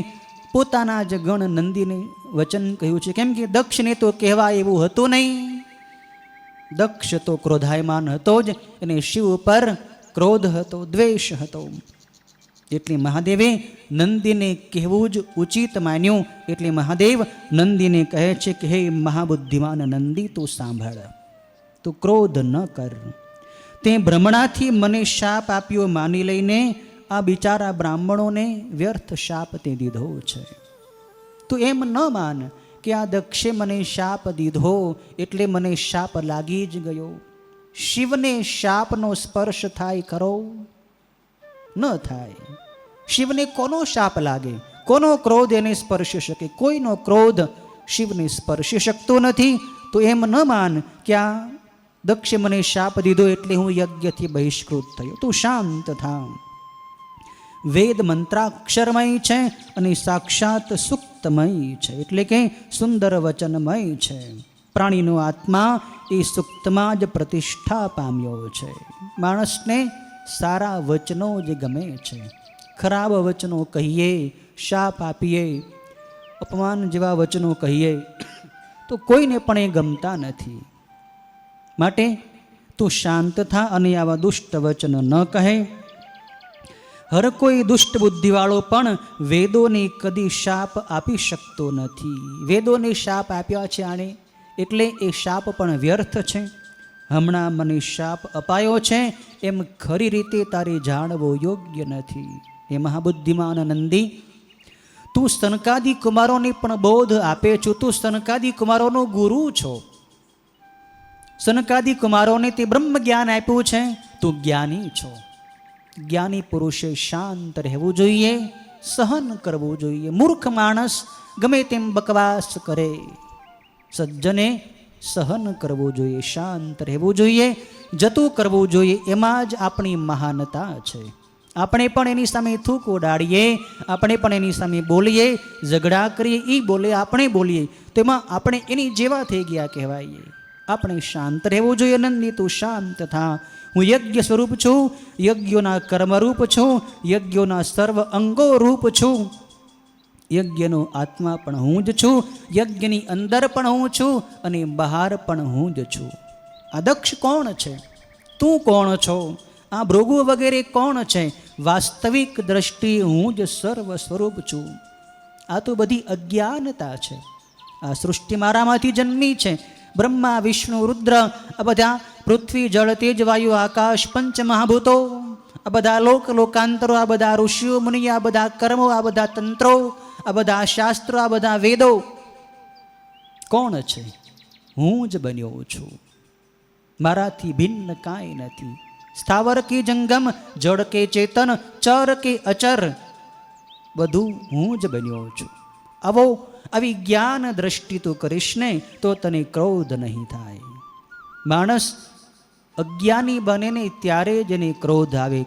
પોતાના જ ગણ નંદીને વચન કહ્યું છે. કેમ કે દક્ષને તો કહેવા એવું હતું નહીં. દક્ષ તો ક્રોધાયમાન હતો જ, અને શિવ ઉપર ક્રોધ હતો, દ્વેષ હતો. એટલે મહાદેવે નંદીને કહેવું જ ઉચિત માન્યું. એટલે મહાદેવ નંદીને કહે છે કે હે મહાબુદ્ધિમાન નંદી, તું સાંભળ, તું ક્રોધ ન કર. તે ભ્રમણાથી મને શાપ આપ્યો માની લઈને આ બિચારા બ્રાહ્મણોને વ્યર્થ શાપ તે દીધો છે. તું એમ ન માન કે આ દક્ષે મને શાપ દીધો એટલે મને શાપ લાગી જ ગયો. શિવને શાપનો સ્પર્શ થાય ખરો? ન થાય. શિવને કોનો શાપ લાગે? કોનો ક્રોધ એને સ્પર્શી શકે? કોઈનો ક્રોધ શિવને સ્પર્શી શકતો નથી. તો એમ ન માન કે આ દક્ષે મને શાપ દીધો એટલે હું યજ્ઞથી બહિષ્કૃત થયો. તું શાંત થા. વેદ મંત્રાક્ષરમય છે અને સાક્ષાત સુક્તમય છે, એટલે કે સુંદર વચનમય છે. પ્રાણીનો આત્મા એ સુક્તમાં જ પ્રતિષ્ઠા પામ્યો છે. માણસને સારા વચનો જ ગમે છે. ખરાબ વચનો કહીએ, શાપ આપીએ, અપમાન જેવા વચનો કહીએ તો કોઈને પણ એ ગમતા નથી. માટે તું શાંત થા અને આવા દુષ્ટ વચન ન કહે. હર કોઈ દુષ્ટ બુદ્ધિવાળો પણ વેદોને કદી શાપ આપી શકતો નથી. વેદોને શાપ આપ્યા છે આણે, એટલે એ શાપ પણ વ્યર્થ છે. હમણાં મને શાપ અપાયો છે એમ ખરી રીતે તારે જાણવો યોગ્ય નથી. એ મહાબુદ્ધિમાન નંદી, તું સનકાદિ કુમારોને પણ બોધ આપે છો. તું સનકાદિ કુમારોનો ગુરુ છો. સનકાદિ કુમારોને તે બ્રહ્મ જ્ઞાન આપ્યું છે. તું જ્ઞાની છો. જ્ઞાની પુરુષે શાંત રહેવું જોઈએ, સહન કરવું જોઈએ. મૂર્ખ માણસ ગમે તેમ બકવાસ કરે. સજ્જને સહન કરવું જોઈએ, શાંત રહેવું જોઈએ, જતું કરવું જોઈએ. એમાં જ આપણી મહાનતા છે. આપણે પણ એની સામે થૂક ઉડાડીએ, આપણે પણ એની સામે બોલીએ, ઝઘડા કરીએ, એ બોલે, આપણે બોલીએ, તો એમાં આપણે એની જેવા થઈ ગયા કહેવાઈએ. આપણે શાંત રહેવું જોઈએ. નંદી, તું શાંત થા. હું યજ્ઞ સ્વરૂપ છું, યજ્ઞોના કર્મરૂપ છું, યજ્ઞોના સર્વ અંગો રૂપ છું. યજ્ઞનો આત્મા પણ હું જ છું. યજ્ઞની અંદર પણ હું છું અને બહાર પણ હું જ છું. આ દક્ષ કોણ છે? તું કોણ છો? આ ભૃગુ વગેરે કોણ છે? વાસ્તવિક દ્રષ્ટિએ હું જ સર્વ સ્વરૂપ છું. આ તો બધી અજ્ઞાનતા છે. આ સૃષ્ટિ મારામાંથી જન્મી છે. બ્રહ્મા વિષ્ણુ રુદ્ર આ બધા પૃથ્વી જળ તેજ વાયુ આકાશ પંચ મહાભૂતો, આ બધા લોકાંતરો, આ બધા ઋષિઓ મુનિ, આ બધા કર્મો, આ બધા તંત્રો, આ બધા શાસ્ત્રો, આ બધા વેદો કોણ છે? હું જ બન્યો છું. મારાથી ભિન્ન કાંઈ નથી. સ્થાવર કે જંગમ, જળ કે ચેતન, ચર કે અચર, બધું હું જ બન્યો છું. આવી જ્ઞાન દ્રષ્ટિ તું કરીશ ને તો તને ક્રોધ નહીં થાય. માણસ અજ્ઞાની બને ને ત્યારે જ એને ક્રોધ આવે.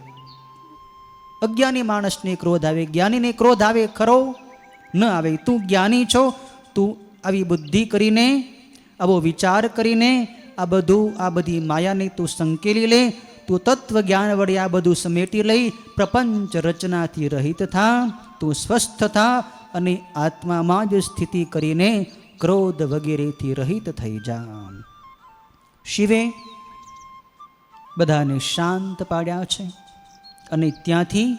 અજ્ઞાની માણસને ક્રોધ આવે, જ્ઞાનીને ક્રોધ આવે ખરો? ન આવે. તું જ્ઞાની છો, તું આવી બુદ્ધિ કરીને, આવો વિચાર કરીને આ બધી માયાને તું સંકેલી લે. તું તત્વ જ્ઞાન વડે આ બધું સમેટી લઈ પ્રપંચ રચનાથી રહિત થા. તું સ્વસ્થ થા અને આત્મામાં જ સ્થિતિ કરીને ક્રોધ વગેરેથી રહિત થઈ જા. શિવે બધાને શાંત પાડ્યા છે અને ત્યાંથી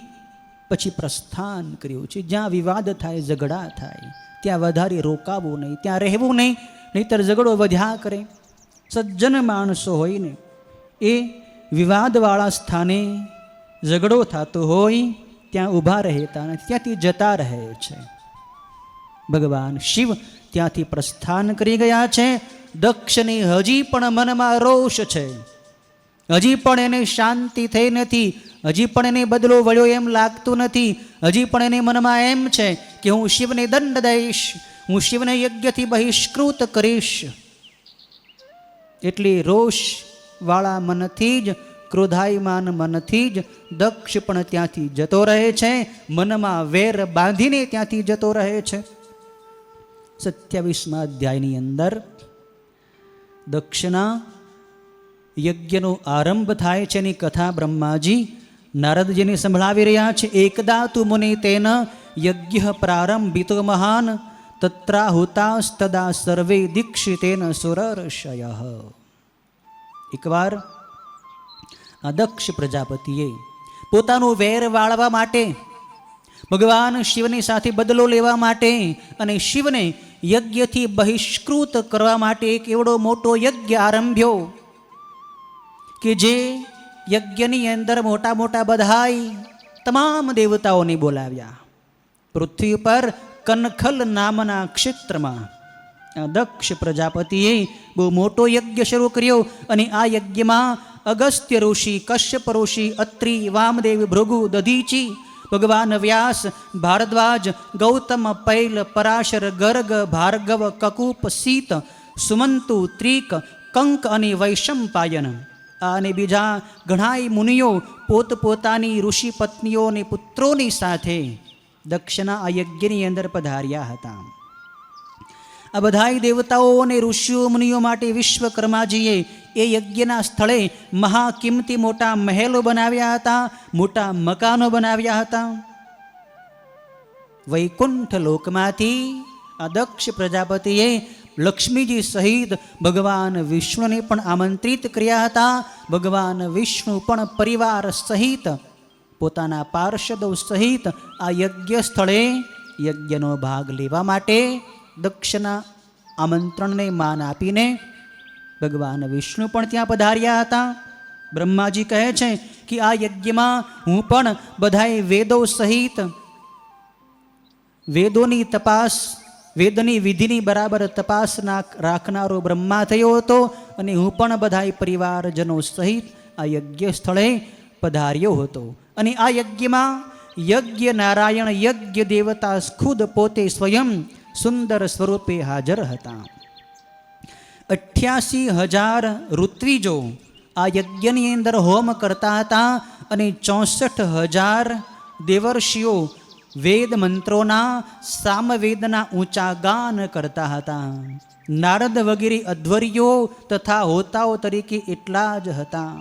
પછી પ્રસ્થાન કર્યું છે. જ્યાં વિવાદ થાય, ઝઘડા થાય, ત્યાં વધારે રોકાવું નહીં, ત્યાં રહેવું નહીં, નહીંતર ઝઘડો વધ્યા કરે. સજ્જન માણસો હોય ને એ વિવાદવાળા સ્થાને ઝઘડો થતો હોય ત્યાં ઊભા રહેતા નથી, ત્યાંથી જતા રહે છે. ભગવાન શિવ ત્યાંથી પ્રસ્થાન કરી ગયા છે. દક્ષને હજી પણ મનમાં રોષ છે, હજી પણ એને શાંતિ થઈ નથી, હજી પણ એને બદલો વળ્યો એમ લાગતું નથી. હજી પણ એને મનમાં એમ છે કે હું શિવને દંડ દઈશ, હું શિવને યજ્ઞથી બહિષ્કૃત કરીશ. એટલે રોષ વાળા મનથી જ, ક્રોધાયમાન મનથી જ દક્ષ પણ ત્યાંથી જતો રહે છે. મનમાં વેર બાંધીને ત્યાંથી જતો રહે છે. 27મા અધ્યાયની અંદર દક્ષના યજ્ઞનો આરંભ થાય છે એની કથા બ્રહ્માજી નારદજીને સંભળાવી રહ્યા છે. એકદા તુ મુનિ તેન યજ્ઞ પ્રારંભિતો મહાન તત્રાહુતાસ્તદા સર્વે દીક્ષિતેન સુરર્ષય. એકવાર આ દક્ષ પ્રજાપતિએ પોતાનું વેર વાળવા માટે, ભગવાન શિવની સાથે બદલો લેવા માટે અને શિવને યજ્ઞથી બહિષ્કૃત કરવા માટે એક એવડો મોટો યજ્ઞ આરંભ્યો કે જે યજ્ઞની અંદર મોટા મોટા બધાય તમામ દેવતાઓને બોલાવ્યા. પૃથ્વી પર કનખલ નામના ક્ષેત્રમાં દક્ષ પ્રજાપતિએ બહુ મોટો યજ્ઞ શરૂ કર્યો અને આ યજ્ઞમાં અગસ્ત્ય ઋષિ, કશ્યપ ઋષિ, અત્રિ, વામદેવ, ભૃગુ, દધીચી, ભગવાન વ્યાસ, ભારદ્વાજ, ગૌતમ, પૈલ, પરાશર, ગર્ગ, ભાર્ગવ, કકૂપ, સીત, સુમંતુ, ત્રિક, કંક અને વૈશંપાયન અને બીજા ઘણાય મુનિઓ પોતપોતાની ઋષિ પત્નીઓ અને પુત્રોની સાથે દક્ષના આ યજ્ઞની અંદર પધાર્યા હતા. આ બધાય દેવતાઓ અને ઋષિઓ મુનિઓ માટે વિશ્વકર્માજીએ એ યજ્ઞના સ્થળે મહાકિંમતી મોટા મહેલો બનાવ્યા હતા, મોટા મકાનો બનાવ્યા હતા. વૈકુંઠ લોકમાંથી આ દક્ષ પ્રજાપતિએ લક્ષ્મીજી સહિત ભગવાન વિષ્ણુને પણ આમંત્રિત કર્યા હતા. ભગવાન વિષ્ણુ પણ પરિવાર સહિત, પોતાના પાર્ષદો સહિત આ યજ્ઞ સ્થળે યજ્ઞનો ભાગ લેવા માટે દક્ષના આમંત્રણને માન આપીને ભગવાન વિષ્ણુ પણ ત્યાં પધાર્યા હતા. બ્રહ્માજી કહે છે કે આ યજ્ઞમાં હું પણ બધાએ વેદો સહિત વેદોની તપાસ, વેદની વિધિની બરાબર તપાસ રાખનારો બ્રહ્મા થયો હતો અને હું પણ બધાય પરિવારજનો સહિત આ યજ્ઞ સ્થળે પધાર્યો હતો. અને આ યજ્ઞમાં યજ્ઞ નારાયણ, યજ્ઞ દેવતા ખુદ પોતે સ્વયં સુંદર સ્વરૂપે હાજર હતા. 88,000 ઋત્વિજો આ યજ્ઞની અંદર હોમ કરતા હતા અને 64,000 દેવર્ષિઓ વેદ મંત્રોના, સામવેદના ઊંચા ગાન કરતા હતા. નારદ વગેરે અધ્વર્યો તથા હોતાઓ તરીકે એટલા જ હતા.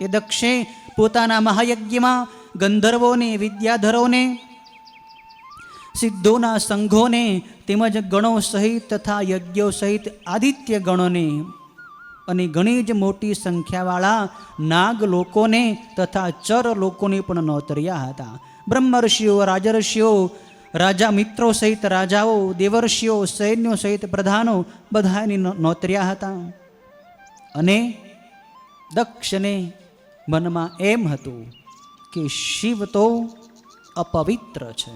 એ દક્ષે પોતાના મહાયજ્ઞમાં ગંધર્વોને, વિદ્યાધરોને, સિદ્ધોના સંઘોને તેમજ ગણો સહિત તથા યજ્ઞો સહિત આદિત્ય ગણોને અને ઘણી જ મોટી સંખ્યાવાળા નાગ લોકોને તથા ચર લોકોને પણ નોતર્યા હતા. બ્રહ્મર્ષિઓ, રાજર્ષિઓ, રાજા મિત્રો સહિત રાજાઓ, દેવર્ષિઓ, સૈન્યો સહિત પ્રધાનો બધા એની નોતર્યા હતા. અને દક્ષને મનમાં એમ હતું કે શિવ તો અપવિત્ર છે,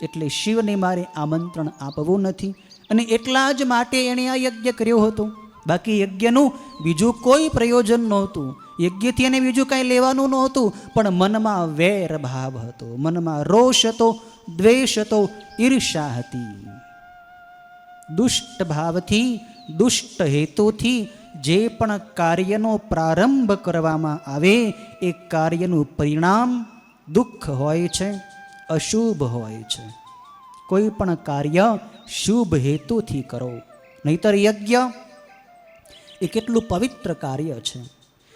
એટલે શિવને મારે આમંત્રણ આપવું નથી. અને એટલા જ માટે એણે આ યજ્ઞ કર્યો હતો. બાકી યજ્ઞનું બીજું કોઈ પ્રયોજન નહોતું. યજ્ઞથી એને બીજું કાંઈ લેવાનું નહોતું. પણ મનમાં વેર ભાવ હતો, મનમાં રોષ હતો, દ્વેષ હતો, ઈર્ષા હતી. દુષ્ટ ભાવથી, દુષ્ટ હેતુથી જે પણ કાર્યનો પ્રારંભ કરવામાં આવે એ કાર્યનું પરિણામ દુઃખ હોય છે, અશુભ હોય છે. કોઈ પણ કાર્ય શુભ હેતુથી કરો, નહીતર યજ્ઞ એ કેટલું પવિત્ર કાર્ય છે.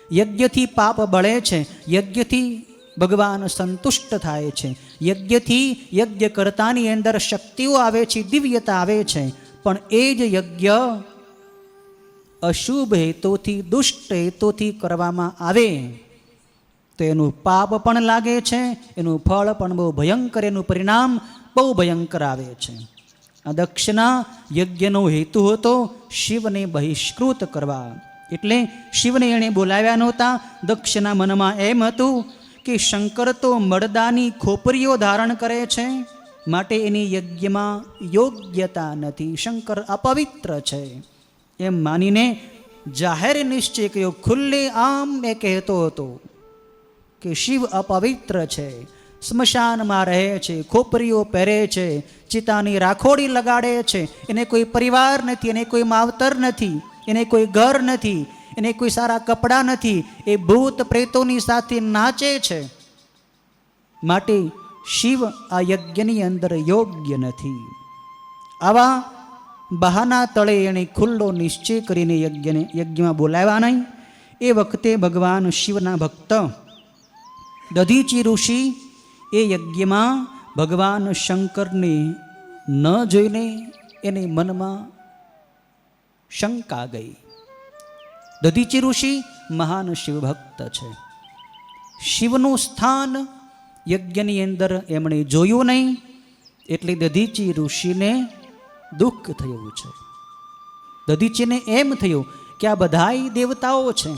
યજ્ઞથી પાપ બળે છે, યજ્ઞથી ભગવાન સંતુષ્ટ થાય છે, યજ્ઞથી યજ્ઞકર્તાની અંદર શક્તિઓ આવે છે, દિવ્યતા આવે છે. પણ એ જ યજ્ઞ અશુભ હેતુથી, દુષ્ટ હેતુથી કરવામાં આવે તો એનું પાપ પણ લાગે છે, એનું ફળ પણ બહુ ભયંકર, એનું પરિણામ બહુ ભયંકર આવે છે. આ દક્ષના યજ્ઞનો હેતુ હતો શિવને બહિષ્કૃત કરવા. એટલે શિવને એણે બોલાવ્યા નહોતા. દક્ષના મનમાં એમ હતું કે શંકર તો મરદાની ખોપરીઓ ધારણ કરે છે, માટે એની યજ્ઞમાં યોગ્યતા નથી, શંકર અપવિત્ર છે એમ માનીને જાહેર નિશ્ચય કર્યો. ખુલ્લે આમ એ કહેતો હતો કે શિવ અપવિત્ર છે, સ્મશાનમાં રહે છે, ખોપરીઓ પહેરે છે, ચિતાની રાખોડી લગાડે છે, એને કોઈ પરિવાર નથી, એને કોઈ માવતર નથી, એને કોઈ ઘર નથી, એને કોઈ સારા કપડાં નથી, એ ભૂત પ્રેતોની સાથે નાચે છે. માટે શિવ આ યજ્ઞની અંદર યોગ્ય નથી. આવા બહાના તળે એણે ખુલ્લો નિશ્ચય કરીને યજ્ઞમાં બોલાવ્યા નહીં. એ વખતે ભગવાન શિવના ભક્ત દધીચી ઋષિ એ યજ્ઞમાં ભગવાન શંકરને ન જોઈને એને મનમાં શંકા ગઈ. દધીચી ઋષિ મહાન શિવભક્ત છે. શિવનું સ્થાન યજ્ઞની અંદર એમણે જોયું નહીં, એટલે દધીચી ઋષિને દુઃખ થયું છે. દધીચીને એમ થયું કે આ બધાય દેવતાઓ છે,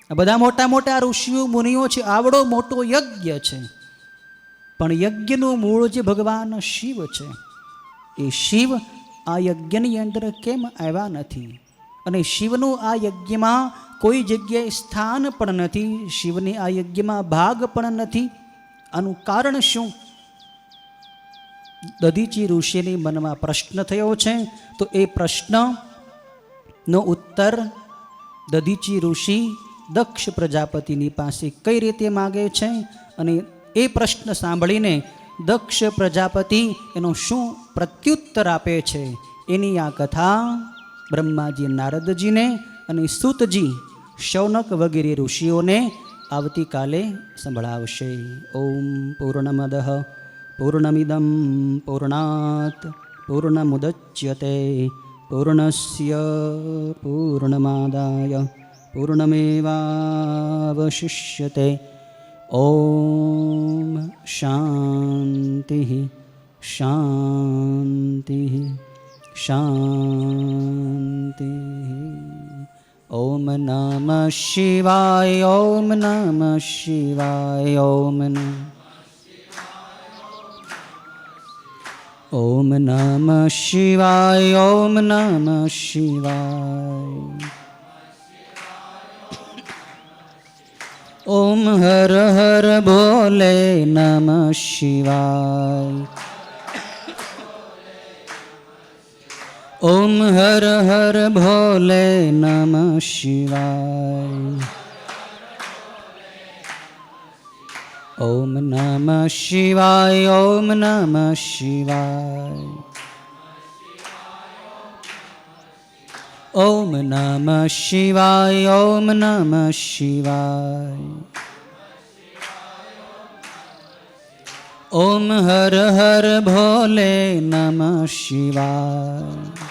આ બધા મોટા મોટા ઋષિઓ મુનિઓ છે, આવડો મોટો યજ્ઞ છે, પણ યજ્ઞનું મૂળ જે ભગવાન શિવ છે એ શિવ આ યજ્ઞની અંદર કેમ આવ્યા નથી? અને શિવનું આ યજ્ઞમાં કોઈ જગ્યાએ સ્થાન પણ નથી, શિવને આ યજ્ઞમાં ભાગ પણ નથી. આનું કારણ શું? દધીચી ઋષિની મનમાં પ્રશ્ન થયો છે. તો એ પ્રશ્નનો ઉત્તર દધીચી ઋષિ દક્ષ પ્રજાપતિની પાસે કઈ રીતે માગે છે, અને એ પ્રશ્ન સાંભળીને દક્ષ પ્રજાપતિ એનો શું પ્રત્યુત્તર આપે છે, એની આ કથા બ્રહ્માજી નારદજીને અને સૂતજી શૌનક વગેરે ઋષિઓને આવતીકાલે સંભળાવશે. ઓમ પૂર્ણમદ પૂર્ણમિદં પૂર્ણાત પૂર્ણમુદચ્યતે પૂર્ણસ્ય પૂર્ણમાદાય પૂર્ણમેવાવશિષ્યતે. ઓમ શાંતિ શાંતિ શાંતિ. ઓમ નમઃ શિવાય, ઓમ નમઃ શિવાય, ઓમ ઓમ નમઃ શિવાય, ઓમ નમઃ શિવાય. ઓમ હર હર ભોલે નમઃ શિવાય. ઓમ હર હર ભોલે નમઃ શિવાય. ઓમ નમઃ શિવાય, ઓમ નમઃ શિવાય. ઓમ નમઃ શિવાય, ઓમ નમઃ શિવાય. ઓમ હર હર ભોલે નમઃ શિવાય.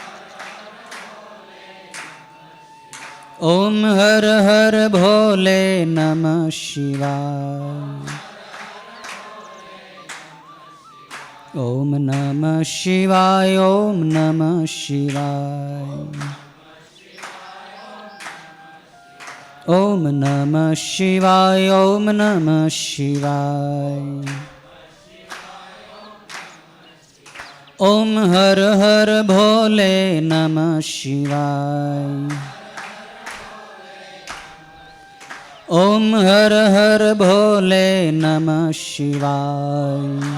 ઓમ હર હર ભોલે નમઃ શિવાય. ઓમ નમઃ શિવાય. ઓમ નમઃ શિવાય. ઓમ નમઃ શિવાય. ઓમ નમઃ શિવાય. ઓમ હર હર ભોલે નમઃ શિવાય. ઓમ હર હર ભોલે નમઃ શિવાય.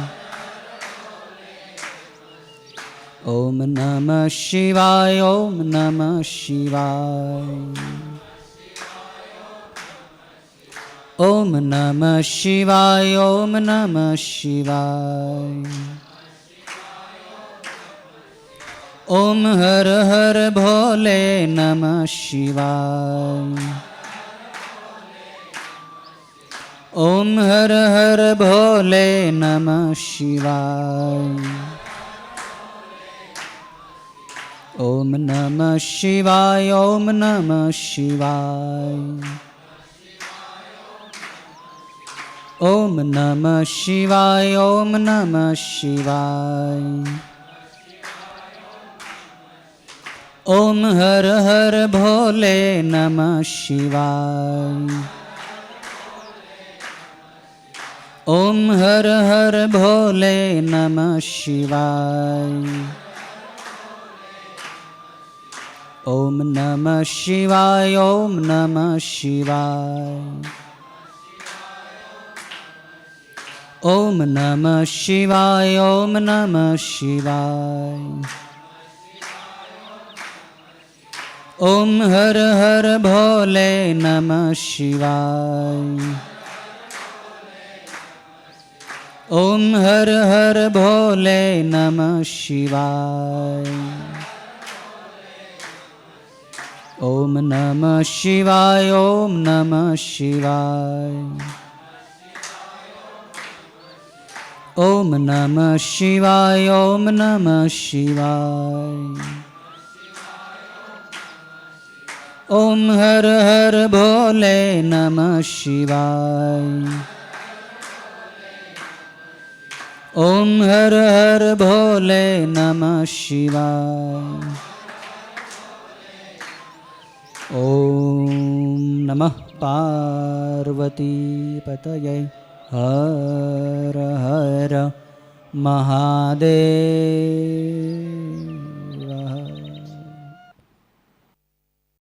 ઓમ નમઃ શિવાય. ઓમ નમઃ શિવાય. ઓમ નમઃ શિવાય. ઓમ નમઃ શિવાય. ઓમ હર હર ભોલે નમઃ શિવાય. ઓમ હર હર ભોલે નમઃ શિવાય. ઓમ નમઃ શિવાય. ઓમ નમઃ શિવાય. ઓમ નમઃ શિવાય. ઓમ નમઃ શિવાય. ઓમ હર હર ભોલે નમઃ શિવાય. ઓમ હર હર ભોલે નમઃ શિવાય. ઓમ નમઃ શિવાય. ઓમ નમઃ શિવાય. ઓમ નમઃ શિવાય. ઓમ નમઃ શિવાય. ઓમ હર હર ભોલે નમઃ શિવાય. ઓમ હર હર ભોલે નમઃ શિવાય. ઓમ નમઃ શિવાય. ઓમ નમઃ શિવાય. ઓમ નમઃ શિવાય. ઓમ નમઃ શિવાય. ઓમ હર હર ભોલે નમઃ શિવાય. ઓમ હર હર ભોલે નમઃ શિવાય. ઓમ નમઃ પાર્વતી પતયે. હર હર મહાદેવ.